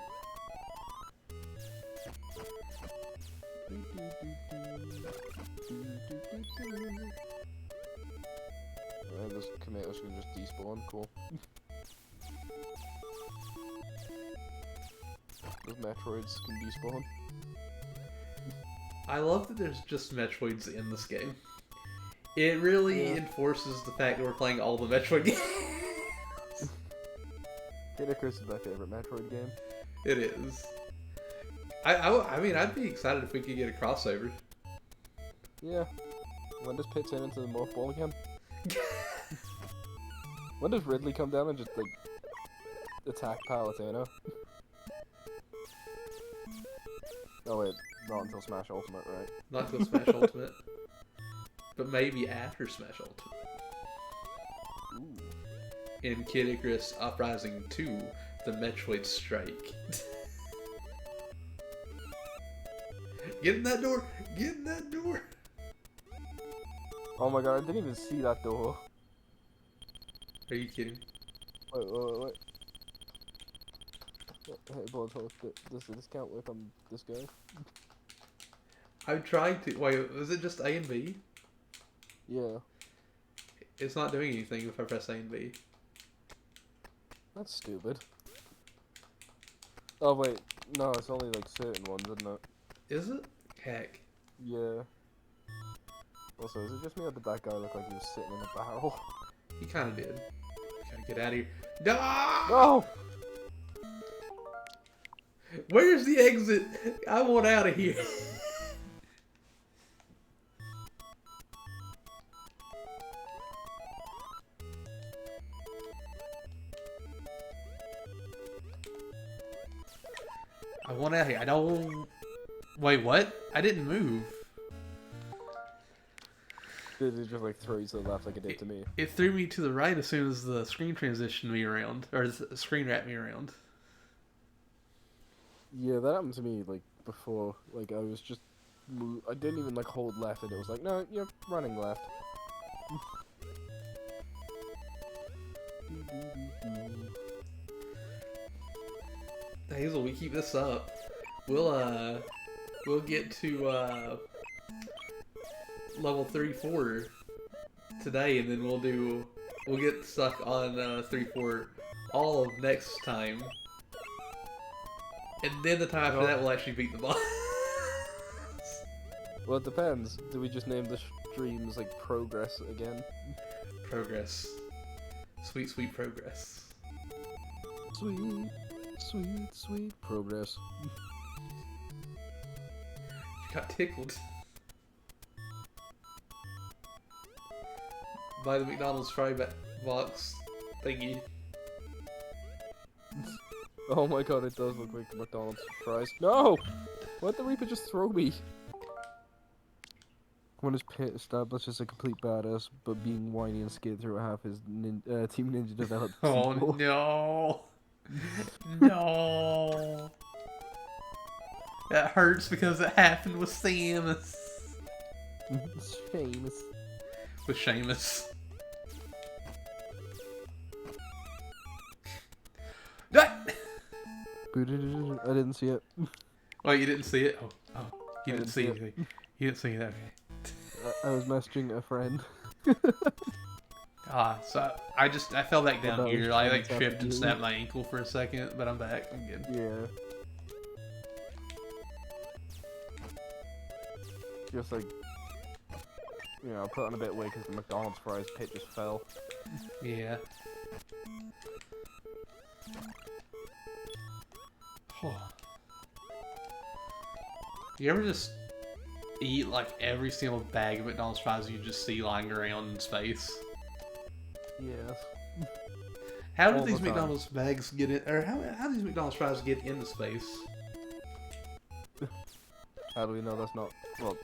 Those tomatoes can just despawn, cool. Those Metroids can despawn. I love that there's just Metroids in this game. It really enforces the fact that we're playing all the Metroid games. Kid Icarus is my favorite Metroid game. It is. I mean, I'd be excited if we could get a crossover. Yeah. When does Pit turn into the Morph Ball again? When does Ridley come down and just, like, attack Palutena? Oh wait, not until Smash Ultimate, right? Not until Smash Ultimate. But maybe after Smash Ultimate. Ooh. In Kid Icarus Uprising 2, the Metroid Strike. Get in that door! Get in that door! Oh my god, I didn't even see that door. Are you kidding? Wait. Hey, Bloodhawk, does this count if I'm this guy? I'm trying to. Wait, was it just A and B? Yeah. It's not doing anything if I press A and B. That's stupid. Oh wait, no, it's only like certain ones, isn't it? Is it? Heck. Yeah. Also, is it just me or did that guy look like he was sitting in a barrel? He kind of did. Gotta get out of here. No! No! Where's the exit? I want out of here. I want out of here. I don't... Wait, what? I didn't move. Did it just like throw you to the left like it did to me? It threw me to the right as soon as the screen transitioned me around. Or the screen wrapped me around. Yeah, that happened to me like before. Like I was just... I didn't even like hold left and it was like, no, you're running left. Hazel, we keep this up. We'll get to level 34 today, and then we'll get stuck on 34 all of next time, and then the time after that we'll actually beat the boss. Well, it depends. Do we just name the streams like progress again. Progress. Sweet, sweet progress. Sweet, sweet, sweet progress. You got tickled by the McDonald's fry box thingy. Oh my god, it does look like the McDonald's fries. No! Why'd the Reaper just throw me? When his pit establishes a complete badass, but being whiny and scared through half his Team Ninja developed. Oh sequel. no. No. That hurts because it happened with Samus. Seamus. With Seamus. I didn't see it. Oh, you didn't see it? Oh, you I didn't see anything. You didn't see it, okay. I was messaging a friend. So I fell back down About here. I like friends tripped and after snapped my ankle for a second, but I'm back. I'm good. Yeah. Just like, you know, put on a bit of weight because the McDonald's fries pit just fell. Yeah. You ever just eat like every single bag of McDonald's fries you just see lying around in space? Yes. How did All these the time. McDonald's bags get in, or how do these McDonald's fries get into space? How do we know that's not, well,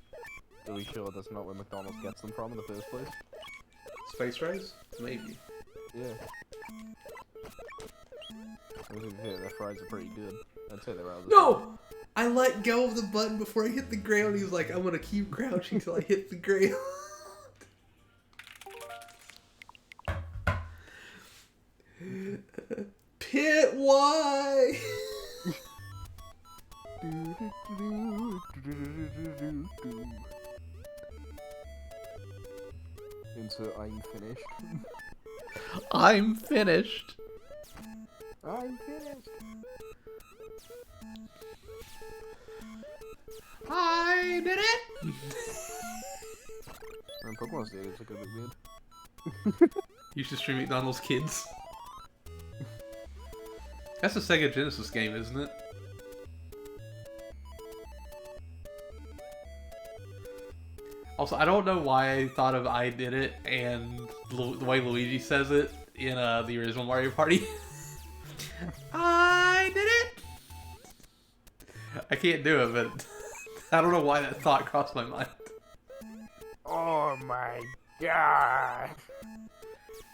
are we sure that's not where McDonald's gets them from in the first place? Space fries? Maybe. Yeah. I mean, yeah, their fries are pretty good. I'd say they're rather No! I let go of the button before I hit the ground. He was like, I'm gonna keep crouching till I hit the ground. Pit, why? Insert I'm finished. I'm finished. I'm finished. I did it! And Pokemon Stadium's like a bit weird. You should stream McDonald's Kids. That's a Sega Genesis game, isn't it? Also, I don't know why I thought of I did it and the way Luigi says it in the original Mario Party. I did it! I can't do it, but I don't know why that thought crossed my mind. Oh my god!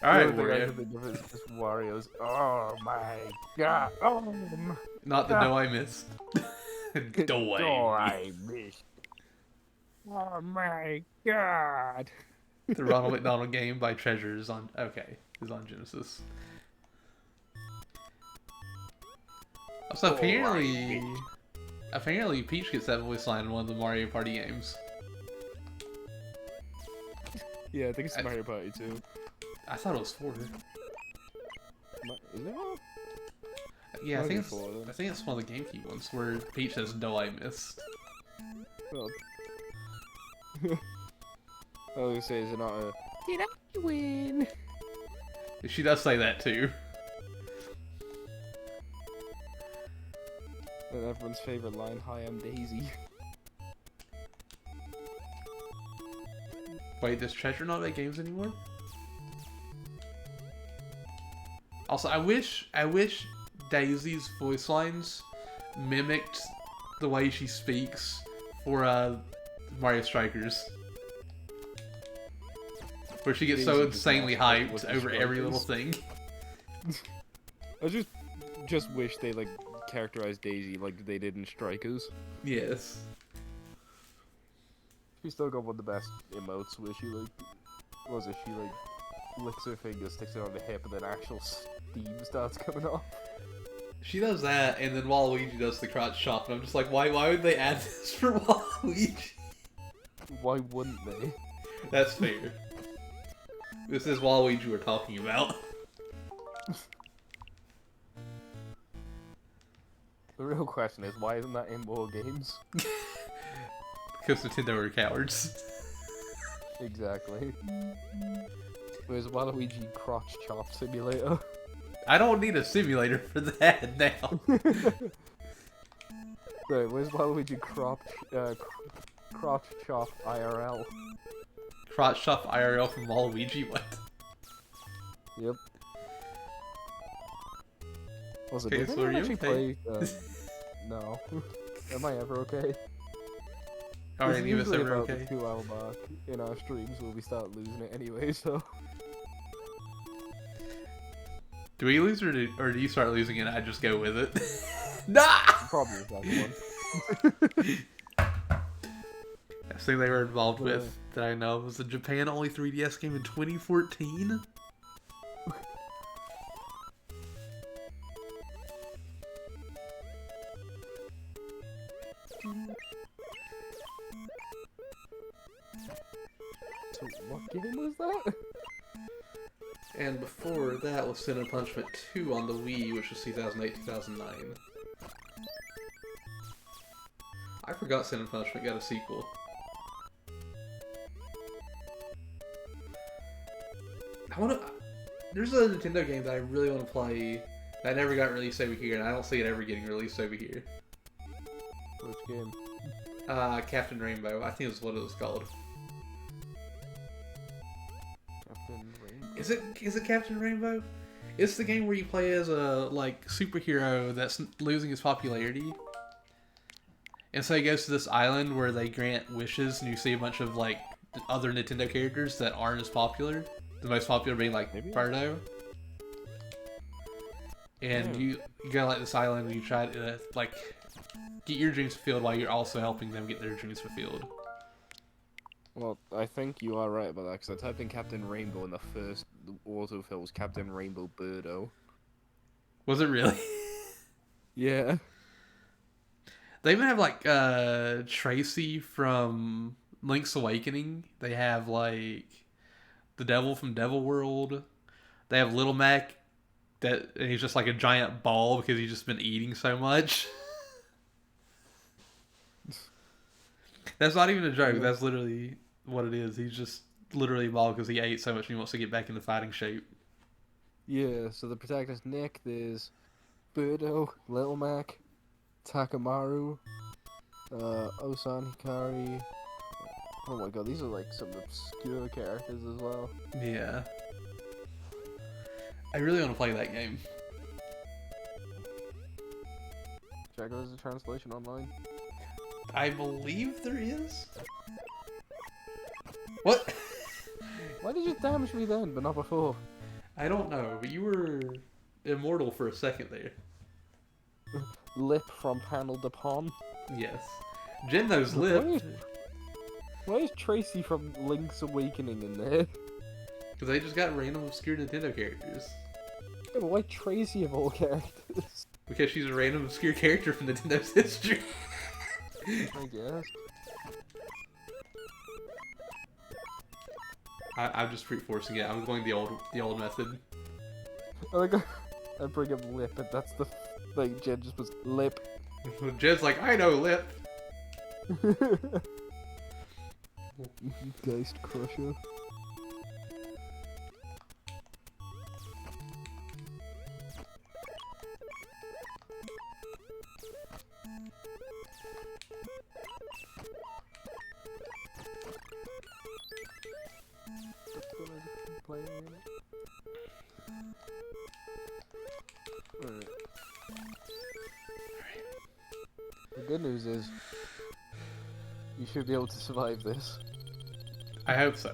Alright, The only thing I Wario. can think of is just Wario's. Oh my god! Oh Not the dough I missed. Dough I missed. Oh my god! The Ronald McDonald game by Treasure is on. Okay, is on Genesis. Also, apparently Peach gets that voice line in one of the Mario Party games. Yeah, I think it's Mario Party 2. I thought it was 4. Is it? Yeah, I Might think be it's. 4 then. I think it's one of the GameCube ones where Peach says "Dough I missed." Well. I was gonna say, is it not a did I win? She does say that too. And everyone's favorite line, "Hi, I'm Daisy." Wait, does Treasure not make games anymore? Also, I wish Daisy's voice lines mimicked the way she speaks for Mario Strikers. Where she gets so Daisy does insanely not speak hyped with the over every little Strikers. thing. I just wish they like characterized Daisy like they did in Strikers. Yes. She still got one of the best emotes where she like, what was it? She like licks her finger, sticks it on the hip, and then actual steam starts coming off. She does that, and then Waluigi does the crotch chop, and I'm just like, why would they add this for Waluigi? Why wouldn't they? That's fair. This is Waluigi we're talking about. The real question is, why isn't that in more games? Because Nintendo are cowards. Exactly. Where's Waluigi Crotch Chop Simulator? I don't need a simulator for that now. Right, where's Waluigi Crotch Chop IRL? Crotch Shop IRL from Waluigi, what? Yep. Also, Okay, did so anyone are you actually okay? play? No. Am I ever okay? Are It's any of us usually ever about okay? the 2 hour mark in our streams where we start losing it anyway, so. Do we lose or do you start losing it and I just go with it? Nah! Probably that one. Last thing they were involved with that I know was the Japan only 3DS game in 2014. So what game was that? And before that was Sin and Punishment 2 on the Wii, which was 2008-2009. I forgot Sin and Punishment got a sequel. There's a Nintendo game that I really want to play that never got released over here, and I don't see it ever getting released over here. Which game? Captain Rainbow, I think is what it was called. Captain Rainbow? Is it Captain Rainbow? It's the game where you play as a superhero that's losing his popularity. And so he goes to this island where they grant wishes, and you see a bunch of other Nintendo characters that aren't as popular. The most popular being Maybe? Birdo. And you go this island and you try to get your dreams fulfilled while you're also helping them get their dreams fulfilled. Well, I think you are right about that, because I typed in Captain Rainbow and the first autofill was Captain Rainbow Birdo. Was it really? Yeah. They even have Tracy from Link's Awakening. They have the Devil from Devil World. They have Little Mac and he's just like a giant ball because he's just been eating so much. That's not even a joke. That's literally what it is. He's just literally a ball because he ate so much and he wants to get back into fighting shape. Yeah, so the protagonist Nick, there's Birdo, Little Mac, Takamaru, Osan Hikari. Oh my god, these are some obscure characters as well. Yeah. I really want to play that game. Check out the translation online. I believe there is. What? Why did you damage me then, but not before? I don't know, but you were immortal for a second there. Lip from Panel de Pon. Yes. Jen knows Lip. Why is Tracy from Link's Awakening in there? Because they just got random obscure Nintendo characters. Yeah, but why Tracy of all characters? Because she's a random obscure character from Nintendo's history. I guess. I'm just brute forcing it. I'm going the old method. I bring up Lip, and that's the Jen just was Lip. Jen's like, I know Lip. Geist Crusher. Alright. The good news is, you should be able to survive this. I hope so.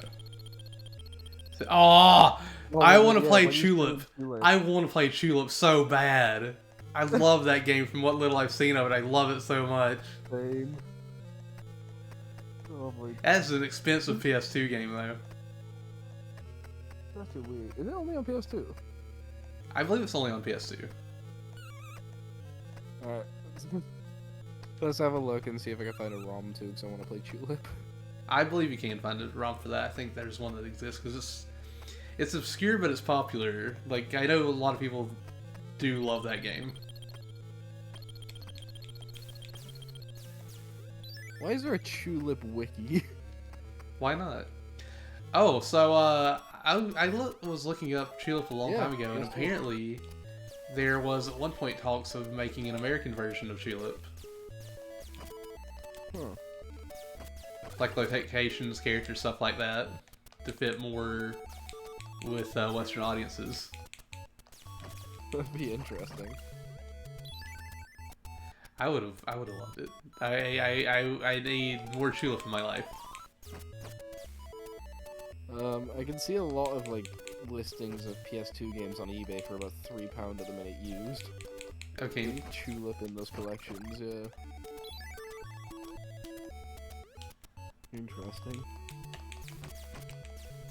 I want to play Tulip. I want to play Tulip so bad. I love that game from what little I've seen of it. I love it so much. Same. Oh my god. That's an expensive PS2 game, though. That's weird. Is it only on PS2? I believe it's only on PS2. Alright. Let's have a look and see if I can find a ROM too, because I want to play Tulip. I believe you can find a ROM for that. I think there's one that exists, because it's obscure, but it's popular. I know a lot of people do love that game. Why is there a Tulip wiki? Why not? Oh, so was looking up Tulip a long Yeah, time ago, and yes, yes. apparently there was at one point talks of making an American version of Tulip. Huh. Like locations, characters, stuff like that, to fit more with Western audiences. That'd be interesting. I would have loved it. I need more Tulip in my life. I can see a lot of like listings of PS2 games on eBay for about £3 at the minute used. Okay. Tulip in those collections, yeah. Interesting.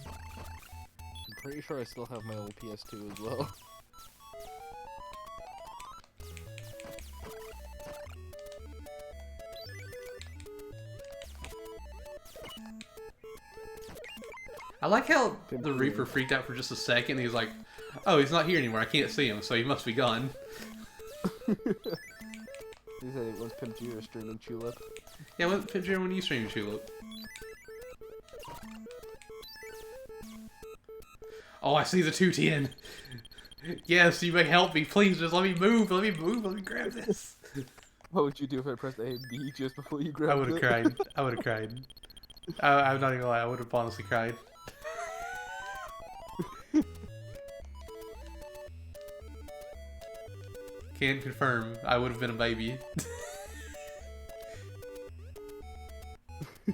I'm pretty sure I still have my old PS2 as well. I like how the Reaper freaked out for just a second. He's like, "Oh, he's not here anymore. I can't see him, so he must be gone." He said it was Pimp G streaming Tulip. Yeah, what picture when you stream Tulip? Oh, I see the 210. Yes, you may help me. Please, just let me move. Let me move. Let me grab this. What would you do if I pressed A and B just before you I grabbed would have it? cried. I would have cried. I'm not even gonna lie. I would have honestly cried. Can confirm. I would have been a baby.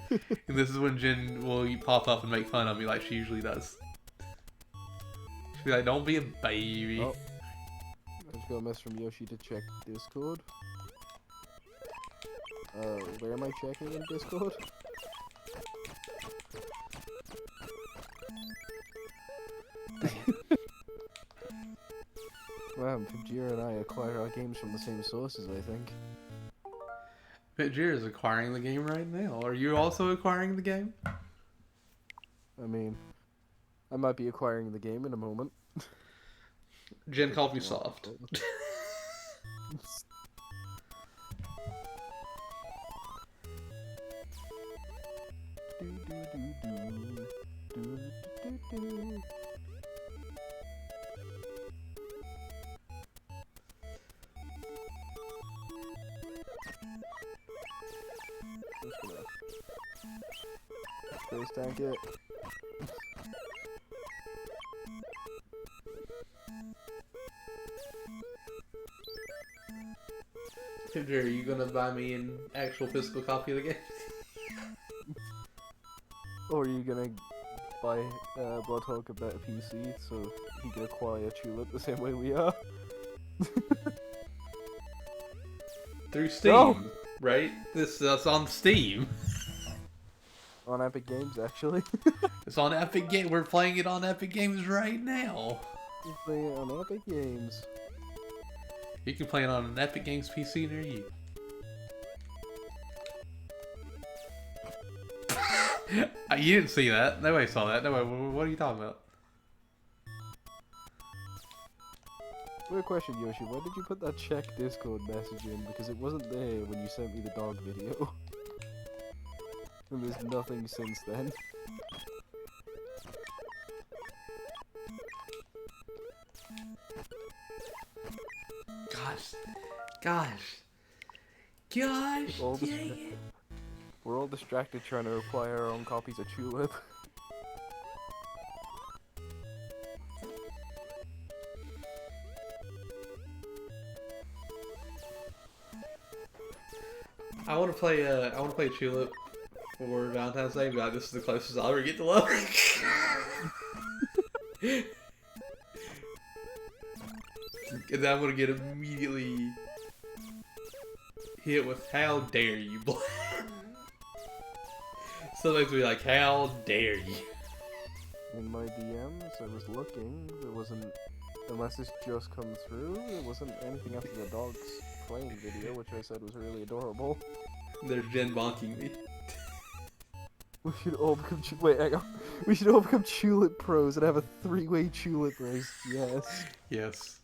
And this is when Jen will pop up and make fun of me like she usually does. She'll be like, "Don't be a baby." Oh. I just got a message from Yoshi to check Discord. Where am I checking in Discord? Wow, Pajira and I acquire our games from the same sources, I think. Pitjir is acquiring the game right now. Are you also acquiring the game? I mean, I might be acquiring the game in a moment. Jen called me soft. Space tank it. Pitjir, are you gonna buy me an actual physical copy of the game? Or are you gonna buy Bloodhawk a better PC so he can acquire Tulip the same way we are? Through Steam, No! right? That's on Steam. On Epic Games, actually. It's on Epic Games. We're playing it on Epic Games right now. You play it on Epic Games. You can play it on an Epic Games PC near you. You didn't see that. Nobody saw that. Nobody. What are you talking about? Weird question, Yoshi. Why did you put that check Discord message in? Because it wasn't there when you sent me the dog video. And there's nothing since then. Gosh. All Dang distra- it. We're all distracted trying to acquire our own copies of Tulip. I want to play. I want to play Tulip for Valentine's Day. But this is the closest I'll ever get to love. And then I'm gonna get immediately hit with "How dare you!" Somebody's gonna be like, "How dare you!" In my DMs, I was looking. There wasn't, unless this just come through, there wasn't anything after the dogs playing video, which I said was really adorable. There's Jen bonking me. We should all become wait, hang on. We should all become Tulip pros and have a 3-way Tulip race. Yes. Yes.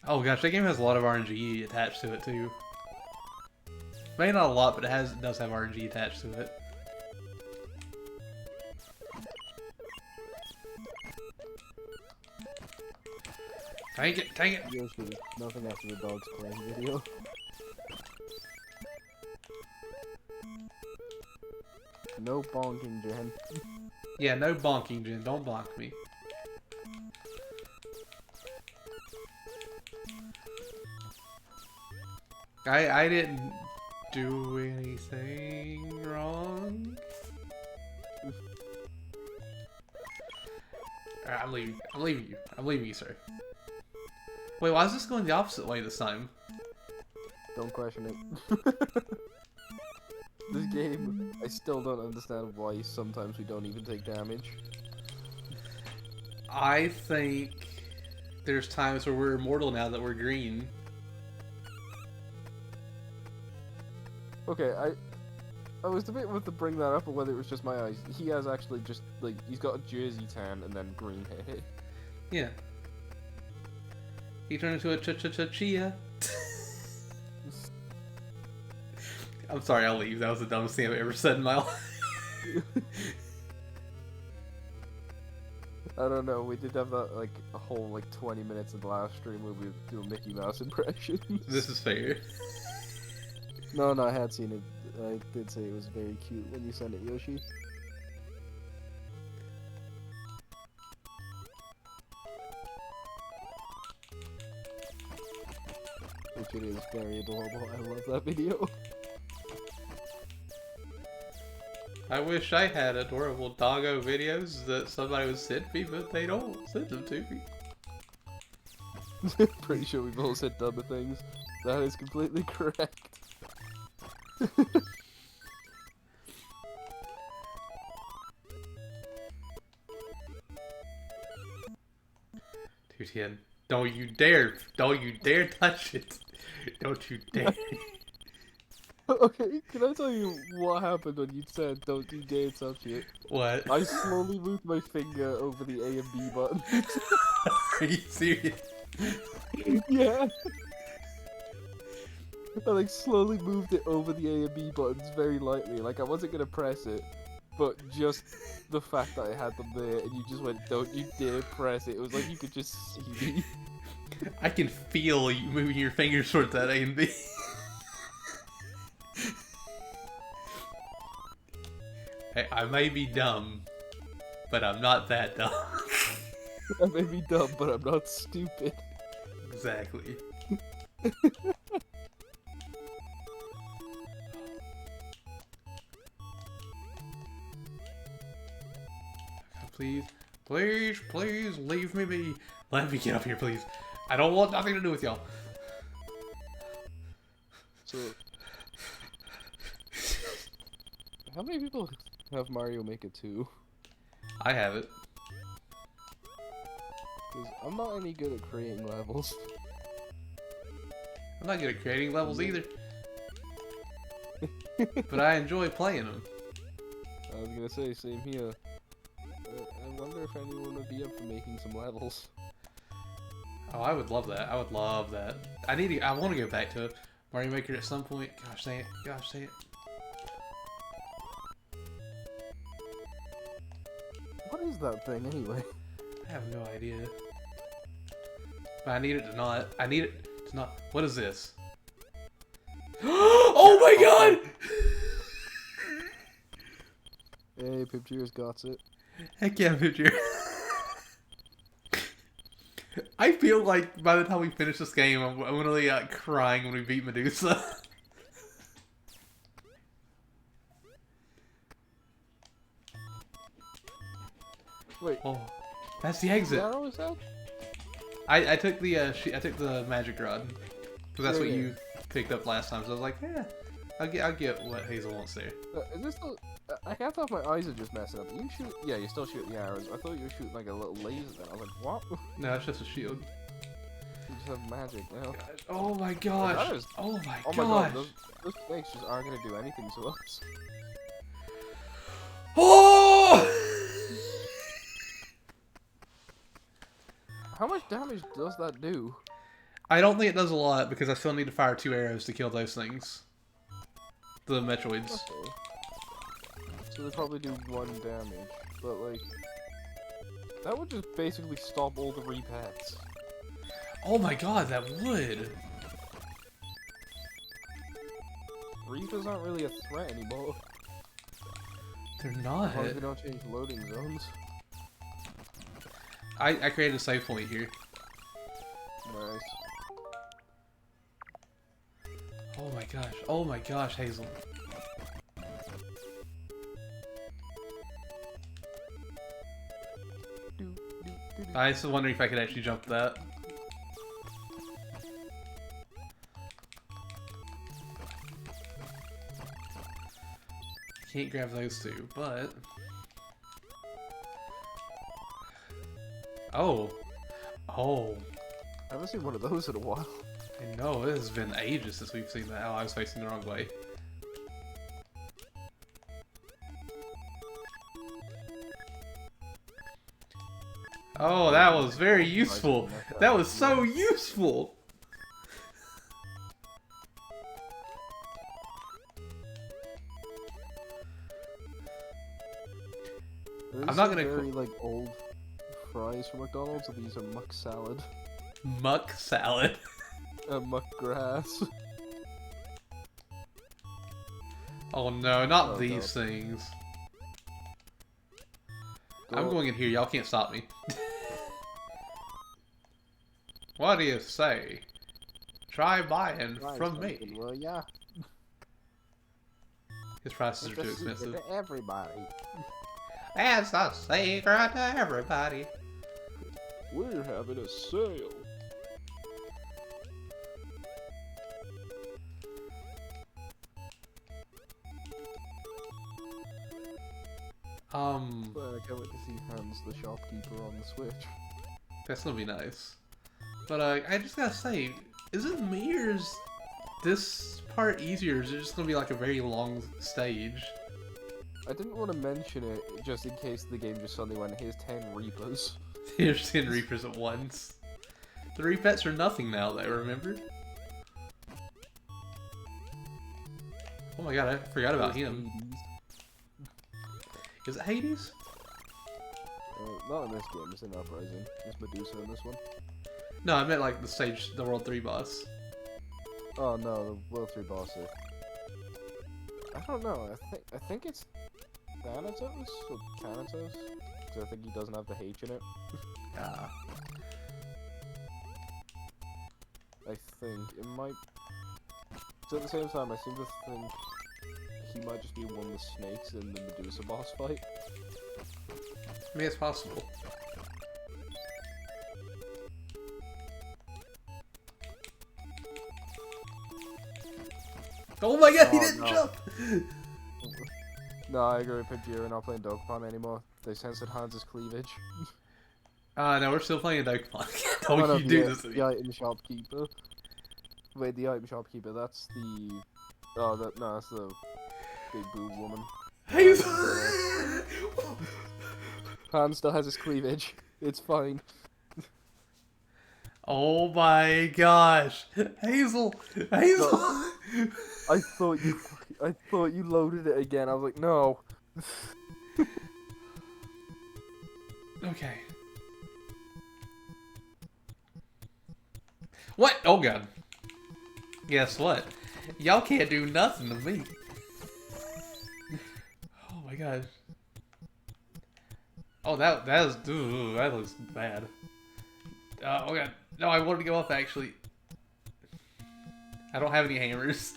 Oh gosh, that game has a lot of RNG attached to it too. Maybe not a lot, but it does have RNG attached to it. Take it, take it. Yoshi, nothing after the dogs playing video. No bonking, Jen. Yeah, no bonking, Jen. Don't bonk me. I didn't do anything wrong. Alright, I'm leaving. I'm leaving you. I'm leaving you, sir. Wait, why is this going the opposite way this time? Don't question it. This game, I still don't understand why sometimes we don't even take damage. I think there's times where we're immortal now that we're green. Okay, I was debating to bring that up or whether it was just my eyes. He has actually just, like, he's got a jersey tan and then green hair. Yeah. He turned into a chia. I'm sorry, I'll leave. That was the dumbest thing I've ever said in my life. I don't know, we did have that, like, a whole, like, 20 minutes of the last stream where we were doing Mickey Mouse impressions. This is fair. No, I had seen it. I did say it was very cute when you sent it, Yoshi. Which it is very adorable. I love that video. I wish I had adorable doggo videos that somebody would send me, but they don't send them to me. Pretty sure we've all said dumber things. That is completely correct. Dude, Tien, don't you dare touch it. Don't you dare. Okay, can I tell you what happened when you said don't you dare touch it? What? I slowly moved my finger over the A and B button. Are you serious? Yeah. I like slowly moved it over the A and B buttons very lightly, like I wasn't gonna press it, but just the fact that I had them there and you just went, don't you dare press it, it was like you could just see me. I can feel you moving your fingers towards that A and B. Hey, I may be dumb, but I'm not that dumb. I may be dumb, but I'm not stupid. Exactly. Please leave me be. Let me get up here, please. I don't want nothing to do with y'all. So, how many people have Mario Maker 2? I have it. Because I'm not any good at creating levels. I'm not good at creating levels either. But I enjoy playing them. I was gonna say, same here. I wonder if anyone would be up for making some levels. Oh, I would love that. I would love that. I want to go back to Mario Maker at some point. Gosh dang it. Gosh dang it. What is that thing anyway? I have no idea. But I need it to not. I need it to not. What is this? Oh my god! Hey, Pipcheers got it. Heck yeah, Picture. I feel like by the time we finish this game, I'm gonna be crying when we beat Medusa. Wait. Oh, that's the exit. How was that? I took the magic rod because that's what Yeah. you picked up last time. So I was like, yeah, I'll get what Hazel wants there. Is this the... I can't tell if my eyes are just messing up. You shoot... Yeah, you're still shooting the arrows. I thought you were shooting like a little laser then. I was like, what? No, it's just a shield. You just have magic now. Oh my gosh! That is- Oh my Oh gosh! my god, those snakes just aren't gonna do anything to us. Oh! How much damage does that do? I don't think it does a lot because I still need to fire 2 arrows to kill those things. The Metroids. Okay. So they probably do 1 damage, but like... That would just basically stop all the repets. Oh my god, that would. Reapers aren't really a threat anymore. They're As not. long as we don't change loading zones. I created a save point here. Nice. Oh my gosh. Oh my gosh, Hazel. I was wondering if I could actually jump that. Can't grab those two, but... Oh. Oh. I haven't seen one of those in a while. I know, it has been ages since we've seen that. Oh, I was facing the wrong way. Oh, that was very useful. That was so useful. I'm not gonna very like old fries from McDonald's, and these are muck salad. Muck salad. Muck grass. Oh no, not Oh, these God. things. I'm going in here, y'all can't stop me. What do you say? Try buying from me. Well, yeah. His prices are too expensive. Everybody. That's a secret to everybody. We're having a sale. Well, I can't wait to see Hans the shopkeeper on the Switch. That's gonna be nice. But I just gotta say, is it me or is this part easier? Or is it just gonna be like a very long stage? I didn't want to mention it just in case the game just suddenly went, here's 10 Reapers. Here's 10 Reapers at once. The repets are nothing now, though, remember? Oh my god, I forgot about him. Is it Hades? Not in this game, it's in Uprising. It's Medusa in this one. No, I meant like the stage, the World 3 boss. Oh no, the World 3 boss is... I don't know, I think it's Thanatos or Thanatos? Because I think he doesn't have the H in it. Ah. I think it might... So at the same time, I seem to think he might just be one of the snakes in the Medusa boss fight. I mean, it's possible. Oh my god, he Oh, didn't no. jump! No, I agree with Pajira, not playing Dokapon anymore. They censored Hans' cleavage. No, we're still playing Dokapon. Oh, Don't no, you do the, this to me. the item shopkeeper. Wait, the item shopkeeper, that's the... Oh, no, that's the big boob woman. Hazel! Hans still has his cleavage. It's fine. Oh my gosh! Hazel! Hazel! I thought you loaded it again. I was like, no. Okay. What? Oh god. Guess what? Y'all can't do nothing to me. Oh my gosh. Oh, that looks bad. Oh god. No, I wanted to go up actually. I don't have any hammers.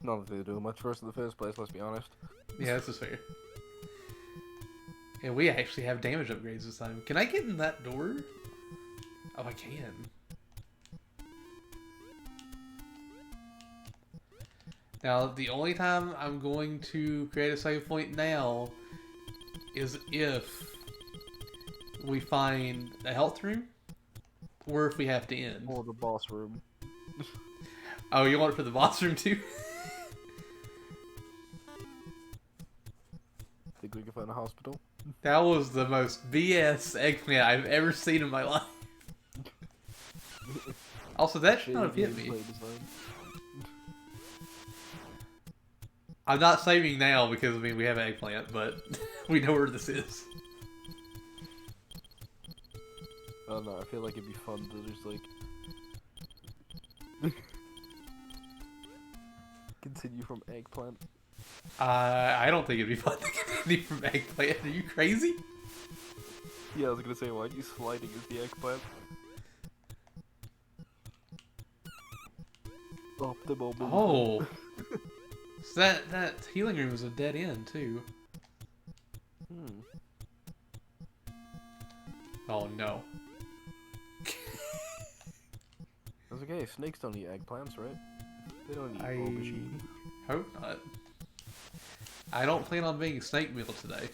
None of they do much for us in the first place, let's be honest. Yeah, this is fair. And we actually have damage upgrades this time. Can I get in that door? Oh, I can. Now, the only time I'm going to create a save point now is if we find a health room, or if we have to end. Or the boss room. Oh, you want it for the boss room too? Think we can find a hospital? That was the most BS eggplant I've ever seen in my life. Also, that should not have hit me. I'm not saving now because, I mean, we have an eggplant, but we know where this is. I don't know, I feel like it'd be fun to just, like... continue from Eggplant. I don't think it'd be fun to continue from Eggplant. Are you crazy? Yeah, I was gonna say, why are you sliding as the Eggplant? Optimal movement. Oh. So that healing room was a dead end, too. Hmm. Oh, no. That's okay, snakes don't eat eggplants, right? They don't eat I aubergine. hope not. I don't plan on being snake meal today.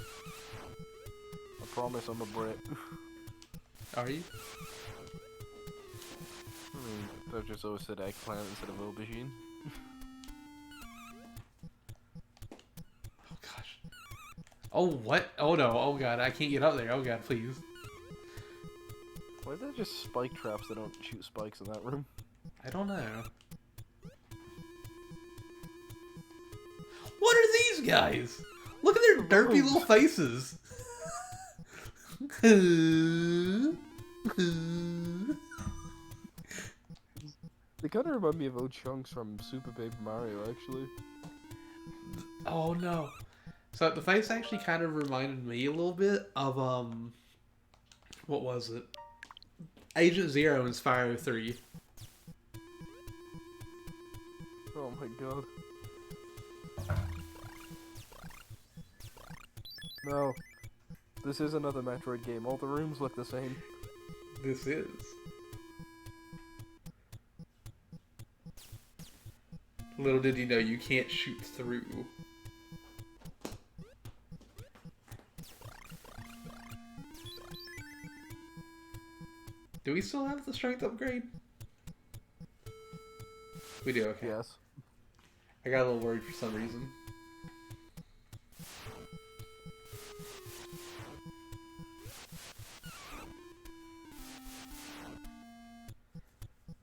I promise I'm a Brit. Are you? I just always said eggplant instead of aubergine. Oh, gosh. Oh, what? Oh, no. Oh, God. I can't get up there. Oh, God, please. Why is there just spike traps that don't shoot spikes in that room? I don't know. What are these guys? Look at their derpy little faces. They kind of remind me of Chunks from Super Paper Mario, actually. Oh no. So the face actually kind of reminded me a little bit of what was it? Agent Zero in Spyro 3. Oh my god. No. This is another Metroid game. All the rooms look the same. This is. Little did you know you can't shoot through. Do we still have the strength upgrade? We do, okay. Yes. I got a little worried for some reason.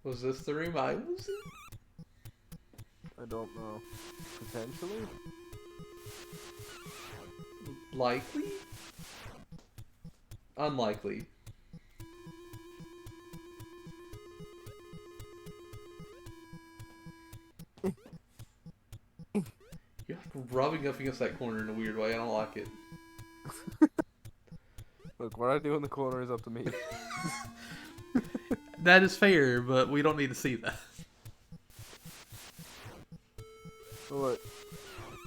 Was this the room I was in? I don't know. Potentially? Likely? Unlikely. You're like rubbing up against that corner in a weird way. I don't like it. Look, what I do in the corner is up to me. That is fair, but we don't need to see that. Look,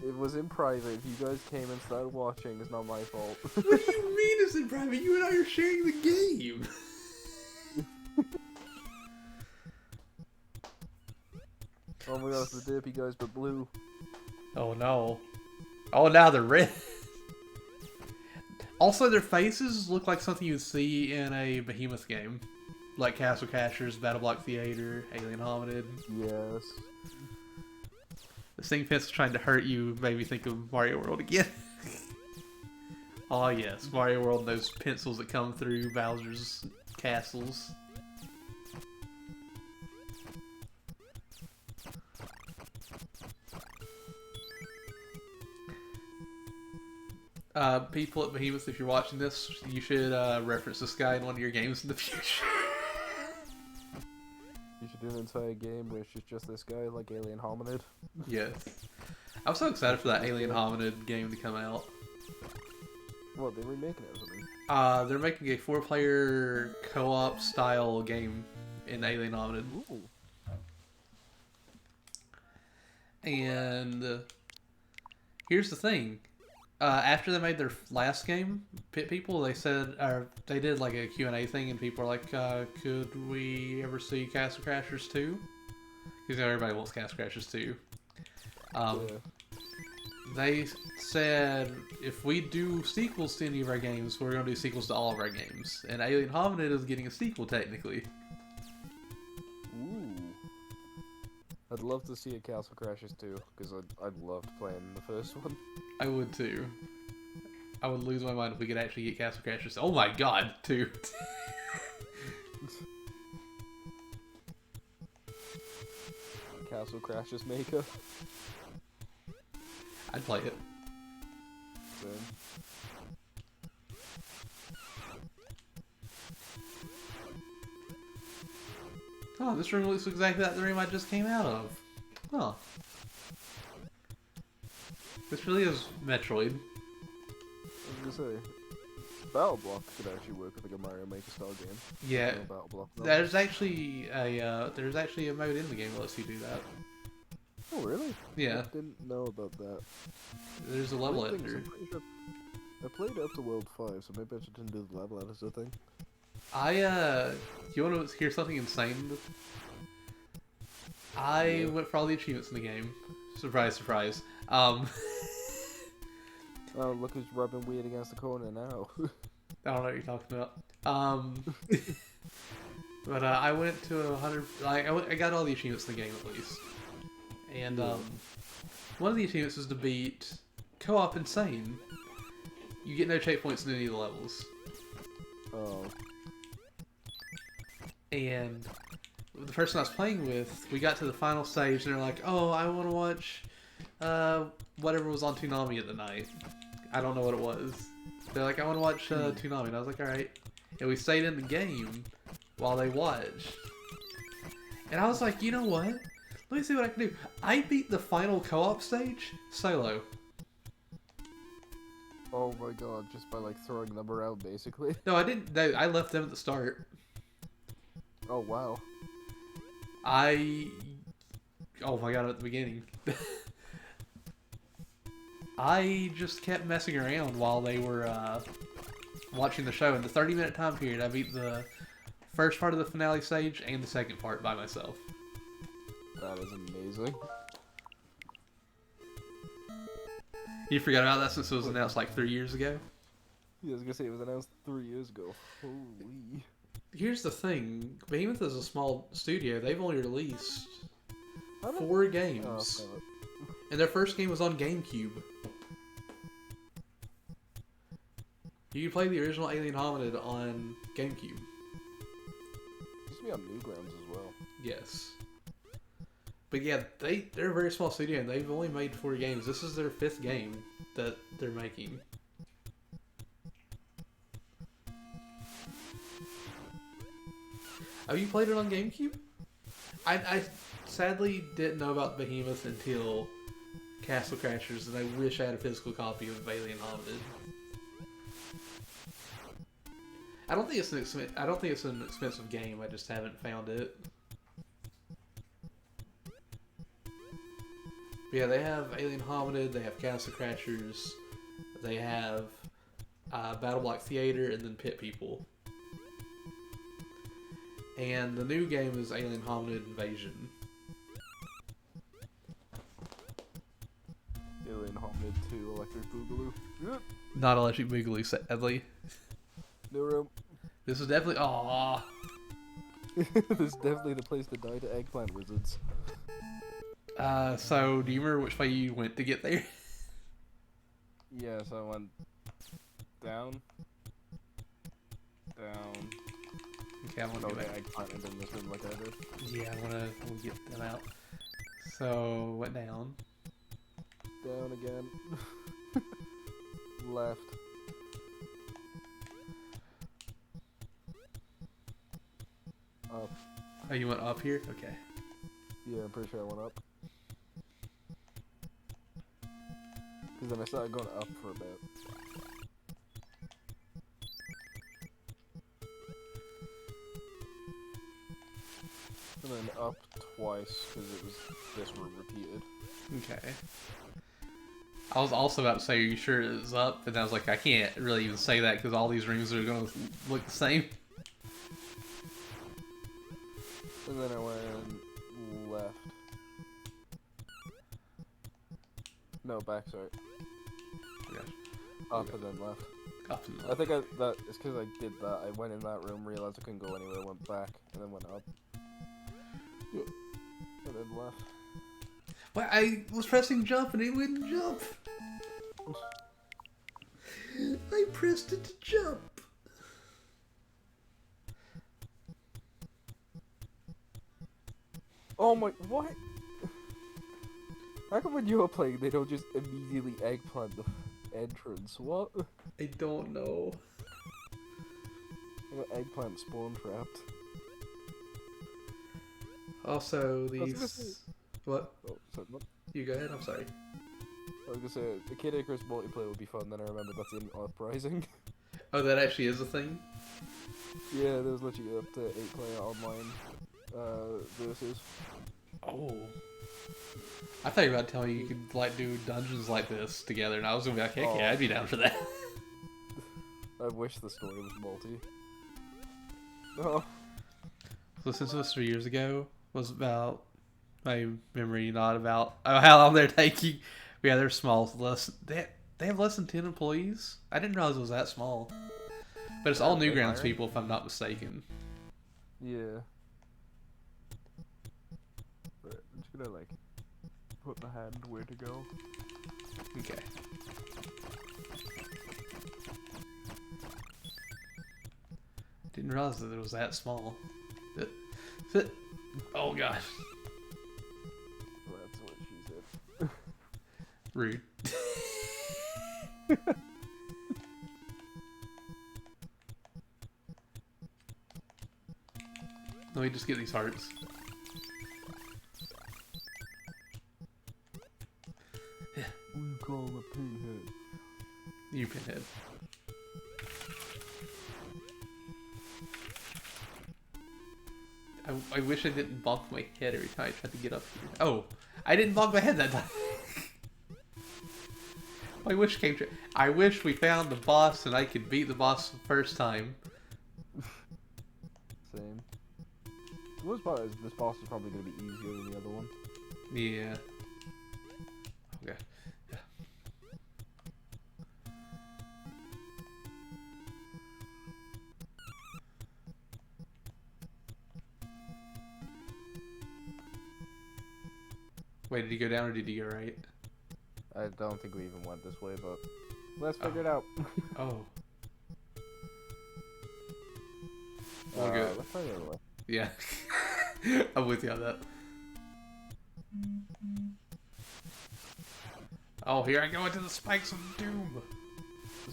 it was in private. If you guys came and started watching, it's not my fault. What do you mean it's in private? You and I are sharing the game. Oh my gosh, the derpy guys but blue. Oh no. Oh, now they're red. Also, their faces look like something you'd see in a Behemoth game. Like Castle Crashers, Battle Block Theater, Alien Hominid. Yes. The sting pencil trying to hurt you made me think of Mario World again. Oh yes, Mario World and those pencils that come through Bowser's castles. People at Behemoth, if you're watching this, you should reference this guy in one of your games in the future. You should do an entire game where it's just this guy, like Alien Hominid. Yes. I'm so excited for that Alien Hominid game to come out. What, they're remaking it or something? They're making a 4-player co-op style game in Alien Hominid. Ooh. And here's the thing. After they made their last game, Pit People, they said, or they did like a Q&A thing, and people were like, could we ever see Castle Crashers 2? Because everybody wants Castle Crashers 2. Yeah. They said, if we do sequels to any of our games, we're going to do sequels to all of our games. And Alien Hominid is getting a sequel, technically. Ooh. I'd love to see a Castle Crashers too, because I'd loved playing the first one. I would too. I would lose my mind if we could actually get Castle Crashers. Oh my god, too. Castle Crashers Maker. I'd play it. Then. Oh, this room looks exactly like the room I just came out of. Huh. This really is Metroid. I was gonna say, Battle Block could actually work with like a Mario Maker style game. Yeah. Battle Block. Though. There's actually a mode in the game that lets you do that. Oh really? Yeah. I didn't know about that. There's a level Weird thing is, editor. I'm pretty sure I played up to World 5, so maybe I just didn't do the level editor thing. You want to hear something insane? I went for all the achievements in the game. Surprise, surprise. Oh, look who's rubbing weird against the corner now. I don't know what you're talking about. But I went to 100. I got all the achievements in the game at least. And one of the achievements was to beat Co-op Insane. You get no checkpoints in any of the levels. Oh. And the person I was playing with, we got to the final stage, and they're like, "Oh, I want to watch whatever was on Toonami at the night." I don't know what it was. They're like, "I want to watch Toonami," and I was like, "All right." And we stayed in the game while they watched. And I was like, "You know what? Let me see what I can do." I beat the final co-op stage solo. Oh my god, just by like throwing them around basically. No, I didn't. No, I left them at the start. Oh wow. Oh my god, at the beginning. I just kept messing around while they were watching the show. In the 30-minute time period, I beat the first part of the finale stage and the second part by myself. That is amazing. You forgot about that since it was announced like 3 years ago? Yeah, I was gonna say it was announced 3 years ago. Holy. Here's the thing. Behemoth is a small studio. They've only released How did- 4 games. Oh, okay. And their first game was on GameCube. You can play the original Alien Hominid on GameCube. It used to be on Newgrounds as well. Yes. But yeah, they're a very small studio and they've only made 4 games. This is their 5th game that they're making. Have you played it on GameCube? I sadly didn't know about Behemoth until Castle Crashers, and I wish I had a physical copy of Alien Hominid. I don't think it's an expensive game. I just haven't found it. But yeah, they have Alien Hominid. They have Castle Crashers. They have Battle Block Theater, and then Pit People. And the new game is Alien Hominid Invasion. Alien Hominid 2 Electric Boogaloo. Yep. Not Electric Boogaloo, sadly. No room. This is definitely. Aww. This is definitely the place to die to eggplant wizards. So, do you remember which way you went to get there? Yeah, so I went down. Down. Okay, I want to No, go the back. eggplant is in this room like I did. Yeah, I want to get them out. So, went down. Down again. Left. Up. Oh, you went up here? Okay. Yeah, I'm pretty sure I went up. Because then I started going up for a bit. And then up twice, because it was this room repeated. Okay. I was also about to say, are you sure it was up? And I was like, I can't really even say that because all these rooms are going to look the same. And then I went left. No, back, sorry. Yeah. Up Okay. and then left. Up and I up. think that it's because I did that. I went in that room, realized I couldn't go anywhere, went back, and then went up. And then left. But I was pressing jump and it wouldn't jump. I pressed it to jump. Oh my, what? How come when you are playing, they don't just immediately eggplant the entrance? What? I don't know. I got eggplant spawn trapped. Also, I was gonna say. these. What? Oh, sorry, what? You go ahead. I'm sorry. I was gonna say the Kid Icarus multiplayer would be fun. Then I remembered that's in Uprising. Oh, that actually is a thing. Yeah, there was literally up to 8-player online versus. Oh. I thought you were about to tell me you could like do dungeons like this together, and I was gonna be like, heck yeah, I'd be down for that. I wish the story was multi. Oh, So since it was 3 years ago, was about my memory not about how long they're taking. Yeah, they're small. Less they have less than 10 employees. I didn't realize it was that small. But it's all They Newgrounds hiring? people, if I'm not mistaken. yeah. But I'm just gonna like put the hand where to go. Okay. Didn't realize that it was that small. Oh gosh, Well, that's what she said. rude. Let me just get these hearts. We call a pinhead. You pinhead. I wish I didn't bonk my head every time I tried to get up here. Oh, I didn't bonk my head that time. My wish came true. I wish we found the boss and I could beat the boss the first time. Same. The worst part is this boss is probably gonna be easier than the other one. Yeah. Okay. Yeah. Wait, did he go down or did he go right? I don't think we even went this way, but let's figure it out. Oh. We'll go. Let's try the other way. Yeah. I'm with you on that. Oh, here I go into the spikes of doom.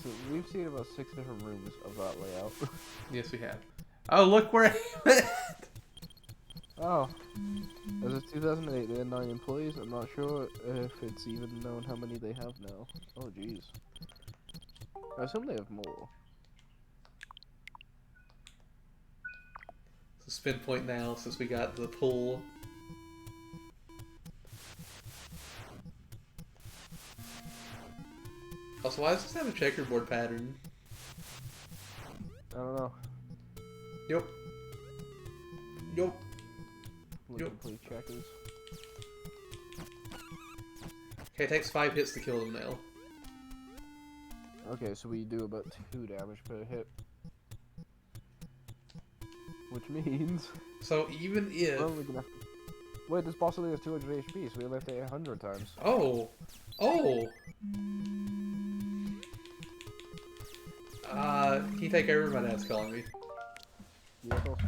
So we've seen about 6 different rooms of that layout. Yes, we have. Oh, look where I at. Oh. As of 2008, they had 9 employees. I'm not sure if it's even known how many they have now. Oh, jeez. I assume they have more. So spin point now since we got the pool. Also, why does this have a checkerboard pattern? I don't know. Yup. Yup. Looking Yep. play checkers. Okay, it takes 5 hits to kill the nail. Okay, so we do about 2 damage per hit. Which means... So even if... Well, we're gonna have to... Wait, this boss only has 200 HP, so we only have to hit 100 times. Oh! Oh! Can you take over? My dad's calling me. Yeah, of course.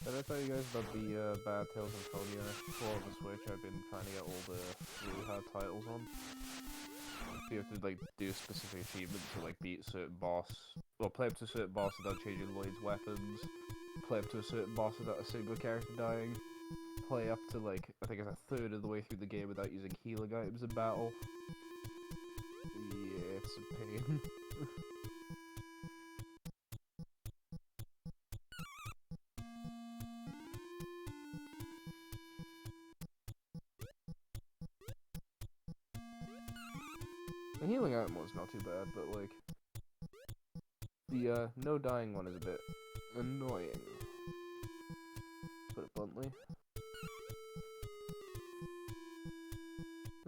Did I tell you guys about the Bad Tales Symphonia for the Switch? I've been trying to get all the really hard titles on. So you have to like do specific achievements to like beat a certain boss, or play up to a certain boss without changing Lloyd's weapons, play up to a certain boss without a single character dying, play up to like, I think it's a third of the way through the game without using healing items in battle. Yeah, it's a pain. The healing item one's not too bad, but like the no dying one is a bit annoying. Put it bluntly.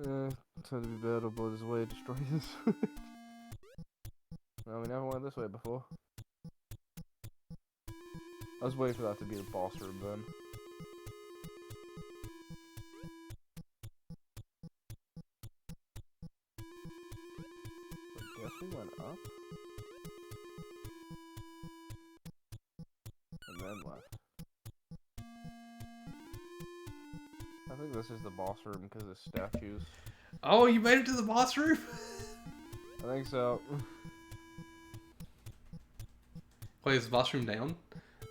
Time to be bad or blow this way, destroy this. No, we never went this way before. I was waiting for that to be the boss room then. I guess we went up. end left. I think this is the boss room because of statues. Oh, you made it to the boss room? I think so. Wait, is the boss room down?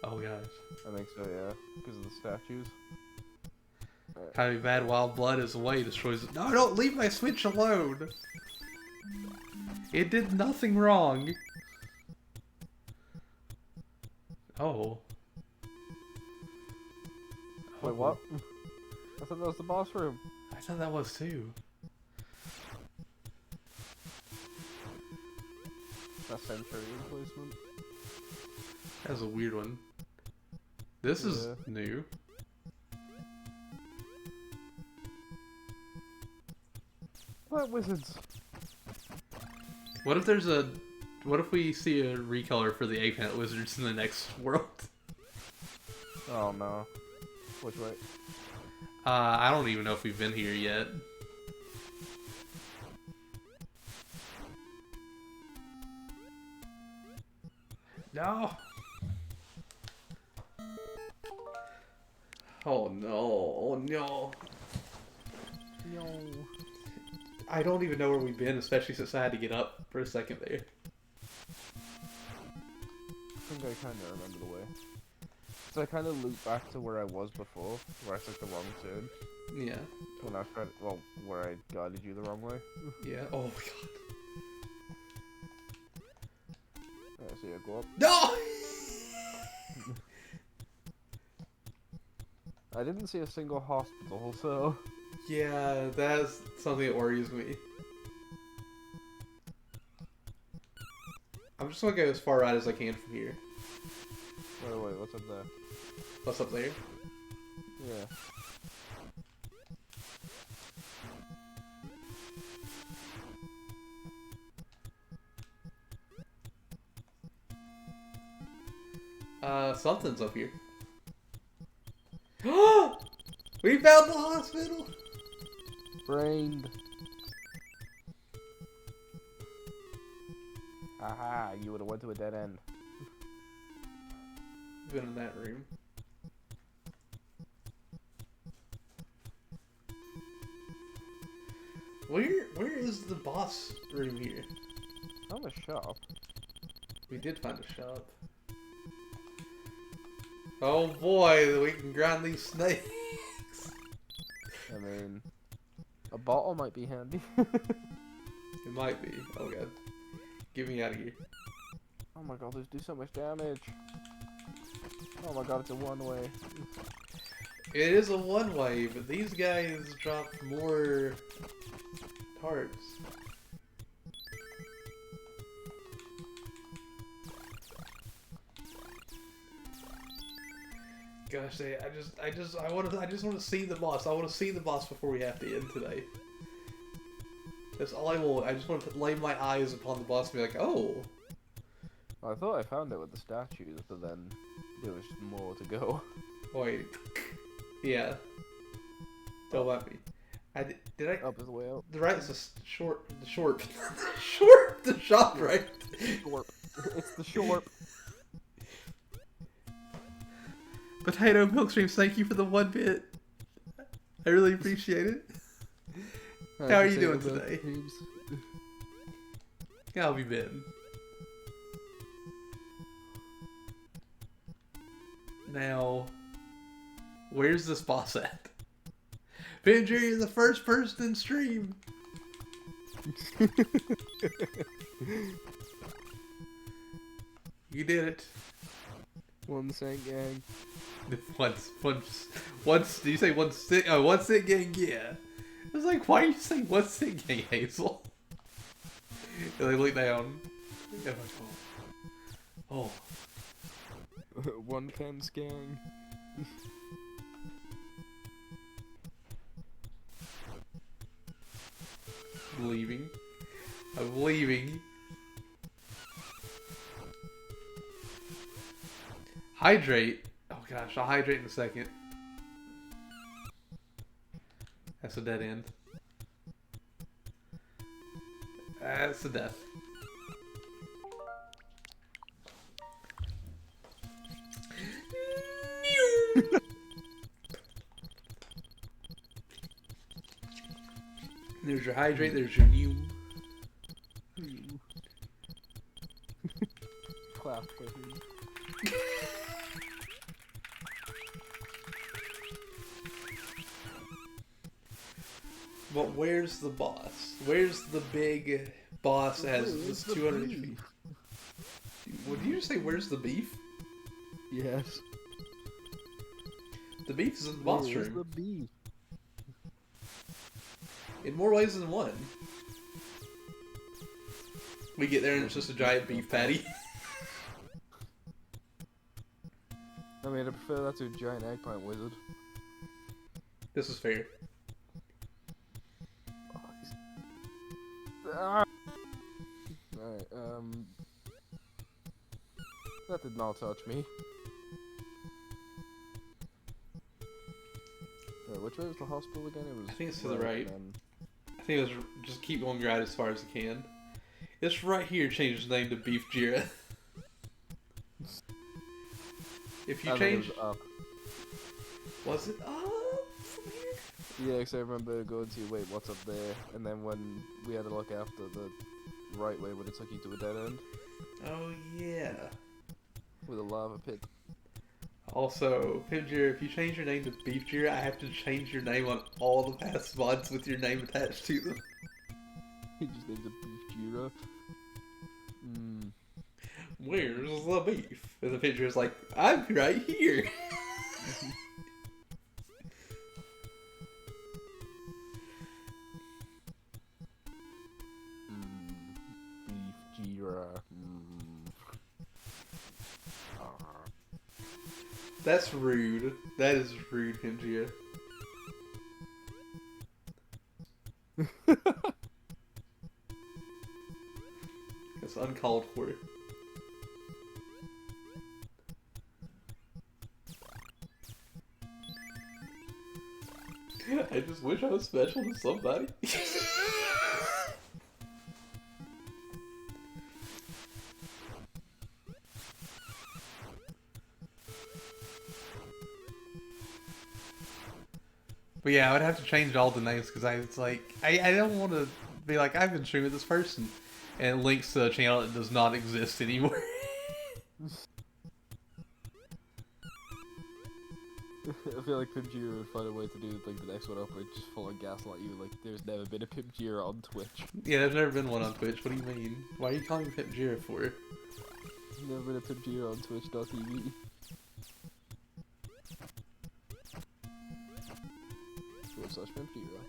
Oh gosh. I think so, yeah. Because of the statues. How bad wild blood is away destroys it. No, don't leave my Switch alone! It did nothing wrong. Oh. Wait, what? I thought that was the boss room. I thought that was too. A century replacement. That was a weird one. This is new. What wizards? What if there's a... What if we see a recolor for the Eggplant Wizards in the next world? Oh no. Which way? I don't even know if we've been here yet. No! Oh no, oh no. No. I don't even know where we've been, especially since I had to get up for a second there. I think I kind of remember the way. So I kind of looped back to where I was before, where I took the wrong turn. Yeah. When I was trying, well, where I guided you the wrong way. Yeah. Oh my god. So yeah, go up. No! I didn't see a single hospital, so... Yeah, that's something that worries me. I'm just gonna go as far right as I can from here. Wait, what's up there? What's up there? Yeah. Something's up here. We found the hospital! Brained. Aha, you would have went to a dead end. Been in that room. Where is the boss room here? Found a shop. We did find a shop. Oh boy, we can grind these snakes. I mean, a bottle might be handy. It might be. Oh god. Get me out of here. Oh my god, those do so much damage. Oh my god, it's a one-way. It is a one-way, but these guys drop more hearts. Gosh, I just want to see the boss. I want to see the boss before we have to end today. That's all I want. I just want to lay my eyes upon the boss and be like, oh. I thought I found it with the statues, but then there was more to go. Wait. Yeah. Don't let me. Did I? Up is the way out. The right is the short. The shop, right? Shorp. It's the shorp. Potato milk streams, thank you for the 1 bit. I really appreciate it. How are you doing today? How have you been? Now, where's this boss at? Benji, you're the first person in stream. You did it. One cent gang. Once, did you say one cent? Oh, 1 cent gang, yeah. I was like, why are you saying 1 cent gang, Hazel? And they look down. And I'm like, oh. 1 pence gang. I'm leaving. I'm leaving. Hydrate. Oh gosh, I'll hydrate in a second. That's a dead end. That's a death. There's your hydrate, there's your new. Clap for him. But where's the boss? Where's the big boss that has this 200 HP? Would you just say where's the beef? Yes. The beef is in the boss Where's room. the beef? In more ways than one. We get there and it's just a giant beef patty. I mean, I prefer that to a giant eggplant wizard. This is fair. Oh, ah! Alright, that did not touch me. Wait, which way was the hospital again? It was I think it's to the right. and I think it was just keep going right as far as you can. It's right here. Change its name to Beef Jira. If you then change, it was up. was it up from here? Yeah, because I remember going to, wait, what's up there? And then when we had to look after the right way when it took you to a dead end Oh yeah. with a lava pit. Also, Pimjira, if you change your name to Beef Jira, I have to change your name on all the past mods with your name attached to them. He just named it Beef Jira. Where's the beef? And the picture is like, I'm right here. Beef Jira. That's rude. That is rude, Pimjira. It's uncalled for. I just wish I was special to somebody. But yeah, I would have to change all the names because I don't want to be like, I've been streaming this person and it links to a channel that does not exist anymore. I feel like Pimjira would find a way to do like the next one up where it just full on gaslight you. Like, there's never been a Pimjira on Twitch. Yeah, there's never been one on Twitch. What do you mean? Why are you calling me Pimjira for? There's never been a Pimjira on Twitch.tv. Such Pimjira.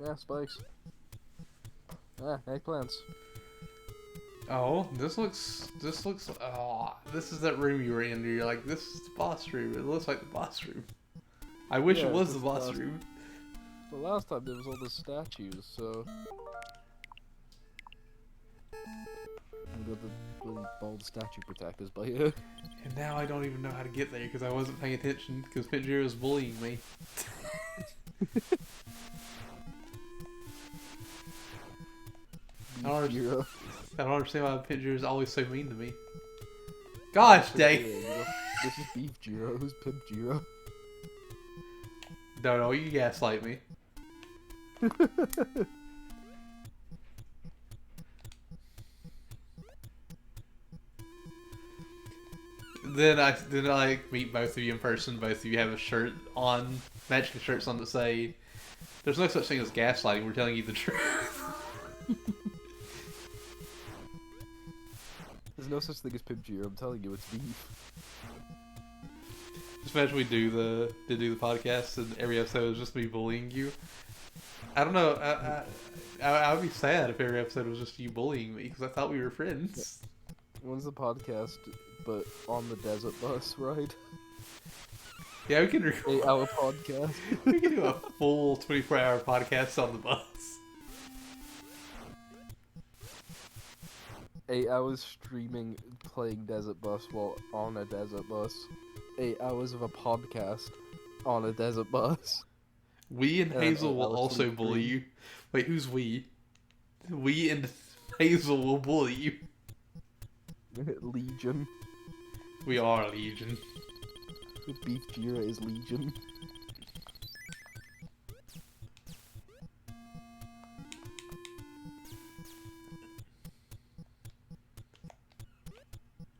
Yeah, spikes. Ah, eggplants. Oh, this looks, oh, this is that room you were in. You're like, this is the boss room. It looks like the boss room. I wish Yeah, it was this the is boss the boss room. But last time there was all the statues, so... We got the really bold statue protectors by here. And now I don't even know how to get there because I wasn't paying attention because Pimjira was bullying me. I don't understand why Pimjira is always so mean to me. Gosh dang! This is Beef Jiro. Who's Pimp Jiro? No, you gaslight me. Then I meet both of you in person. Both of you have a shirt on, matching shirts on that say, "There's no such thing as gaslighting. We're telling you the truth." There's no such thing as Pimp Jiro. I'm telling you, it's beef. Just imagine we do the podcast and every episode is just me bullying you. I don't know. I would be sad if every episode was just you bullying me because I thought we were friends. When's the podcast? But on the desert bus ride. Yeah, we can record 8-hour podcast. We can do a full 24-hour podcast on the bus. 8 hours streaming, playing Desert Bus while on a desert bus. 8 hours of a podcast on a desert bus. We and Hazel will also bully you. Wait, who's we? We and Hazel will bully you. Legion. We are Legion. Beef Jira is Legion.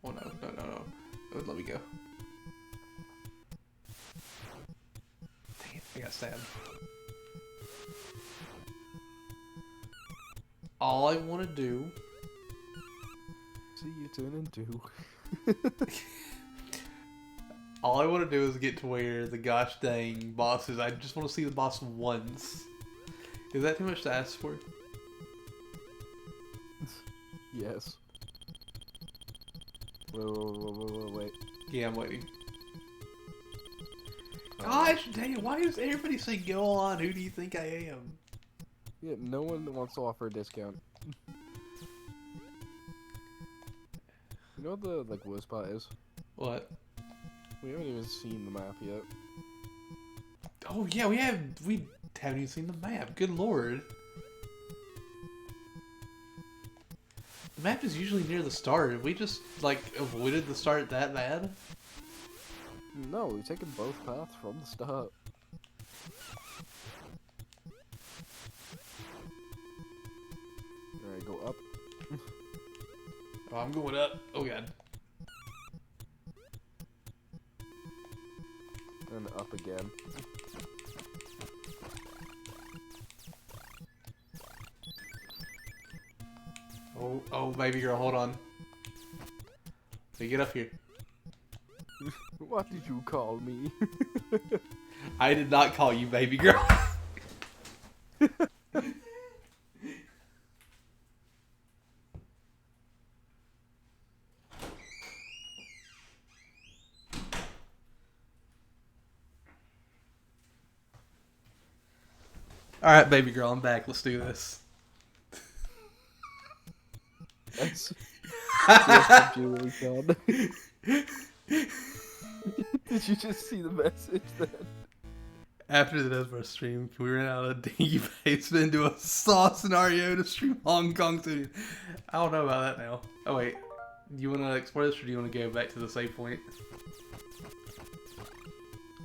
Oh no, no, no, no. Oh, let me go. Dang it, I got stabbed. All I want to do... See you turn into. All I want to do is get to where the gosh dang boss is. I just want to see the boss once. Is that too much to ask for? Yes. Wait. Yeah, I'm waiting. Gosh dang it, why does everybody say go on? Who do you think I am? Yeah, no one wants to offer a discount. You know what the worst part is? What? We haven't even seen the map yet. Oh yeah, we haven't even seen the map. Good lord. The map is usually near the start. Have we just like avoided the start that bad? No, we've taken both paths from the start. Alright, go up. Oh, I'm going up. Oh god. And up again. Oh, baby girl, hold on. So get up here. What did you call me? I did not call you baby girl. Alright, baby girl, I'm back. Let's do this. That's what you really called. Did you just see the message then? After the Desmar stream, can we run out of Dingy Basement and do a Saw scenario to stream Hong Kong Studio? I don't know about that now. Oh wait, do you want to explore this or do you want to go back to the save point?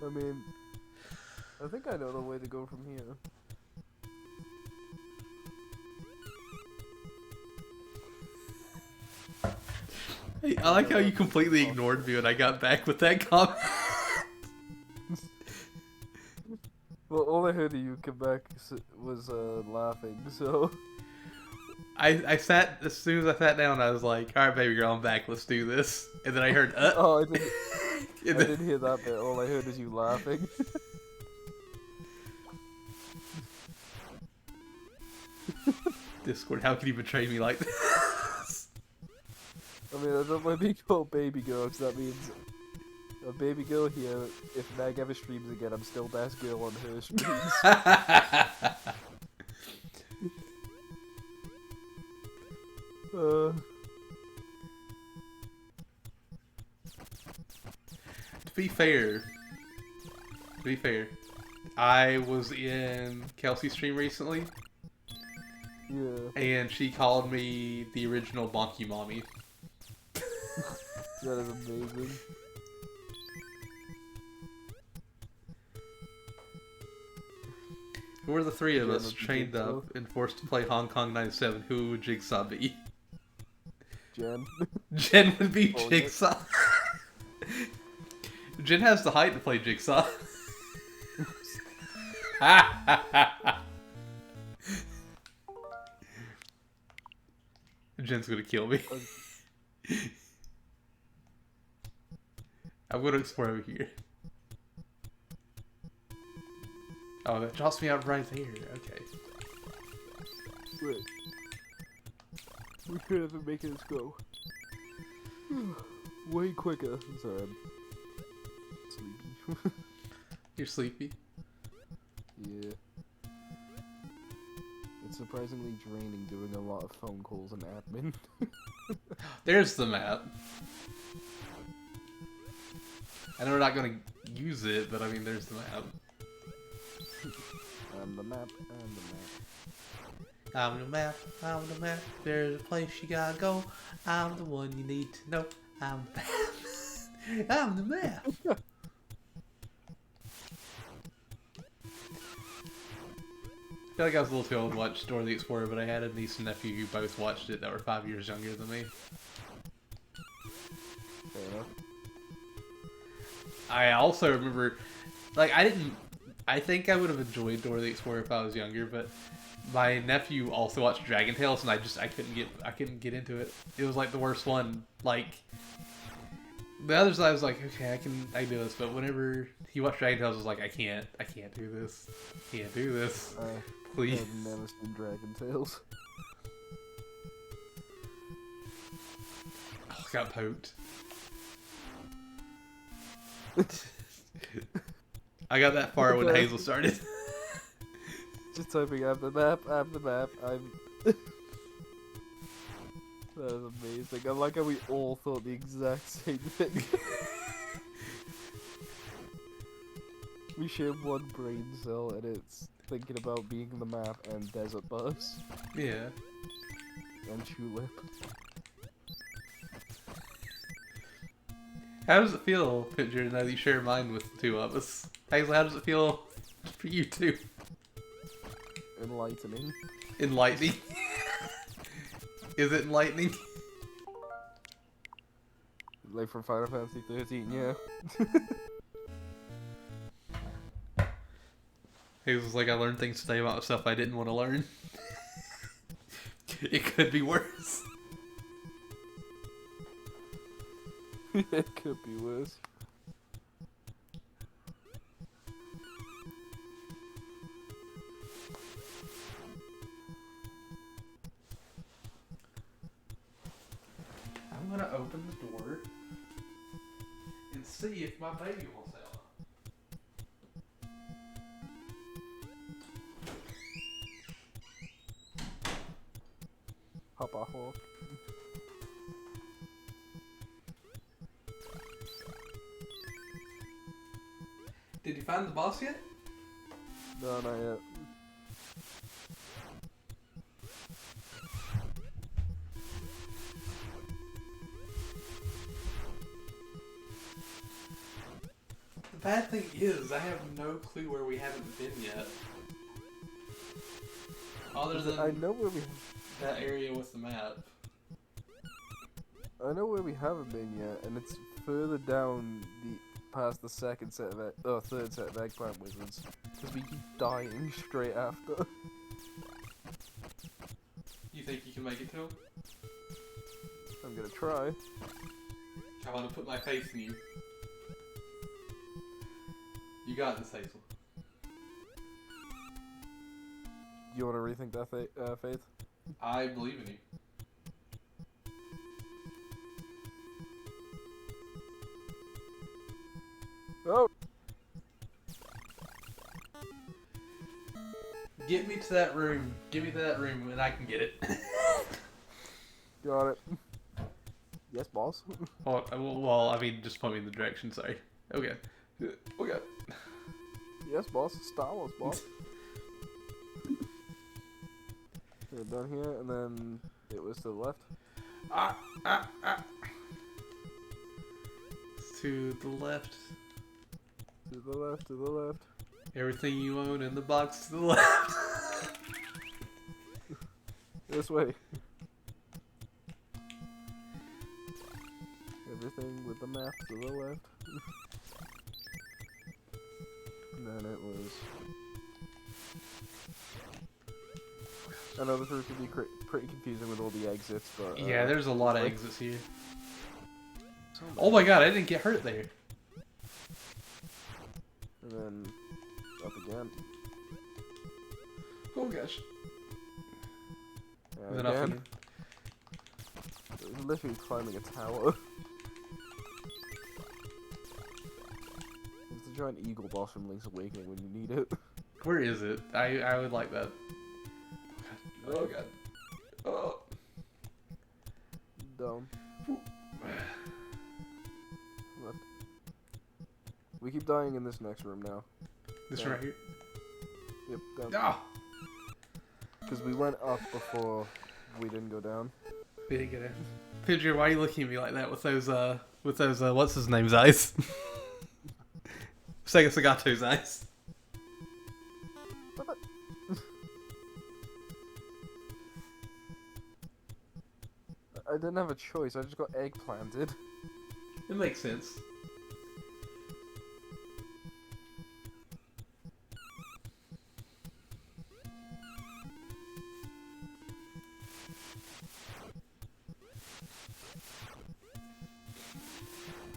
I mean, I think I know the way to go from here. Hey, I like how you completely ignored me when I got back with that comment. Well, all I heard of you come back was laughing, so... I sat, as soon as I sat down, I was like, alright baby girl, I'm back, let's do this. And then I heard, Oh, I didn't, and I then- didn't hear that bit, all I heard is you laughing. Discord, how can you betray me like this? I mean, I don't want to be called baby girl, because that means a baby girl here. If Meg ever streams again, I'm still best girl on her streams. To be fair, I was in Kelsey's stream recently, Yeah. and she called me the original Bonky Mommy. That is amazing. Who were the three of Yeah, us that's trained Jigsaw. up and forced to play Hong Kong 97? Who would Jigsaw be? Jen. Jen would be Oh, yeah. Jigsaw. Jen has the height to play Jigsaw. Jen's gonna kill me. I'm gonna explore over here. Oh, that drops me out right there. Okay. Wait. We could have make this go. Way quicker. I'm sorry, I'm sleepy. You're sleepy? Yeah. It's surprisingly draining doing a lot of phone calls and admin. There's the map. I know we're not gonna use it, but I mean, there's the map. And the map, and the map. I'm the map, I'm the map. There's a place you gotta go. I'm the one you need to know. I'm the map. I'm the map. feel like I was a little too old to watch Dora the Explorer, but I had a niece and nephew who both watched it that were 5 years younger than me. Fair enough. I also remember, like, I think I would have enjoyed Dora the Explorer if I was younger, but my nephew also watched Dragon Tales, and I couldn't get into it. It was like the worst one. Like, the other side was like, okay, I can do this, but whenever he watched Dragon Tales, I was like, I can't do this. Can't do this. Please. I've never seen Dragon Tales. Oh, got poked. I got that far when Hazel started. Just typing, I have the map, I'm... That is amazing. I like how we all thought the exact same thing. We share one brain cell and it's thinking about being the map and Desert Bus. Yeah. And Tulip. How does it feel, Picture, now that you share mine with the two of us? Hazel, how does it feel for you two? Enlightening. Enlightening? Is it enlightening? Like from Final Fantasy 13, yeah. Hazel's like, I learned things today about stuff I didn't want to learn. It could be worse. It could be worse. I'm gonna open the door and see if my baby wants out. Papa Hawk. Did you find the boss yet? No, not yet. The bad thing is, I have no clue where we haven't been yet. Other than I know where we that area with the map. I know where we haven't been yet, and it's further down past the third set of eggplant wizards, because we keep dying straight after. You think you can make it to him? I'm gonna try. I want to put my faith in you. You got this, Hazel. You want to rethink that, Faith? I believe in you. Oh! Get me to that room. Get me to that room and I can get it. Got it. Yes, boss. Well, I mean, just point me in the direction, sorry. Okay. Okay. Yes, boss. Star Wars, boss. Okay, down here, and then it was to the left. To the left. To the left, to the left. Everything you own in the box to the left. This way. Everything with the map to the left. And then it was... I know this route could be pretty confusing with all the exits, but... Yeah, there's a lot of exits here. Oh my god, I didn't get hurt there. And then... up again. Oh gosh. And And then up again. again. Literally climbing a tower. It's a giant eagle boss from Link's Awakening when you need it. Where is it? I would like that. Oh god. Oh. Down. Left. We keep dying in this next room now. This Yeah. right here. Yep, down. Ah! Because we went up before we didn't go down. We didn't get it. Pidgeot, why are you looking at me like that with those what's his name's eyes? Sega Sagato's eyes. I didn't have a choice. I just got eggplanted. It makes sense.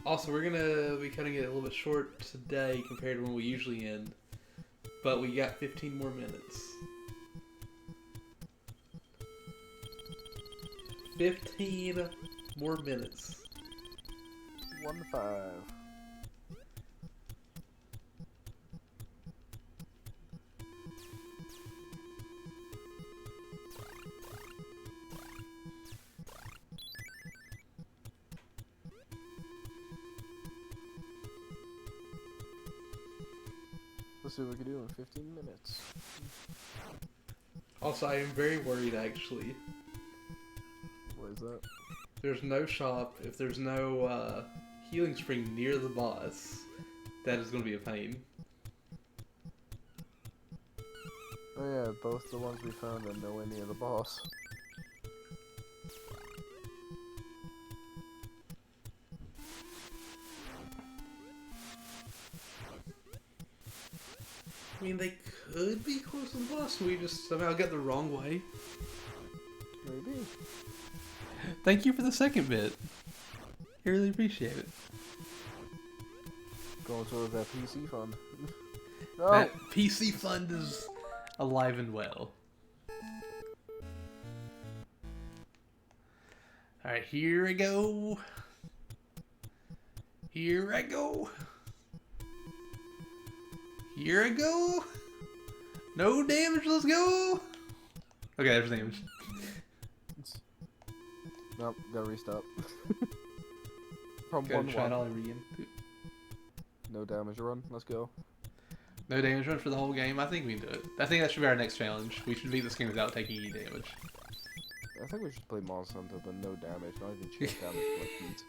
Also, we're gonna be cutting it a little bit short today compared to when we usually end. But we got 15 more minutes. 15 more minutes. 1-5. Let's see what we can do in 15 minutes. Also, I am very worried actually. What is that? There's no shop. If there's no healing spring near the boss, that is going to be a pain. Oh yeah, both the ones we found are nowhere near the boss. I mean, they could be close to the boss. We just somehow got the wrong way. Maybe. Thank you for the second bit. I really appreciate it. Going towards that PC fund. No! That PC fund is alive and well. Alright, here I go. Here I go. Here I go. No damage, let's go. Okay, there's damage. Nope, gotta restart. From Go 1-1. try it all over again. No damage run, let's go. No damage run for the whole game? I think we can do it. I think that should be our next challenge. We should beat this game without taking any damage. I think we should play Monster Hunter, but no damage, not even cheat damage, like heat.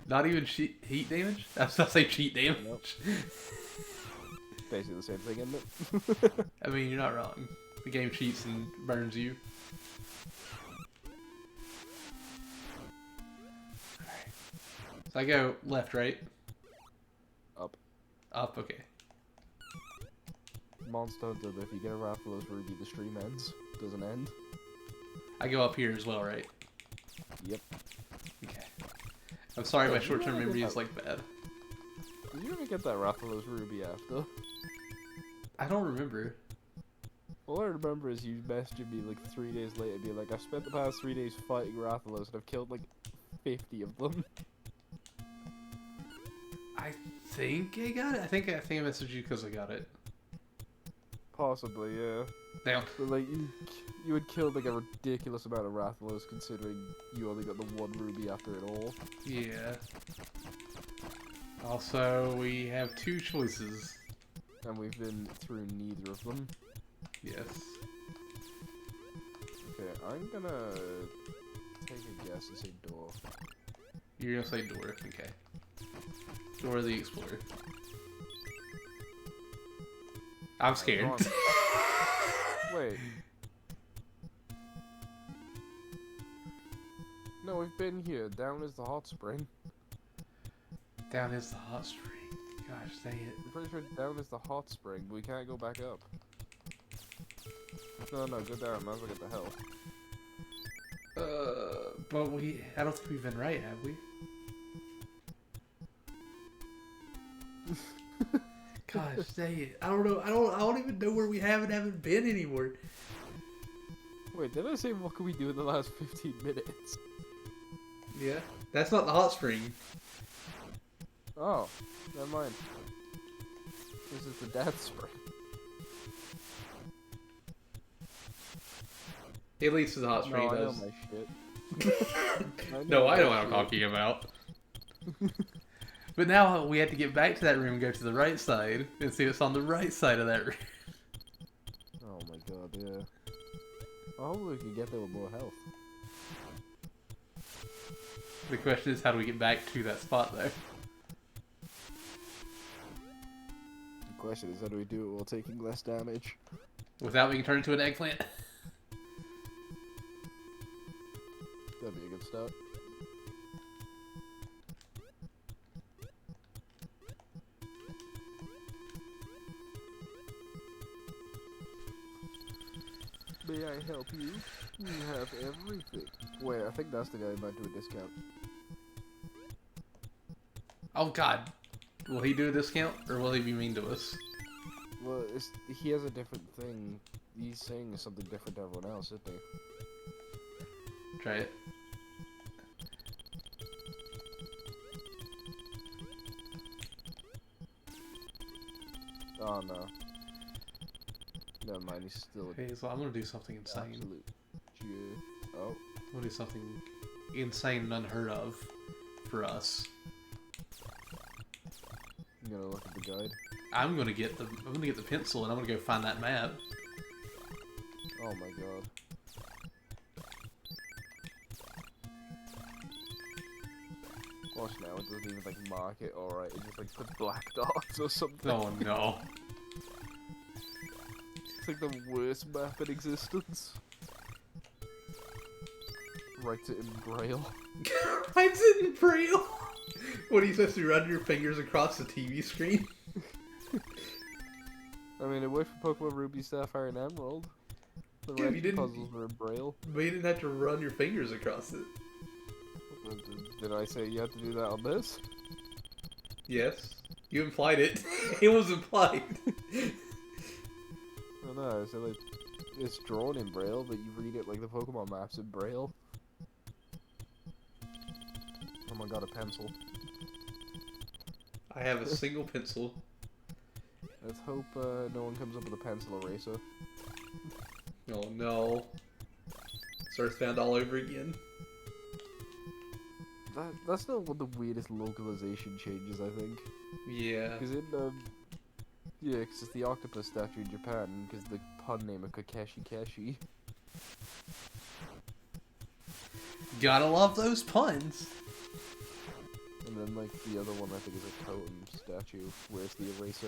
Not even heat damage? I was about to say cheat damage. Nope. Basically the same thing, isn't it? I mean, you're not wrong. The game cheats and burns you. Alright. So I go left, right? Up. Up, okay. Monster Hunter, but if you get a Rathalos Ruby, the stream ends. Doesn't end. I go up here as well, right? Yep. Okay. I'm sorry, Yeah, my you short-term really memory did is like bad. Did you ever get that Rathalos Ruby after? I don't remember. All I remember is you messaged me like 3 days later, being like, I've spent the past 3 days fighting Rathalos and I've killed like 50 of them. I think I got it. I think I messaged you because I got it. Possibly, yeah. Damn. But like, you had killed like a ridiculous amount of Rathalos considering you only got the one Ruby after it all. Yeah. Also, we have two choices. And we've been through neither of them. Yes. Okay, I'm gonna take a guess and say door. You're gonna say door. Okay. Door of the Explorer. I'm scared. Wait. No, we've been here. Down is the hot spring. Down is the hot spring. Gosh, say it. I'm pretty sure down is the hot spring, but we can't go back up. No, go down. Might as well get the health. But I don't think we've been right, have we? Gosh, say it. I don't know. I don't even know where we haven't been anymore. Wait, did I say what can we do in the last 15 minutes? Yeah. That's not the hot spring. Oh, never mind. This is the death spring. At least the hot spring No, I know does. my shit. No, I know my what I'm shit. talking about. But now we have to get back to that room and go to the right side and see what's on the right side of that room. Oh my god, yeah. Well, hopefully we can get there with more health. The question is, how do we get back to that spot, though? The question is, how do we do it while taking less damage? Without being turned into an eggplant? That'd be a good start. May I help you? We have everything. Wait, I think that's the guy who might do a discount. Oh God, will he do a discount or will he be mean to us? Well, he has a different thing. He's saying something different to everyone else, isn't he? Try it. Oh no. Never mind, he's still Hey, so I'm gonna do something insane. absolute Jew. Oh. I'm gonna do something insane and unheard of for us. I'm gonna look at the guide. I'm gonna get the pencil and I'm gonna go find that map. Oh my god. Watch now, it doesn't even like mark it alright, it just like puts black dots or something. Oh no. It's like the worst map in existence. Writes it in Braille. Writes it in Braille. What are you supposed to run your fingers across the TV screen? I mean, it worked for Pokemon Ruby, Sapphire, and Emerald. The Yeah, you red didn't- puzzles were in Braille. But you didn't have to run your fingers across it. Did I say you have to do that on this? Yes. You implied it. It was implied. I don't know, so like, it's drawn in Braille, but you read it like the Pokemon maps in Braille. Oh my god, a pencil. I have a single pencil. Let's hope no one comes up with a pencil eraser. Oh no. Earthbound all over again. That's still one of the weirdest localization changes, I think. Yeah. Because yeah, because it's the octopus statue in Japan, because the pun name of Kakeshi Keshi. Gotta love those puns. And then, like, the other one I think is a totem statue, where it's the eraser.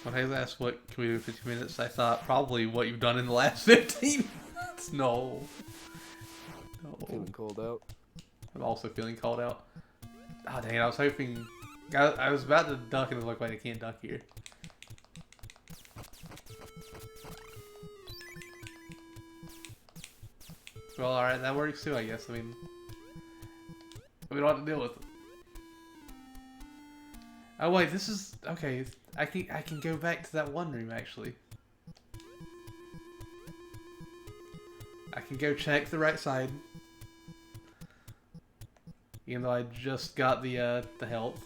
When I was asked what can we do in 15 minutes, I thought probably what you've done in the last 15 minutes. No. Feeling called out. I'm also feeling called out. Oh dang it, I was hoping... I was about to duck and I was like, wait, I can't duck here. Well, alright, that works too, I guess. I mean... We don't have to deal with it. Oh wait, this is... Okay, I can go back to that one room, actually. I can go check the right side. Even though I just got the health.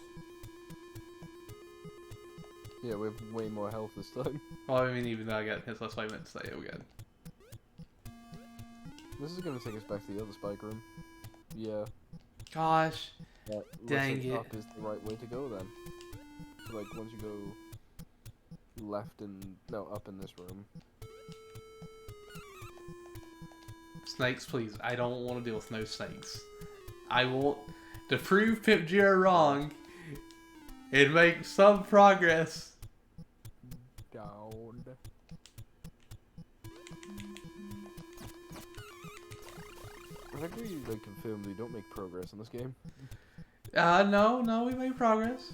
Yeah, we have way more health this time. Well, I mean, even though I got hits, that's what I meant to say. Oh, good. This is gonna take us back to the other spike room. Yeah. Gosh. That Dang looks like it. up is the right way to go then. So, like, once you go left and... No, up in this room. Snakes, please. I don't want to deal with no snakes. I want to prove Pip Jira wrong and make some progress. Down. I think we, like, confirmed we don't make progress in this game. No, we made progress.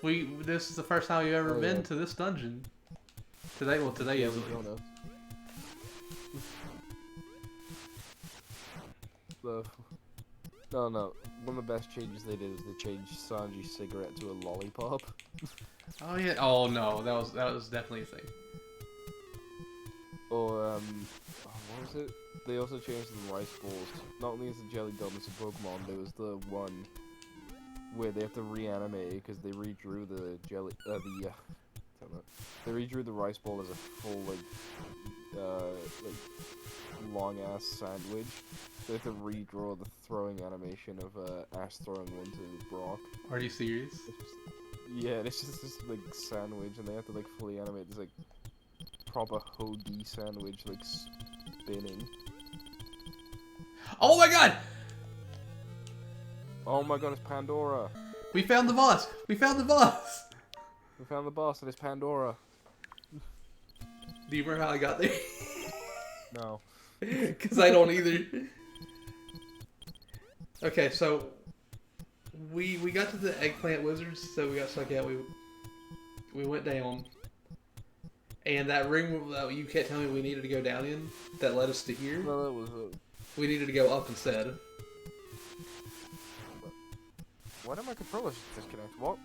This is the first time we've ever Oh, been yeah. to this dungeon. Today Yeah, is we at don't least. know. No. One of the best changes they did is they changed Sanji's cigarette to a lollipop. Oh yeah. Oh no, that was definitely a thing. Or, what was it? They also changed the rice balls. Not only is the jelly donuts a Pokemon, there was the one where they have to reanimate it because they redrew the jelly, they redrew the rice ball as a full, long ass sandwich. They have to redraw the throwing animation of Ash throwing one to Brock. Are you serious? Yeah, it's just this like sandwich, and they have to like fully animate this like proper hoagie sandwich, like spinning. Oh my god! Oh my god, it's Pandora! We found the boss! We found the boss! We found the boss and it's Pandora. Do you remember how I got there? No. Because I don't either. Okay, so we got to the eggplant wizards, so we got stuck out. We went down, and that room that you kept telling me we needed to go down in, that led us to here. No, that was We needed to go up instead. Why did my controller disconnect? What?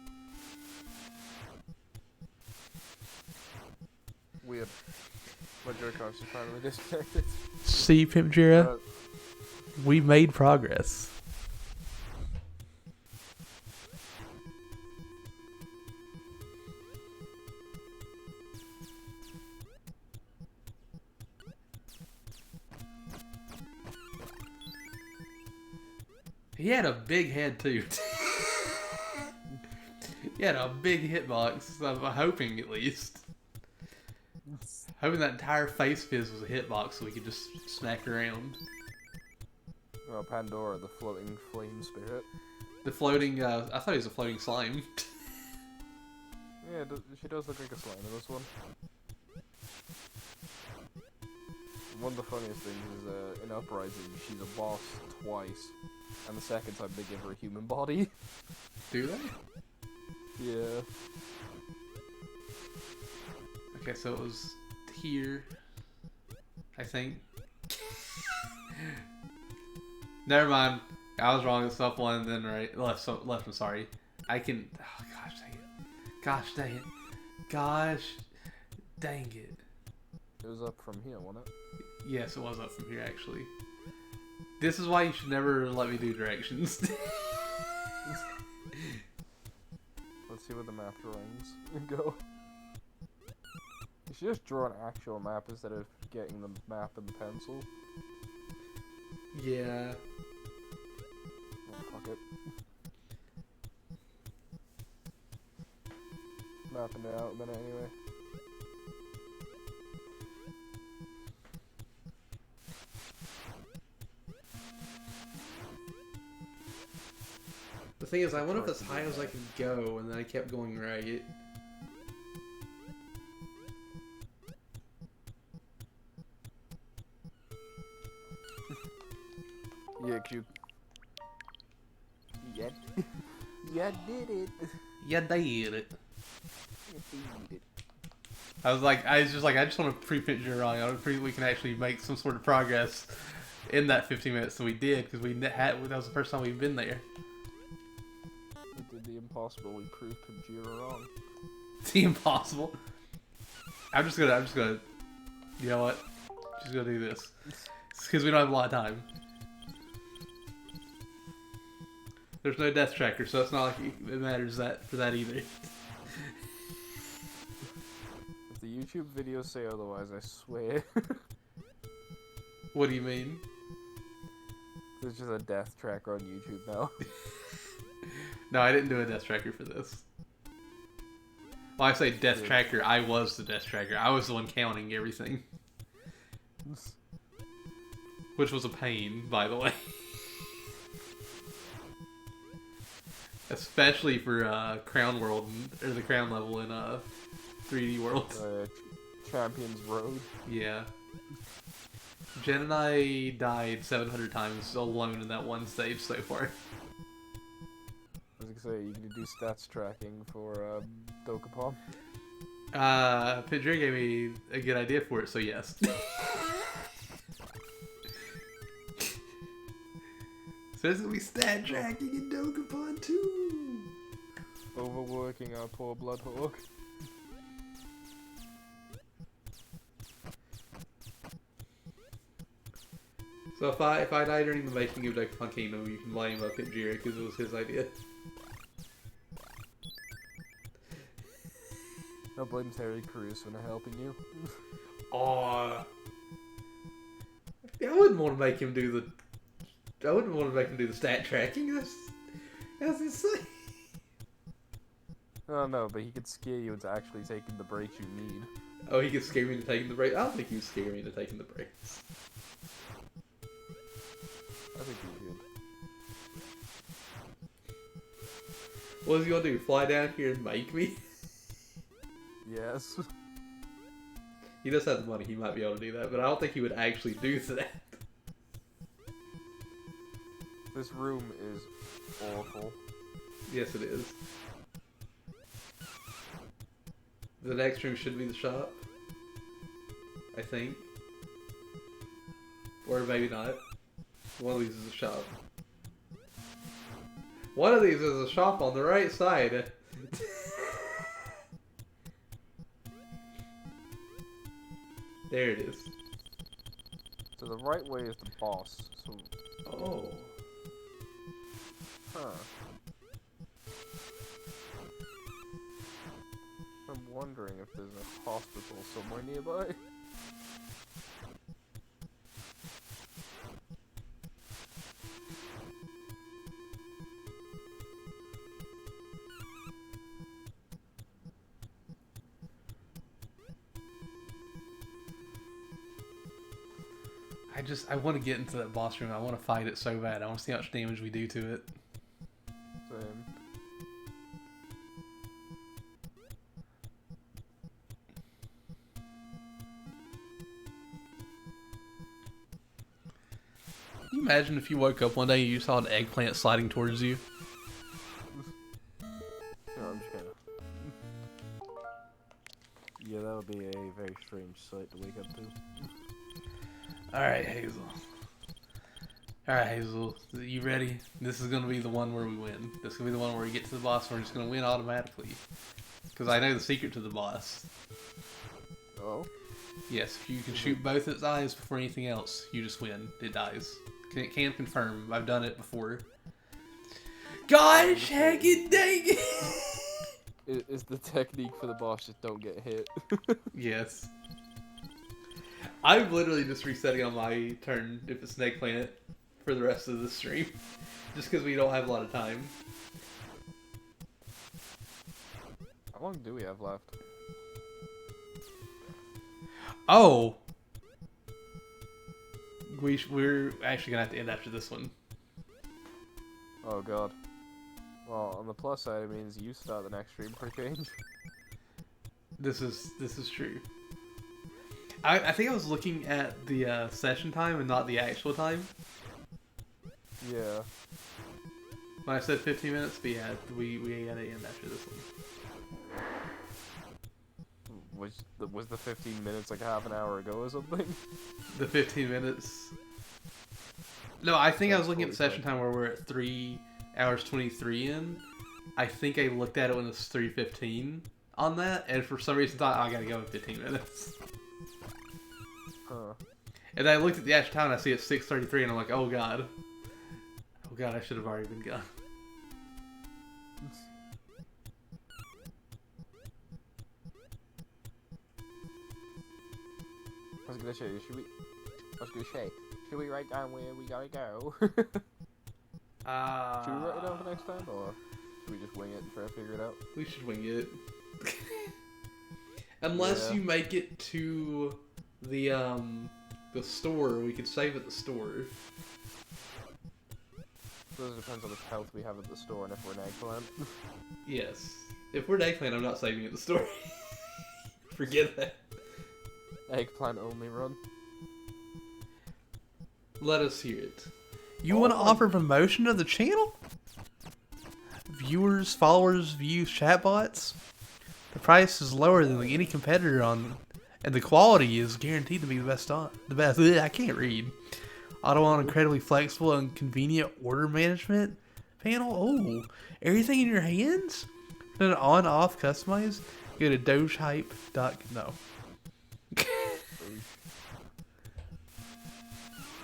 Weird. My Joy-Cons just finally disconnected. See, Pimp Jira, we made progress. He had a big head too. He had a big hitbox. I'm hoping, at least. Hoping that entire face of his was a hitbox, so we could just smack around. Oh, Pandora, the floating flame spirit. The floating. I thought he was a floating slime. Yeah, she does look like a slime in this one. One of the funniest things is in Uprising, she's a boss twice, and the second time they give her a human body. Do they? Yeah. Okay, so it was here, I think. Never mind. I was wrong. It's up one, then right, left. So left. I'm sorry. I can. Oh, gosh dang it. Gosh dang it. Gosh dang it. It was up from here, wasn't it? Yes, it was up from here actually. This is why you should never let me do directions. Let's see where the map drawings go. You should just draw an actual map instead of getting the map and the pencil. Yeah. Oh, fuck it. Mapping it out a minute anyway. The thing is, I went up as high as I could go, and then I kept going right. Yeah, you. Yeah. Yeah, did it. Yeah, they did it. You did it. I was just like, I just want to pre-pinch you wrong. I don't think we can actually make some sort of progress in that 15 minutes. So we did, because that was the first time we've been there. We did the impossible. We proved Pajira wrong. The impossible. I'm just gonna. You know what? Just gonna do this. Because we don't have a lot of time. There's no death tracker, so it's not like it matters for that either. If the YouTube videos say otherwise, I swear. What do you mean? There's just a death tracker on YouTube now. No, I didn't do a death tracker for this. Well, I say death tracker, I was the death tracker. I was the one counting everything. Which was a pain, by the way. Especially for Crown World, or the Crown level in 3D World. Champions Road. Yeah. Jen and I died 700 times alone in that one stage so far. I was gonna say, you can do stats tracking for Dokapon. Pidgeot gave me a good idea for it, so yes. So there's gonna be stat tracking in Dokapon too. Overworking our poor Bloodhawk. So if I die during the making of Dokapon Kingdom, you can blame Pidgeot because it was his idea. No, blame Terry Crews for not helping you. Aw. I wouldn't want to make him do the. I wouldn't want to make him do the stat tracking. That's insane. Oh no, but he could scare you into actually taking the breaks you need. Oh, he could scare me into taking the break. I don't think he would scare me into taking the breaks. I think he could. What is he gonna do? Fly down here and make me? Yes. He does have the money, he might be able to do that, but I don't think he would actually do that. This room is awful. Yes, it is. The next room should be the shop. I think. Or maybe not. One of these is a shop. One of these is a shop on the right side. There it is. So the right way is the boss. So, Oh. huh. I'm wondering if there's a hospital somewhere nearby. I want to get into that boss room. I want to fight it so bad. I want to see how much damage we do to it. Same. Can you imagine if you woke up one day and you saw an eggplant sliding towards you? No, I'm just kidding. Yeah, that would be a very strange sight to wake up to. Alright, Hazel. Alright, Hazel. You ready? This is going to be the one where we win. This is going to be the one where we get to the boss and we're just going to win automatically. Because I know the secret to the boss. Oh? Yes, if you can shoot both its eyes before anything else, you just win. It dies. Can confirm. I've done it before. Gosh, heck it, dang it! Is the technique for the boss just don't get hit? Yes. I'm literally just resetting on my turn if it's Snake Planet for the rest of the stream. Just because we don't have a lot of time. How long do we have left? Oh! We're actually gonna have to end after this one. Oh god. Well, on the plus side, it means you start the next stream for a change. This is true. I think I was looking at the session time and not the actual time. Yeah. When I said 15 minutes, but yeah, we gotta end after this one. Was the 15 minutes like half an hour ago or something? The 15 minutes. No, I think I was looking at the 45. session time where we're at 3 hours 23 in. I think I looked at it when it was 3:15 on that, and for some reason thought, I gotta go in 15 minutes. Huh. And then I looked at the actual time and I see it's 6:33 and I'm like, oh god. Oh god, I should have already been gone. I was gonna say, should we write down where we gotta go? Should we write it down for next time, or should we just wing it and try to figure it out? We should wing it. Unless Yeah. you make it to the store, we could save at the store. So it depends on the health we have at the store and if we're an eggplant. Yes. If we're an eggplant, I'm not saving at the store. Forget that. Eggplant only run. Let us hear it. You want to offer promotion to the channel? Viewers, followers, views, chatbots? The price is lower than any competitor on, and the quality is guaranteed to be the best. Ugh, I can't read. Auto on incredibly flexible and convenient order management panel. Oh, everything in your hands? And on-off customized? Go to dogehype.com. No.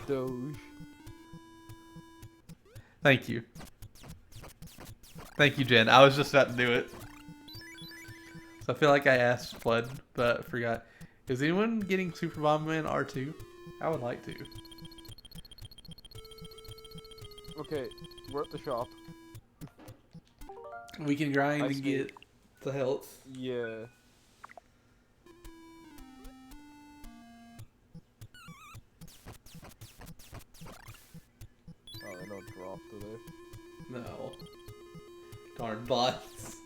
Doge. Thank you. Thank you, Jen. I was just about to do it. So I feel like I asked Flood, but forgot. Is anyone getting Super Bomberman R2? I would like to. Okay, we're at the shop. We can grind I and see. get the health. Yeah. Oh, they don't drop, do they? No. Darn bots.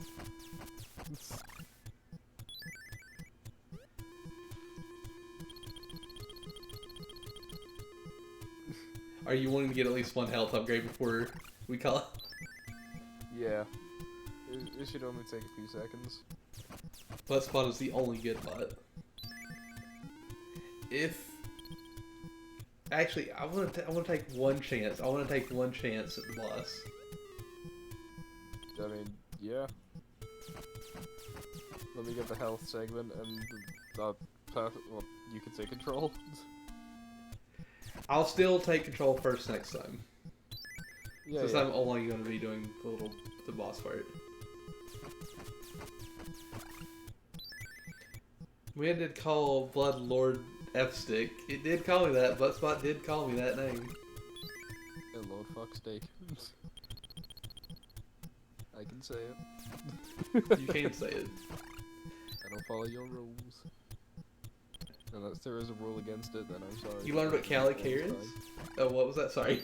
Are you wanting to get at least one health upgrade before we call it? Yeah. It should only take a few seconds. Butt spot is the only good butt. If actually, I want to take one chance. I want to take one chance at the boss. I mean, yeah. Let me get the health segment and well, you can take control. I'll still take control first next time. Yeah, Since yeah. I'm only going to be doing the boss part. We did call Blood Lord F-Stick. It did call me that. Buttspot did call me that name. Hello, fuck steak. I can say it. You can say it. I don't follow your rules. Unless there is a rule against it, then I'm sorry. You learned what Calicare is? Oh, what was that? Sorry.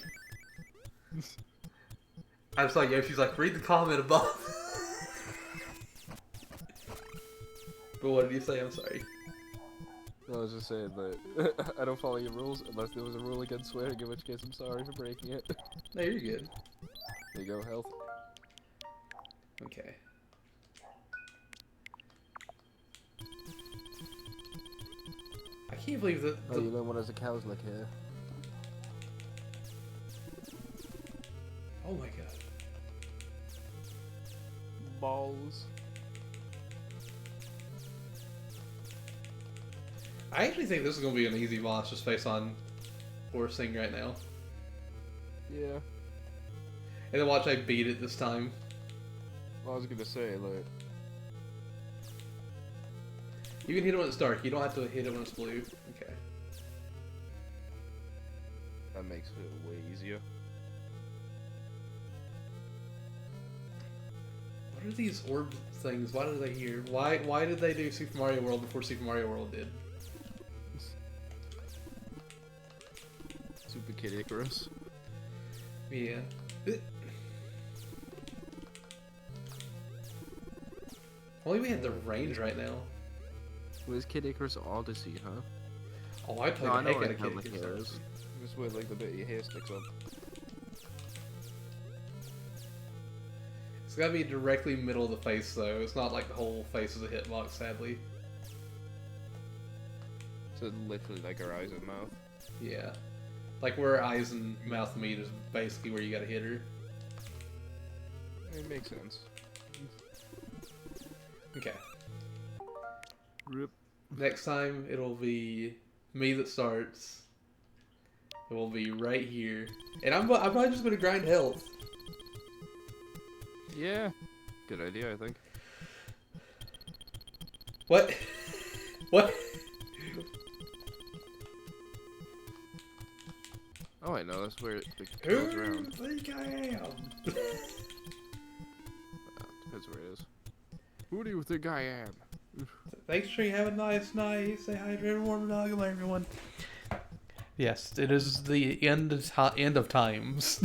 I'm sorry, Yoshi's like, read the comment above. But what did you say? I'm sorry. No, I was just saying that I don't follow your rules unless there was a rule against swearing, in which case I'm sorry for breaking it. No, you're good. There you go, health. Okay. I can't believe that. Oh, you learn what has a cow's lick here. Oh my god. Balls. I actually think this is going to be an easy boss just based on what we're seeing right now. Yeah. And then watch I beat it this time. Well, I was gonna say, like... You can hit it when it's dark. You don't have to hit it when it's blue. Okay. That makes it way easier. What are these orb things? Why are they here? Why did they do Super Mario World before Super Mario World did? Super Kid Icarus. Yeah. Only we have the range right now. Where's Kid Icarus Odyssey, huh? Oh, I played No, I the know heck out what of Kid helmet hair Icarus. is. Just where like the bit of your hair sticks up. It's gotta be directly middle of the face though. It's not like the whole face is a hitbox, sadly. So literally like her eyes and mouth. Yeah. Like where her eyes and mouth meet is basically where you gotta hit her. It makes sense. Okay. Rip. Next time it'll be me that starts. It will be right here. And I'm probably just gonna grind health. Yeah. Good idea, I think. What? What? Oh, I know. That's where it Who goes do you around. think I am? Depends where it is. Who do you think I am? Thanks, Tree. Have a nice night. Say hi to everyone. Everyone. Yes, it is the end of times.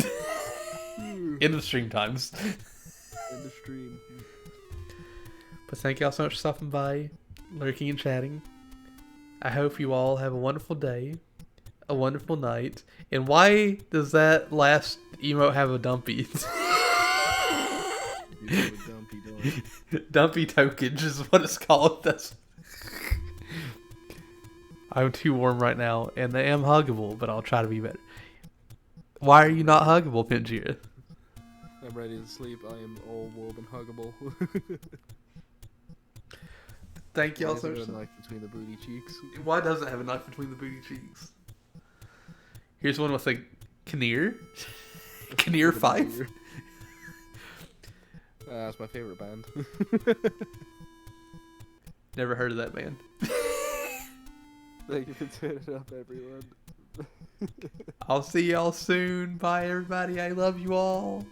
End of stream times. In the stream. But thank y'all so much for stopping by, lurking and chatting. I hope you all have a wonderful day, a wonderful night. And why does that last emote have a dumpy? Dumpy tokage is what it's called. That's. I'm too warm right now, and I am huggable, but I'll try to be better. Why are you not huggable, Pinjira? I'm ready to sleep. I am all warm and huggable. Thank y'all Why so is there much. a knife between the booty cheeks? Why does it have a knife between the booty cheeks? Here's one with a Kinnear. Kinnear 5. That's my favorite band. Never heard of that band. Thank you for turning up, everyone. I'll see y'all soon. Bye, everybody. I love you all.